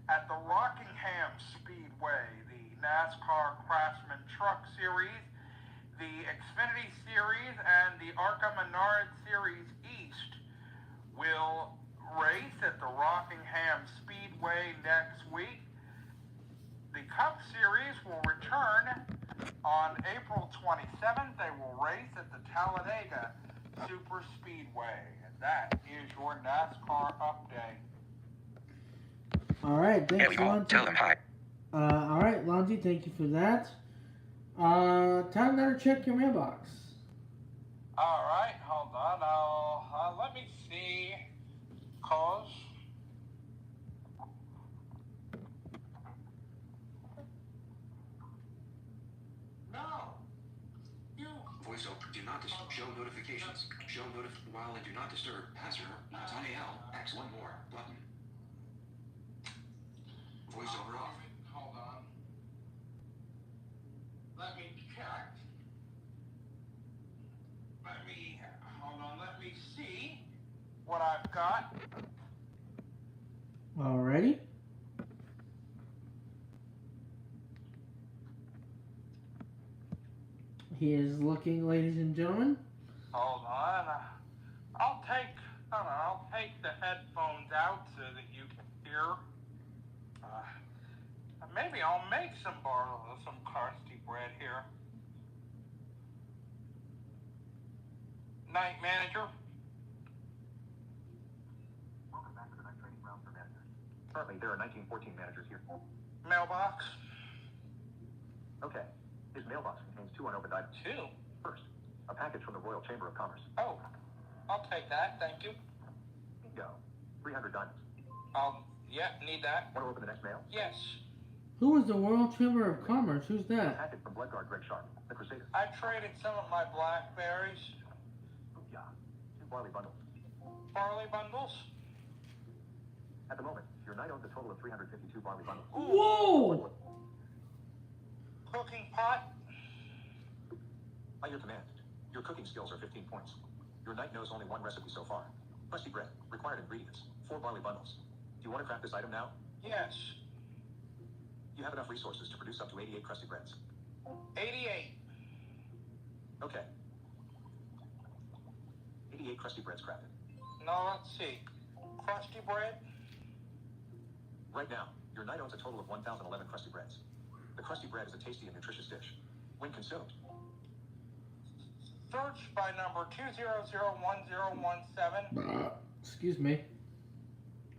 at the Rockingham Speedway, the NASCAR Craftsman Truck Series, the Xfinity Series, and the ARCA Menard Series East will race at the Rockingham Speedway next week. The Cup Series will return on April 27th. They will race at the Talladega Super Speedway. And that is your NASCAR update. All right, There thanks, we go. Lonzy. Tell them hi. All right, Lonzy, thank you for that. Time now to check your mailbox. All right, hold on. I'll let me see. Cause no, you. VoiceOver. Do not show notifications. Show while in do not disturb. Passer. Tiny L. X one more. Button. VoiceOver off. Hold on. Let me check. Let me see what I've got. Alrighty. He is looking, ladies and gentlemen. Hold on. I'll take the headphones out so that you can hear. Maybe I'll make some crusty bread here. Night manager. Welcome back to the night training ground for managers. Currently, there are 1914 managers here. Mailbox. Okay. His mailbox contains 2 unopened items. 2. First, a package from the Royal Chamber of Commerce. Oh. I'll take that, thank you. Bingo. 300 diamonds. Yeah, need that. Want to open the next mail? Yes. Who is the World Chamber of Commerce? Who's A that? packet from Bloodguard Greg Sharp, the Crusader. I traded some of my blackberries. Booyah. 2 barley bundles. Barley bundles. At the moment, your knight owns a total of 352 barley bundles. Whoa! Cooking pot. By your command, your cooking skills are 15 points. Your knight knows only one recipe so far. Crusty bread. Required ingredients. 4 barley bundles. Do you want to craft this item now? Yes. You have enough resources to produce up to 88 crusty breads. 88. Okay. 88 crusty breads crafted. Now let's see. Crusty bread. Right now, your knight owns a total of 1,011 crusty breads. The crusty bread is a tasty and nutritious dish. When consumed, Search by number 2001017. Excuse me.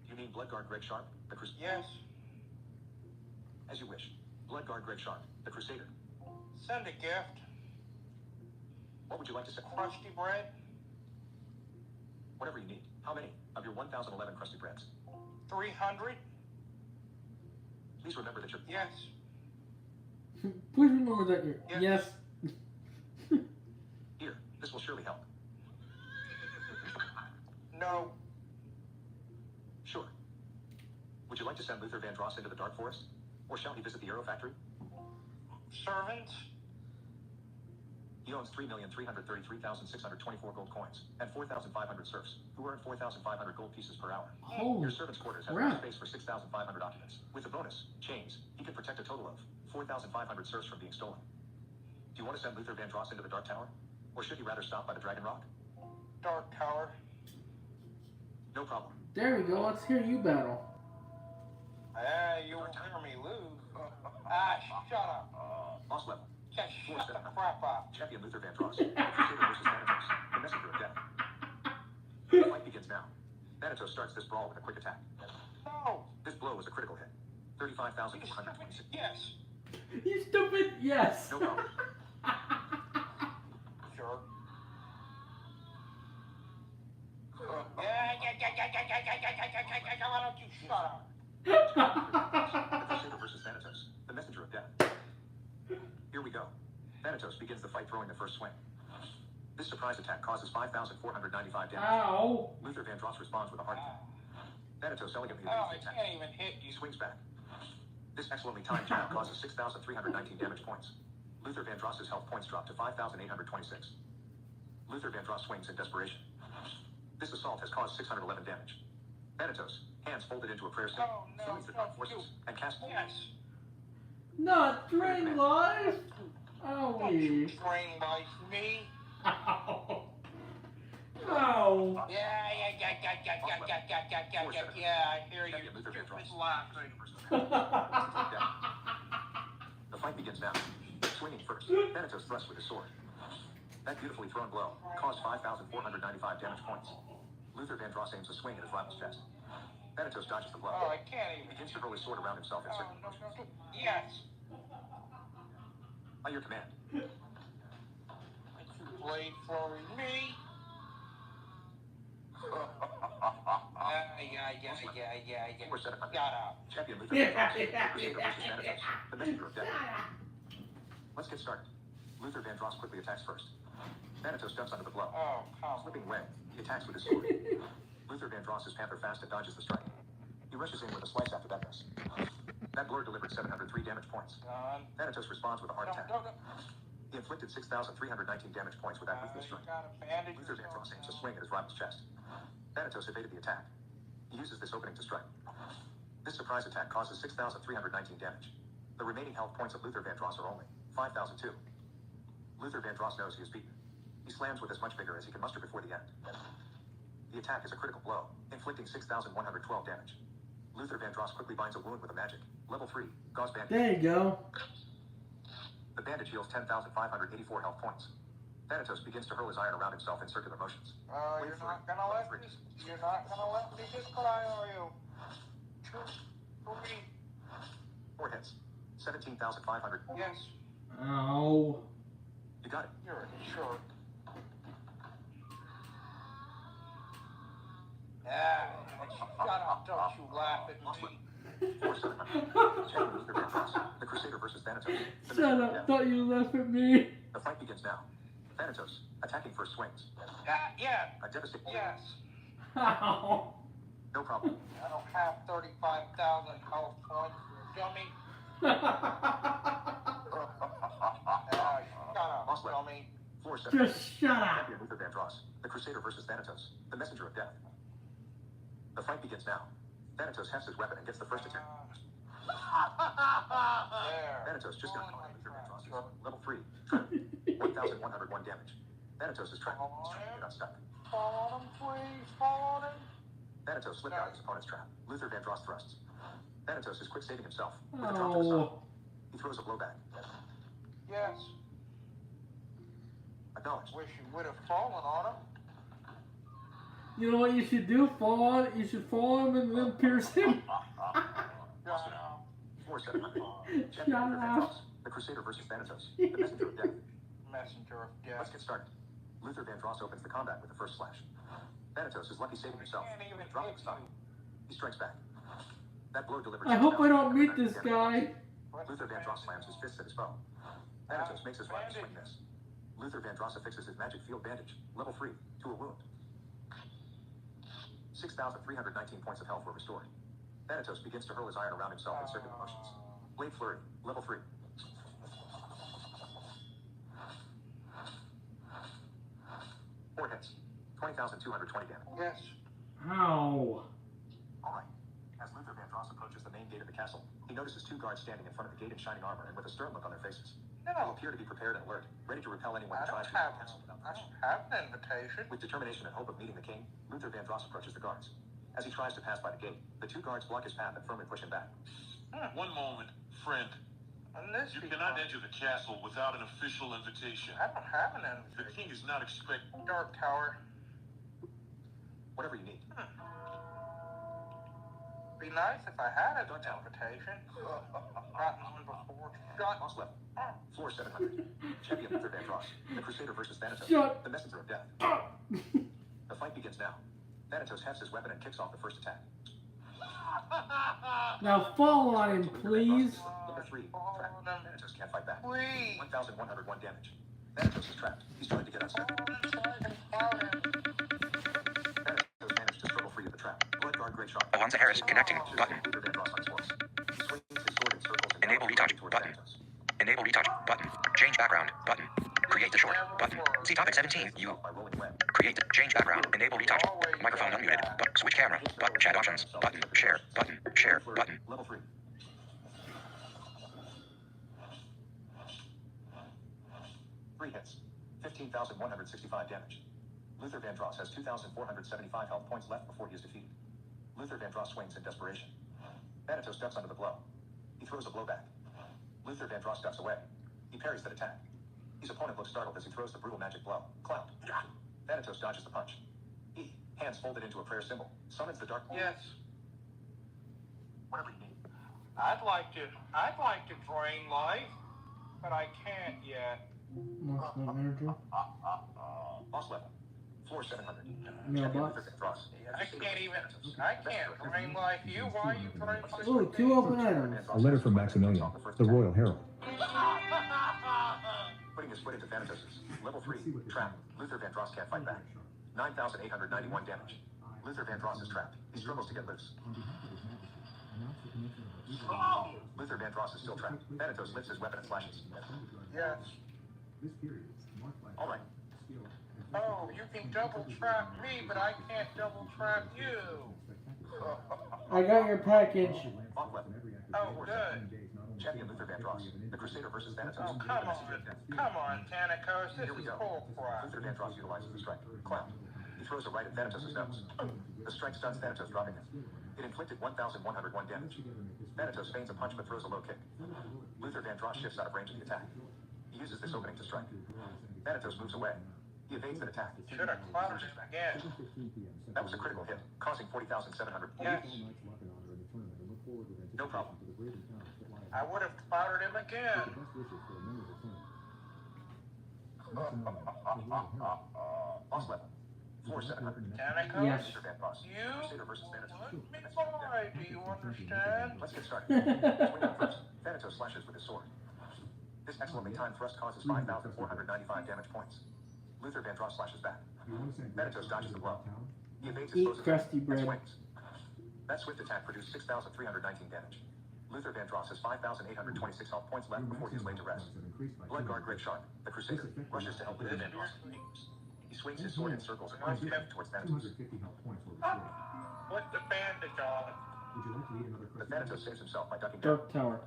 you mean Bloodguard Greg Sharp, the Crusader? Yes. As you wish. Bloodguard Greg Sharp, the Crusader. Send a gift. What would you like to say? Crusty bread. Whatever you need. How many of your 1,011 crusty breads? 300. Please remember that your... Yes. Please remember that you're... Yes. Yes. Here, this will surely help. No. Sure. Would you like to send Luther Vandross into the Dark Forest? Or shall he visit the Arrow Factory? Servants. He owns 3,333,624 gold coins and 4,500 serfs, who earn 4,500 gold pieces per hour. Holy Your servant's quarters have crap. enough space for 6,500 occupants. With the bonus, chains, he can protect a total of 4,500 serfs from being stolen. Do you want to send Luther Vandross into the Dark Tower? Or should he rather stop by the Dragon Rock? Dark Tower. No problem. There we go. Let's hear you battle. You won't hear me lose. Shut up. Boss level. Just shut the crap up. Champion Luther Vandross. Crusader versus Thanatos. The messenger of death. The fight begins now. Thanatos starts this brawl with a quick attack. No. This blow is a critical hit. 35,426. Yes. You stupid. Yes. No problem. Sure. Why don't you shut up? The Crusader versus Thanatos. The messenger of death. Here we go. Thanatos begins the fight throwing the first swing. This surprise attack causes 5,495 damage. Ow. Luther Vandross responds with a heart attack. Thanatos elegantly Oh, evades I the attack. can't even hit He you. swings back. This excellently timed jab causes 6,319 damage points. Luther Vandross's health points drop to 5,826. Luther Vandross swings in desperation. This assault has caused 611 damage. Thanatos, hands folded into a prayer symbol, Oh, no, summons the fuck dark forces you. and casts... Yes. Not drain life. Don't you Owie. drain life me. Ow. Ow. Yeah, I hear you. Champion Luther You're Vandross. just laughing. The fight begins now. Swinging first, Thanatos thrusts with his sword. That beautifully thrown blow caused 5,495 damage points. Luther Vandross aims a swing at his rival's chest. Thanatos dodges the blow. Oh, I can't He even. begins to hurl his sword around himself in Oh, circular no, motions. no, no. Yes. By your command, Like you blade throwing me. Yeah. We're set up. Shut up. Champion Luther Yeah, Vandross, yeah, Crusader yeah, versus Thanatos, the messenger of death. Let's get started. Luther Vandross quickly attacks first. Thanatos jumps under the blow. Oh, come. Slipping away, he attacks with his sword. Luther Vandross is panther fast and dodges the strike. He rushes in with a slice after that miss. That blow delivered 703 damage points. Done. Thanatos responds with a heart attack. No. He inflicted 6,319 damage points with that ruthless You strike. got a bandage. Luther Vandross aims a swing at his rival's chest. Thanatos evaded the attack. He uses this opening to strike. This surprise attack causes 6,319 damage. The remaining health points of Luther Vandross are only 5,002. Luther Vandross knows he is beaten. He slams with as much vigor as he can muster before the end. The attack is a critical blow, inflicting 6,112 damage. Luther Vandross quickly binds a wound with a magic, level 3, gauze bandage. There you go. The bandage heals 10,584 health points. Thanatos begins to hurl his iron around himself in circular motions. You're not gonna let me just cry, are you? For me. 4 hits. 17,500. Yes. Ow. You got it. You're a jerk. Shut up, don't you laugh at me. 4-700. The Crusader versus Thanatos. Shut up, don't you laugh at me. The fight begins now. Thanatos, attacking first swings. Yeah, A devastating. yes. Ow. No problem. I don't have 35,000 health points, dummy. Shut up, dummy. 4-7. Just shut up. Champion Luther Vandross. The Crusader versus Thanatos. The Messenger of Death. The fight begins now. Thanatos hefts his weapon and gets the first attack. There. Thanatos just got caught. Luther Vandross. Level 3. 1,101 damage. Thanatos is trapped. He's trying to get unstuck. Fall on him, please. Fall on him. Thanatos slipped out of his opponent's trap. Luther Vandross thrusts. Thanatos is quick saving himself. With a drop to the side. Oh. He throws a blowback. Yes. Acknowledged. Wish you would have fallen on him. You know what you should do? Fall on. You should fall on him and then pierce him. 4-700. Shut Champion Luther up. Vandross. The Crusader versus Thanatos. The Messenger of Death. Messenger of Let's death. get started. Luther Vandross opens the combat with the first slash. Thanatos is lucky saving himself. Can't even Dropping hit the stun. you. He strikes back. That blow delivered. I hope I don't meet this guy. Luther Vandross slams his fists at his foe. Thanatos makes his right swing miss. Luther Vandross affixes his magic field bandage, level 3, to a wound. 6,319 points of health were restored. Thanatos begins to hurl his iron around himself in circular motions. Blade Flurry, level 3. Four hits. 20,220 damage. Yes. Ow. Alright. As Luther Vandross approaches the main gate of the castle, he notices two guards standing in front of the gate in shining armor and with a stern look on their faces. They No. appear to be prepared and alert, ready to repel anyone I who don't tries to enter have. the castle without I permission. don't have an invitation. With determination and hope of meeting the king, Luther Vandross approaches the guards. As he tries to pass by the gate, the two guards block his path and firmly push him back. One moment, friend. And this You people- cannot enter the castle without an official invitation. I don't have an The invitation. king is not expecting. Dark Tower. Whatever you need. Be nice if I had an invitation. Gotten one before. Shut Boss level. Floor 700. Champion Luther Vandross. The Crusader versus Thanatos. Shut The Messenger of Death. up. The fight begins now. Thanatos hefts his weapon and kicks off the first attack. Now fall on him, please. Number 3. Trapped. Thanatos can't fight back. Please. 1,101 damage. Thanatos is trapped. He's trying to get unstuck. Thanatos managed to struggle free of the trap. Bloodguard Great Sharp. Alonzo Harris connecting button. Luther Vandross on his horse. He swings his sword in circles and Enable retouch towards button. Thanatos. Enable retouch button. Change background button. Create the short button. See topic 17. You By rolling web. create change background. Enable retouch. Microphone unmuted. Switch camera. Chat options button. Share button. Share button. Level 3. Three hits. 15,165 damage. Luther Vandross has 2,475 health points left before he is defeated. Luther Vandross swings in desperation. Thanatos ducks under the blow. He throws a blowback. Luther Vandross ducks away. He parries that attack. His opponent looks startled as he throws the brutal magic blow. Cloud. Thanatos dodges the punch. He, hands folded into a prayer symbol, summons the dark. Yes. Whatever you need. I'd like to drain life, but I can't yet. What's that, manager? Boss level. Floor 700. Mailbox. Luther Vandross. I can't drain life. You, why you drain life? Ooh, 2 open items. A letter from Maximilian, the Royal Herald. Putting his foot into Thanatos' level 3 trap. Luther Vandross can't fight back. 9,891 damage. Luther Vandross is trapped. He struggles to get loose. Luther Vandross is still trapped. Thanatos lifts his weapon and slashes. Yes. All right. Oh, you can double trap me, but I can't double trap you. I got your package. Lock weapon. Oh, good. Champion Luther Vandross. The Crusader versus Thanatos. Oh, come on, Tanatos. This Here we is go. bull crap. Luther Vandross utilizes the strike. Clown. He throws a right at Thanatos' nose. The strike stuns Thanatos, dropping him. It inflicted 1,101 damage. Thanatos feigns a punch but throws a low kick. Luther Vandross shifts out of range of the attack. He uses this opening to strike. Thanatos moves away. He evades an attack. Should have clouded him again. That was a critical hit, causing 40,700. Yes. No problem. I would have clouded him again. Boss level. Floor 700. Danica? Yes. Luther Vandross. You Crusader versus Thanatos. let me by, do you understand? Let's get started. Swing up first. Thanatos slashes with his sword. This excellently timed thrust causes 5,495 damage points. Luther Vandross slashes back. Thanatos dodges the blow. He evades his Eat foe's attack crusty and bread. swings. That swift attack produced 6,319 damage. Luther Vandross has 5,826 health points left before he is laid to rest. Bloodguard Greg Sharp, the Crusader, rushes to help Luther Vandross. He swings his sword in circles and points him towards Thanatos. Put the bandage on. The Thanatos saves himself by ducking down. Dark Tower.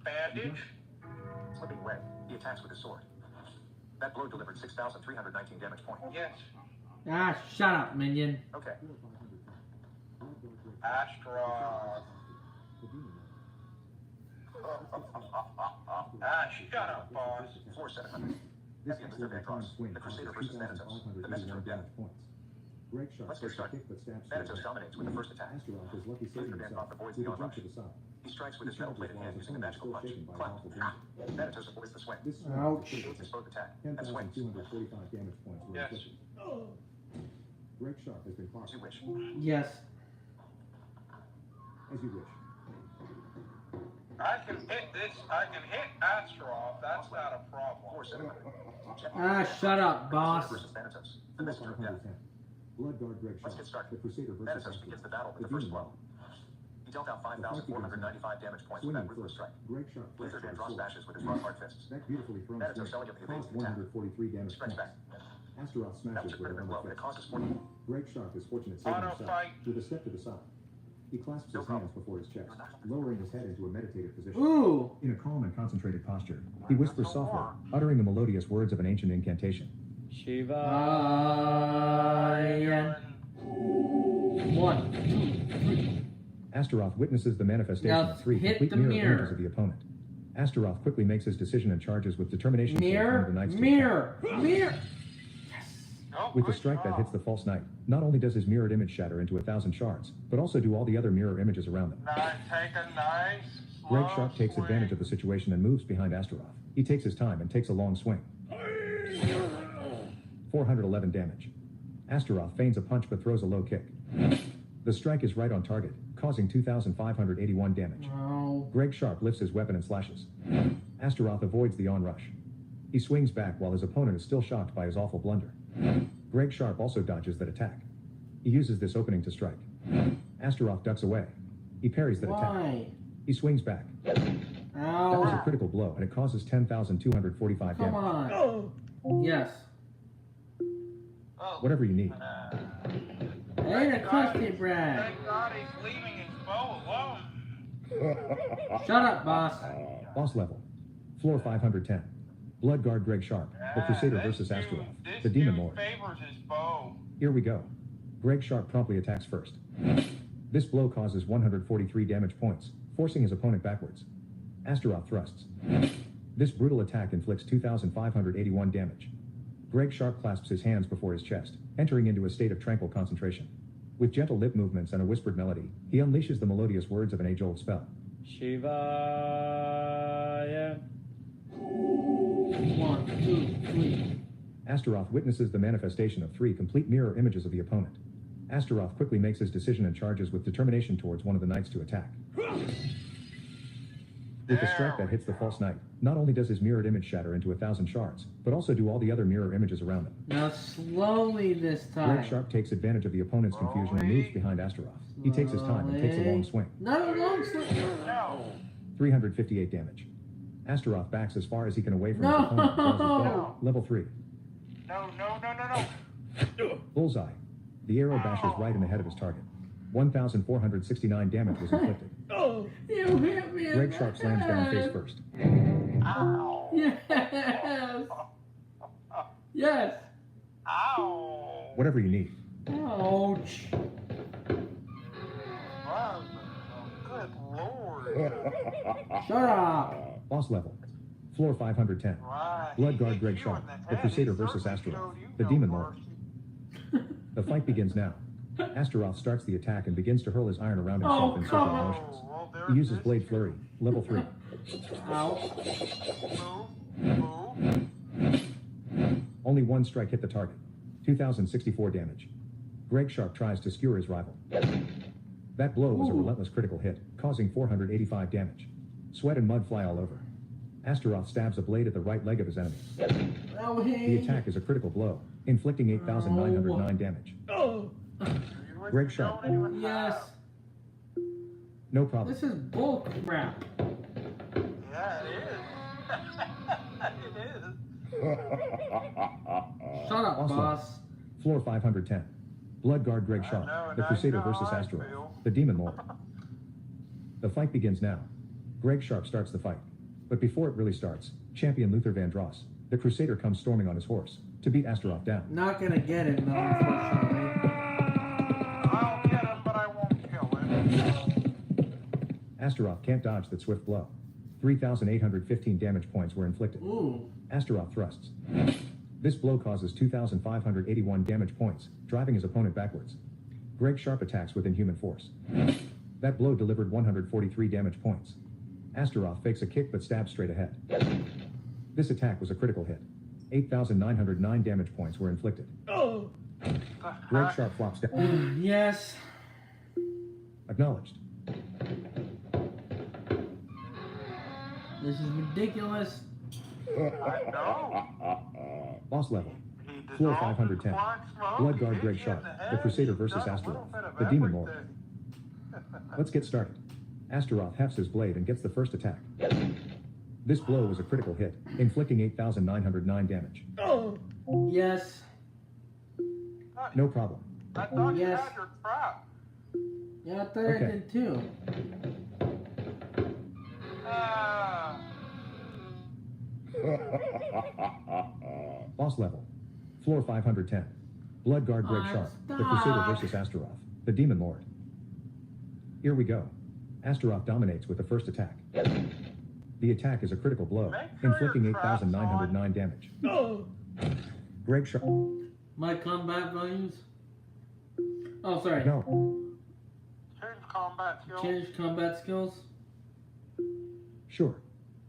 Bandage? Slipping away, he attacks with his sword. That blow delivered 6,319 damage points. Yes. Ah, shut up, minion. Okay, Astaroth. Ah, shut up, boss. floor 700. Heavy and Luther Vandross, the Crusader versus Thanatos, the messenger of death. Let's get started. Thanatos dominates with the first attack. Luther Vandross avoids the onrush. He strikes with his metal-plated hand using a magical punch. Clout. Thanatos avoids the swing. Ouch. He evades his foe's attack and swings. Yes. Greg Sharp has been As you wish. Yes. As you wish. I can hit this. I can hit Astaroth. That's not a problem. Floor 700. Ah, shut up, boss. Versus Thanatos, the messenger of death. Bloodguard Greg Let's Sharp, get started. the Crusader versus Thanatos begins the battle with the first blow. He dealt out 5,495 damage points with that ruthless strike. Greg Sharp Luther flashes Vandross sword. bashes with his rock hard fists. That beautifully thrown Thanatos swing elegantly evades caused the attack. 143 damage Strikes points. back. Astaroth That was smashes a with a critical blow, and it fist. causes 40. Greg Sharp is fortunate saving Auto himself fight. with a step to the side. He clasps No his problem. hands before his chest, lowering his head into a meditative position. Ooh. In a calm and concentrated posture, he whispers softly, uttering the melodious words of an ancient incantation. Shiva. Iron. 1, 2, 3. Astaroth witnesses the manifestation Now of three hit complete the mirror mirror. images of the opponent. Astaroth quickly makes his decision and charges with determination towards one of Mirror. the knights to Mirror. Mirror. Oh, With the good strike that job. hits the false knight, not only does his mirrored image shatter into 1,000 shards, but also do all the other mirror images around them. Now take a nice, Greg slow Sharp takes swing. advantage of the situation and moves behind Astaroth. He takes his time and takes a long swing. 411 damage. Astaroth feigns a punch but throws a low kick. The strike is right on target, causing 2,581 damage. Oh. Greg Sharp lifts his weapon and slashes. Astaroth avoids the onrush. He swings back while his opponent is still shocked by his awful blunder. Greg Sharp also dodges that attack. He uses this opening to strike. Astaroth ducks away. He parries that attack. Why? He swings back. That was a Ow. critical blow, and it causes 10,245 Come damage. on. Yes. Oh. Whatever you need. Ain't a crusty bread. Thank God he's leaving his bow alone. Shut up, boss. Boss level. Floor 510. Bloodguard Greg Sharp, the Crusader versus Astaroth, the Demon Lord. Favors his bow. Here we go. Greg Sharp promptly attacks first. This blow causes 143 damage points, forcing his opponent backwards. Astaroth thrusts. This brutal attack inflicts 2,581 damage. Greg Sharp clasps his hands before his chest, entering into a state of tranquil concentration. With gentle lip movements and a whispered melody, he unleashes the melodious words of an age-old spell. Shivaya. 1, 2, 3. Astaroth witnesses the manifestation of three complete mirror images of the opponent. Astaroth quickly makes his decision and charges with determination towards one of the knights to attack. With the strike that hits the false knight, not only does his mirrored image shatter into 1,000 shards, but also do all the other mirror images around them. Now slowly this time. Greg Sharp takes advantage of the opponent's confusion and moves behind Astaroth. He takes his time and takes a long swing. Not a long swing. No. 358 damage. Astaroth backs as far as he can away from No. his opponent and draws his bow. Level 3. No. Bullseye. The arrow bashes right in the head of his target. 1,469 damage was inflicted. You hit me. in Greg the Sharp slams down head. face first. Ow. Yes. Yes. Ow. Whatever you need. Ouch. Wow. Good Lord. Shut up. Boss level. Floor 510. Right. Bloodguard He Greg hit you Sharp, in the head. Crusader He versus certainly Astaroth, showed you the no Demon Lord. mercy. The fight begins now. Astaroth starts the attack and begins to hurl his iron around himself Oh, in come circular on. motions. Well, He there's uses this Blade too. Flurry, level 3. Ow. Move. Only one strike hit the target. 2,064 damage. Greg Sharp tries to skewer his rival. That blow was a relentless critical hit, causing 485 damage. Sweat and mud fly all over. Astaroth stabs a blade at the right leg of his enemy. Oh, The hey. attack is a critical blow, inflicting 8,909 damage. Oh, Greg Sharp. yes. No problem. This is bull crap. Yeah, it is. It is. Shut up, Awesome. boss. Floor 510. Bloodguard Greg I Sharp, know, the now Crusader you know versus how I Astaroth, feel. the Demon Lord. The fight begins now. Greg Sharp starts the fight. But before it really starts, champion Luther Vandross, the Crusader, comes storming on his horse to beat Astaroth down. Not gonna get him, though, unfortunately. I'll get him, but I won't kill him. Astaroth can't dodge that swift blow. 3,815 damage points were inflicted. Ooh. Astaroth thrusts. This blow causes 2,581 damage points, driving his opponent backwards. Greg Sharp attacks with inhuman force. That blow delivered 143 damage points. Astaroth fakes a kick but stabs straight ahead. This attack was a critical hit. 8,909 damage points were inflicted. Greg Sharp flops down. Yes. Acknowledged. This is ridiculous. I know. Boss level. He dissolved Floor in 510. black smoke, Bloodguard hit Greg you in Sharp, the the head, Crusader he's versus done a Astaroth, little bit of the Demon Lord. everything. Let's get started. Astaroth hefts his blade and gets the first attack. This blow was a critical hit, inflicting 8,909 damage. Yes. No problem. I thought you Yes. had your trap. Yeah, I thought Okay. I did too. Ah, Boss level. Floor 510. Bloodguard Greg I'm Sharp, the stuck. Crusader versus Astaroth, the Demon Lord. Here we go. Astaroth dominates with the first attack. The attack is a critical blow, Make sure inflicting your trap's 8,909 damage. Greg Sharp. My combat values. Oh, sorry. No. change combat skills. Change combat skills. Sure.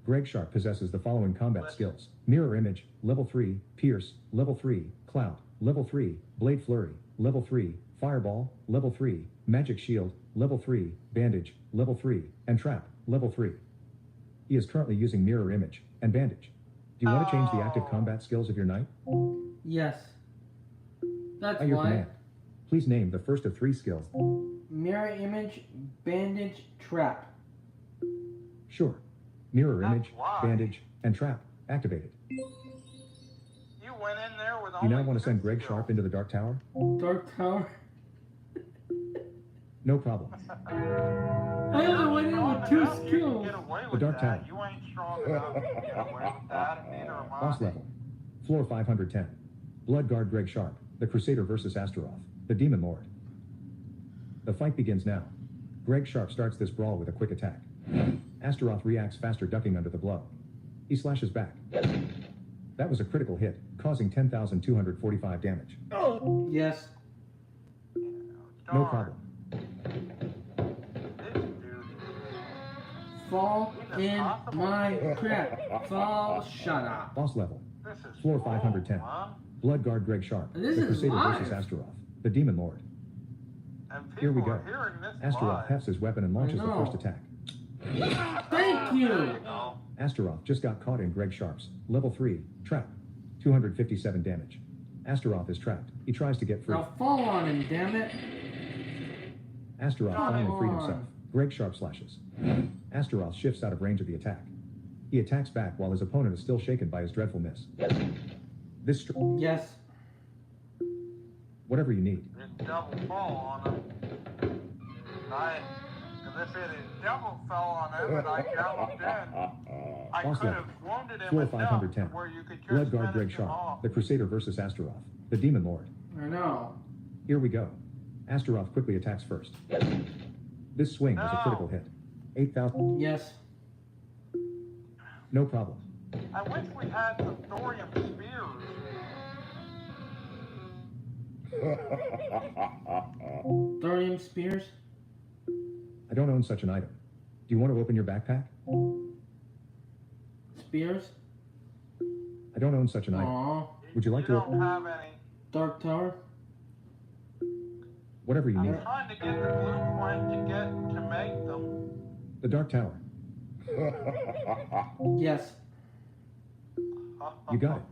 Greg Sharp possesses the following combat skills: Mirror Image, Level 3, Pierce, Level 3, Cloud, Level 3, Blade Flurry, Level 3, Fireball, Level 3, Magic Shield, Level 3, Bandage, Level 3, and Trap, Level 3. He is currently using Mirror Image and Bandage. Do you want to change the active combat skills of your knight? Yes. That's At your why. command. Please name the first of 3 skills. Mirror image, bandage, trap. Sure. Mirror That's Image, why. Bandage, and Trap activated. You went in there with You only now want to send two Greg skills. Sharp into the Dark Tower? Dark Tower. No problem. I only went in with 2 You can skills. get away The with Dark that. Tower. You ain't strong enough to get away with that, and neither am I. Boss level. Floor 510. Bloodguard Greg Sharp, the Crusader versus Astaroth, the Demon Lord. The fight begins now. Greg Sharp starts this brawl with a quick attack. Astaroth reacts faster, ducking under the blow. He slashes back. That was a critical hit, causing 10,245 damage. Yes. No problem. This dude Fall in my trap. Fall. Shut up. Boss level. This is Floor bull, 510. man. Bloodguard Greg Sharp, This the is Crusader live. versus Astaroth, the Demon Lord. And people Here we go. are hearing this Astaroth live. hefts his weapon and launches the know. first attack. Thank you. There you go. Astaroth just got caught in Greg Sharp's Level 3 trap. 257 damage. Astaroth is trapped. He tries to get free. Now fall on him, damn it. Astaroth Come finally freed on. himself. Greg Sharp slashes. Astaroth shifts out of range of the attack. He attacks back while his opponent is still shaken by his dreadful miss. This Yes. whatever you need. Just double fall on him. Because if it had double fell on him and I galloped in, I Boss could level. have wounded him Floor enough 510. where you could just Bloodguard Greg finish him Sharp, off. the Crusader versus Astaroth, the Demon Lord. I know. Here we go. Astaroth quickly attacks first. This swing was a No. critical hit. 8,000. Yes. No problem. I wish we had some thorium spears. Thorium spears. I don't own such an item. Do you want to open your backpack? Spears. I don't own such an item. Aww. Would you like You to don't have any. Dark Tower. Whatever you need. I'm trying to get the blueprint to make them. The Dark Tower. Yes. You got it.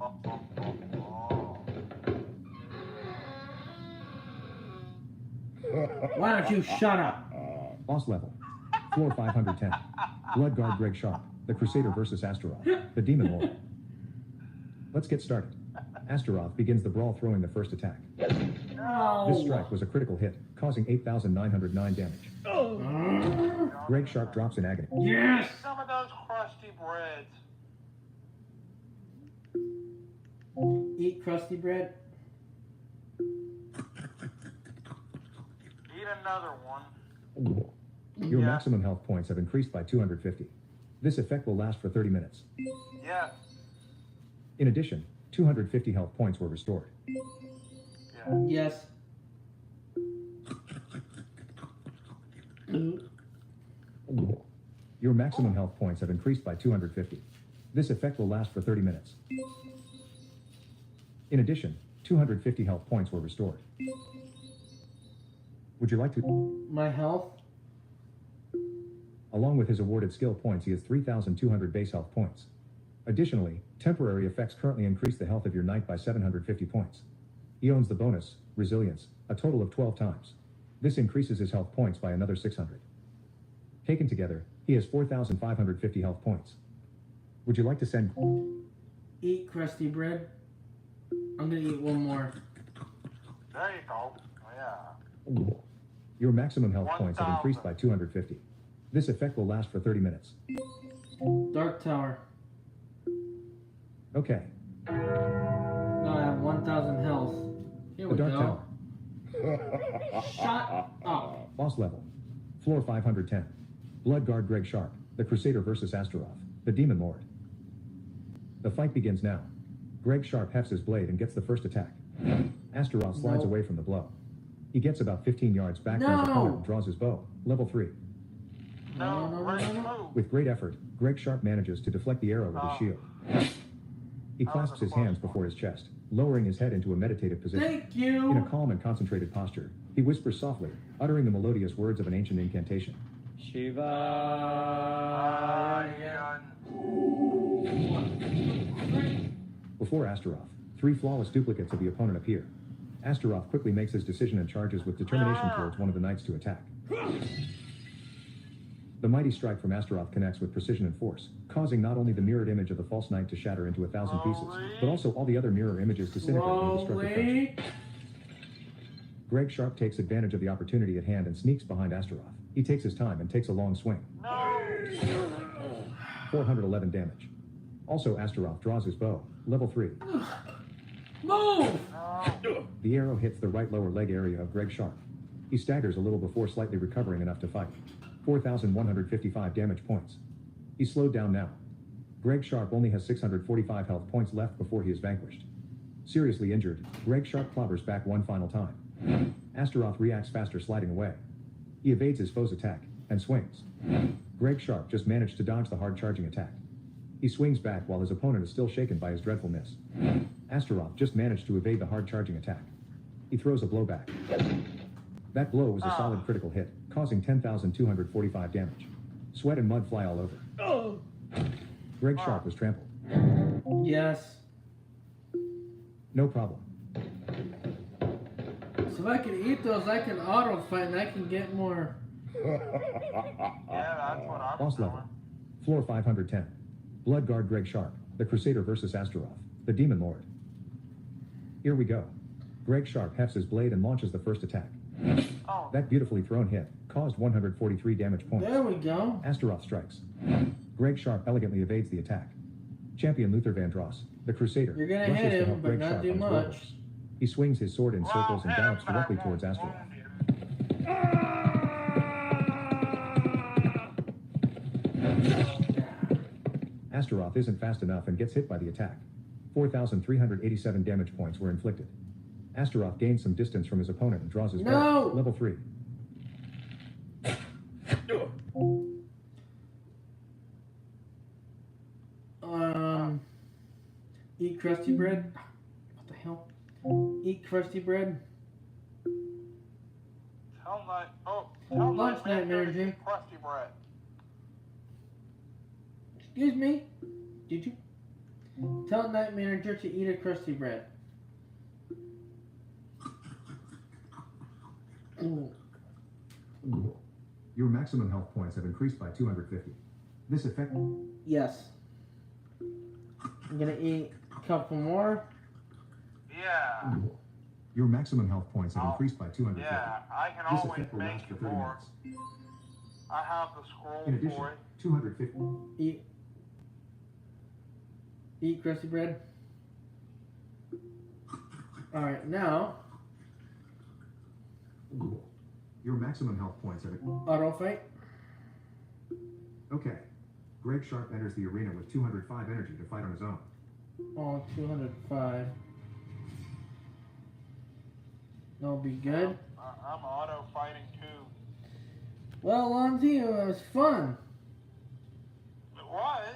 Why don't you shut up? Boss level. Floor 510. Blood Guard Greg Sharp. The Crusader versus Astaroth. The Demon Lord. Let's get started. Astaroth begins the brawl throwing the first attack. No. This strike was a critical hit, causing 8,909 damage. Greg Sharp drops in agony. Yes. Some of those crusty breads. Eat crusty bread. Eat another one. Your Yeah. maximum health points have increased by 250. This effect will last for 30 minutes. Yes. In addition, 250 health points were restored. Yeah. Yes. Your maximum health points have increased by 250. This effect will last for 30 minutes. In addition, 250 health points were restored. Would you like to? My health. Along with his awarded skill points, he has 3,200 base health points. Additionally, temporary effects currently increase the health of your knight by 750 points. He owns the bonus, Resilience, a total of 12 times. This increases his health points by another 600. Taken together, he has 4,550 health points. Would you like to send? Eat crusty bread. I'm gonna eat one more. There you go. Yeah. Your maximum health points have increased by 250. This effect will last for 30 minutes. Dark Tower. Okay. No, I have 1,000 health. Here The we Dark go. Tower. Shut up. Boss level. Floor 510. Blood Guard Greg Sharp. The Crusader versus Astaroth. The Demon Lord. The fight begins now. Greg Sharp hefts his blade and gets the first attack. Astaroth slides away from the blow. He gets about 15 yards back from his opponent and draws his bow. Level 3. No. With great effort, Greg Sharp manages to deflect the arrow with his shield. He clasps his hands before his chest, lowering his head into a meditative position. Thank you. In a calm and concentrated posture, he whispers softly, uttering the melodious words of an ancient incantation. Shiva. Before Astaroth, 3 flawless duplicates of the opponent appear. Astaroth quickly makes his decision and charges with determination towards one of the knights to attack. The mighty strike from Astaroth connects with precision and force, causing not only the mirrored image of the false knight to shatter into 1,000 pieces, but also all the other mirror images disintegrate into destructive fashion. Greg Sharp takes advantage of the opportunity at hand and sneaks behind Astaroth. He takes his time and takes a long swing. 411 damage. Also, Astaroth draws his bow. Level 3. Move! The arrow hits the right lower leg area of Greg Sharp. He staggers a little before slightly recovering enough to fight. 4,155 damage points. He's slowed down now. Greg Sharp only has 645 health points left before he is vanquished. Seriously injured, Greg Sharp clobbers back one final time. Astaroth reacts faster, sliding away. He evades his foe's attack and swings. Greg Sharp just managed to dodge the hard charging attack. He swings back while his opponent is still shaken by his dreadful miss. Astaroth just managed to evade the hard charging attack. He throws a blow back. That blow was a solid critical hit, causing 10,245 damage. Sweat and mud fly all over. Greg Sharp was trampled. Yes. No problem. So if I can eat those, I can auto fight and I can get more. Yeah, that's what I'm Boss level. Floor 510. Blood Guard Greg Sharp. The Crusader versus Astaroth. The Demon Lord. Here we go. Greg Sharp hefts his blade and launches the first attack. That beautifully thrown hit caused 143 damage points. There we go. Astaroth strikes. Greg Sharp elegantly evades the attack. Champion Luther Vandross, the Crusader, You're gonna rushes hit to him, help but Greg not Sharp do on his much. rovers. He swings his sword in circles and gallops directly towards Astaroth. Astaroth isn't fast enough and gets hit by the attack. 4,387 damage points were inflicted. Astaroth gains some distance from his opponent and draws his bow. Level 3. Eat crusty bread. What the hell? Eat crusty bread. Tell Lunch Night Night Manager to Manager. eat crusty bread. Excuse me? Did you? Tell Night Manager to eat a crusty bread. Ooh. Your maximum health points have increased by 250. This effect. Yes. I'm gonna eat a couple more. Yeah. Your maximum health points have increased by 250. Yeah, I can This always effect will make last for you 30 more. minutes. I have the scroll In addition, for it. 250. Eat crusty bread. Alright, now Your maximum health points have. auto fight. Okay. Greg Sharp enters the arena with 205 energy to fight on his own. Oh, 205. That'll be good. I'm auto fighting too. Well, Lonzy, it was fun. It was.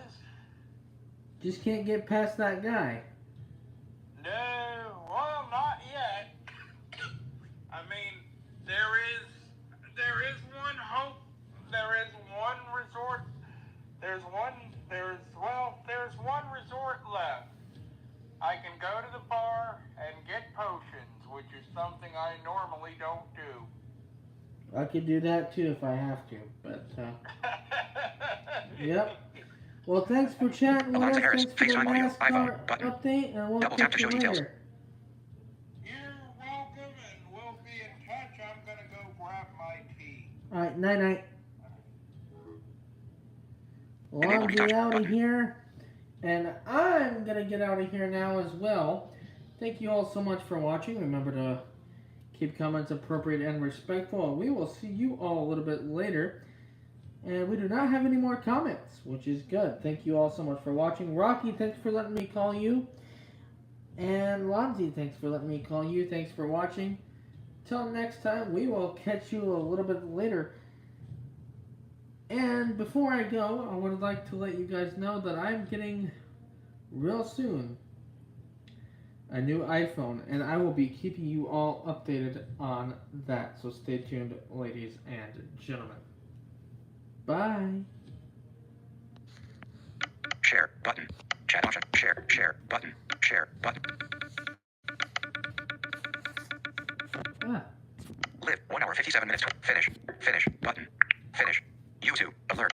Just can't get past that guy. No, well, not yet. I mean, there is one hope. There is one resort. There's one resort left. I can go to the bar and get potions, which is something I normally don't do. I could do that too if I have to, but yep. Well, thanks for chatting with us. Alonzo Harris, Thanks for the FaceTime audio, NASCAR iPhone, button. update, and we'll Double tap catch to you show details. later. You're welcome, and we'll be in touch. I'm gonna go grab my tea. All right, night night. Enable Lonzy detach out of button. here, and I'm gonna get out of here now as well. Thank you all so much for watching. Remember to keep comments appropriate and respectful. We will see you all a little bit later. And we do not have any more comments, which is good. Thank you all so much for watching. Rocky, thanks for letting me call you. And Lonzy, thanks for letting me call you. Thanks for watching. Till next time, we will catch you a little bit later. And before I go, I would like to let you guys know that I'm getting real soon a new iPhone, and I will be keeping you all updated on that. So stay tuned, ladies and gentlemen. Bye. Share button. Chat option. Share button. Share button. Ah. Live 1 hour 57 minutes. Finish button. Finish. YouTube.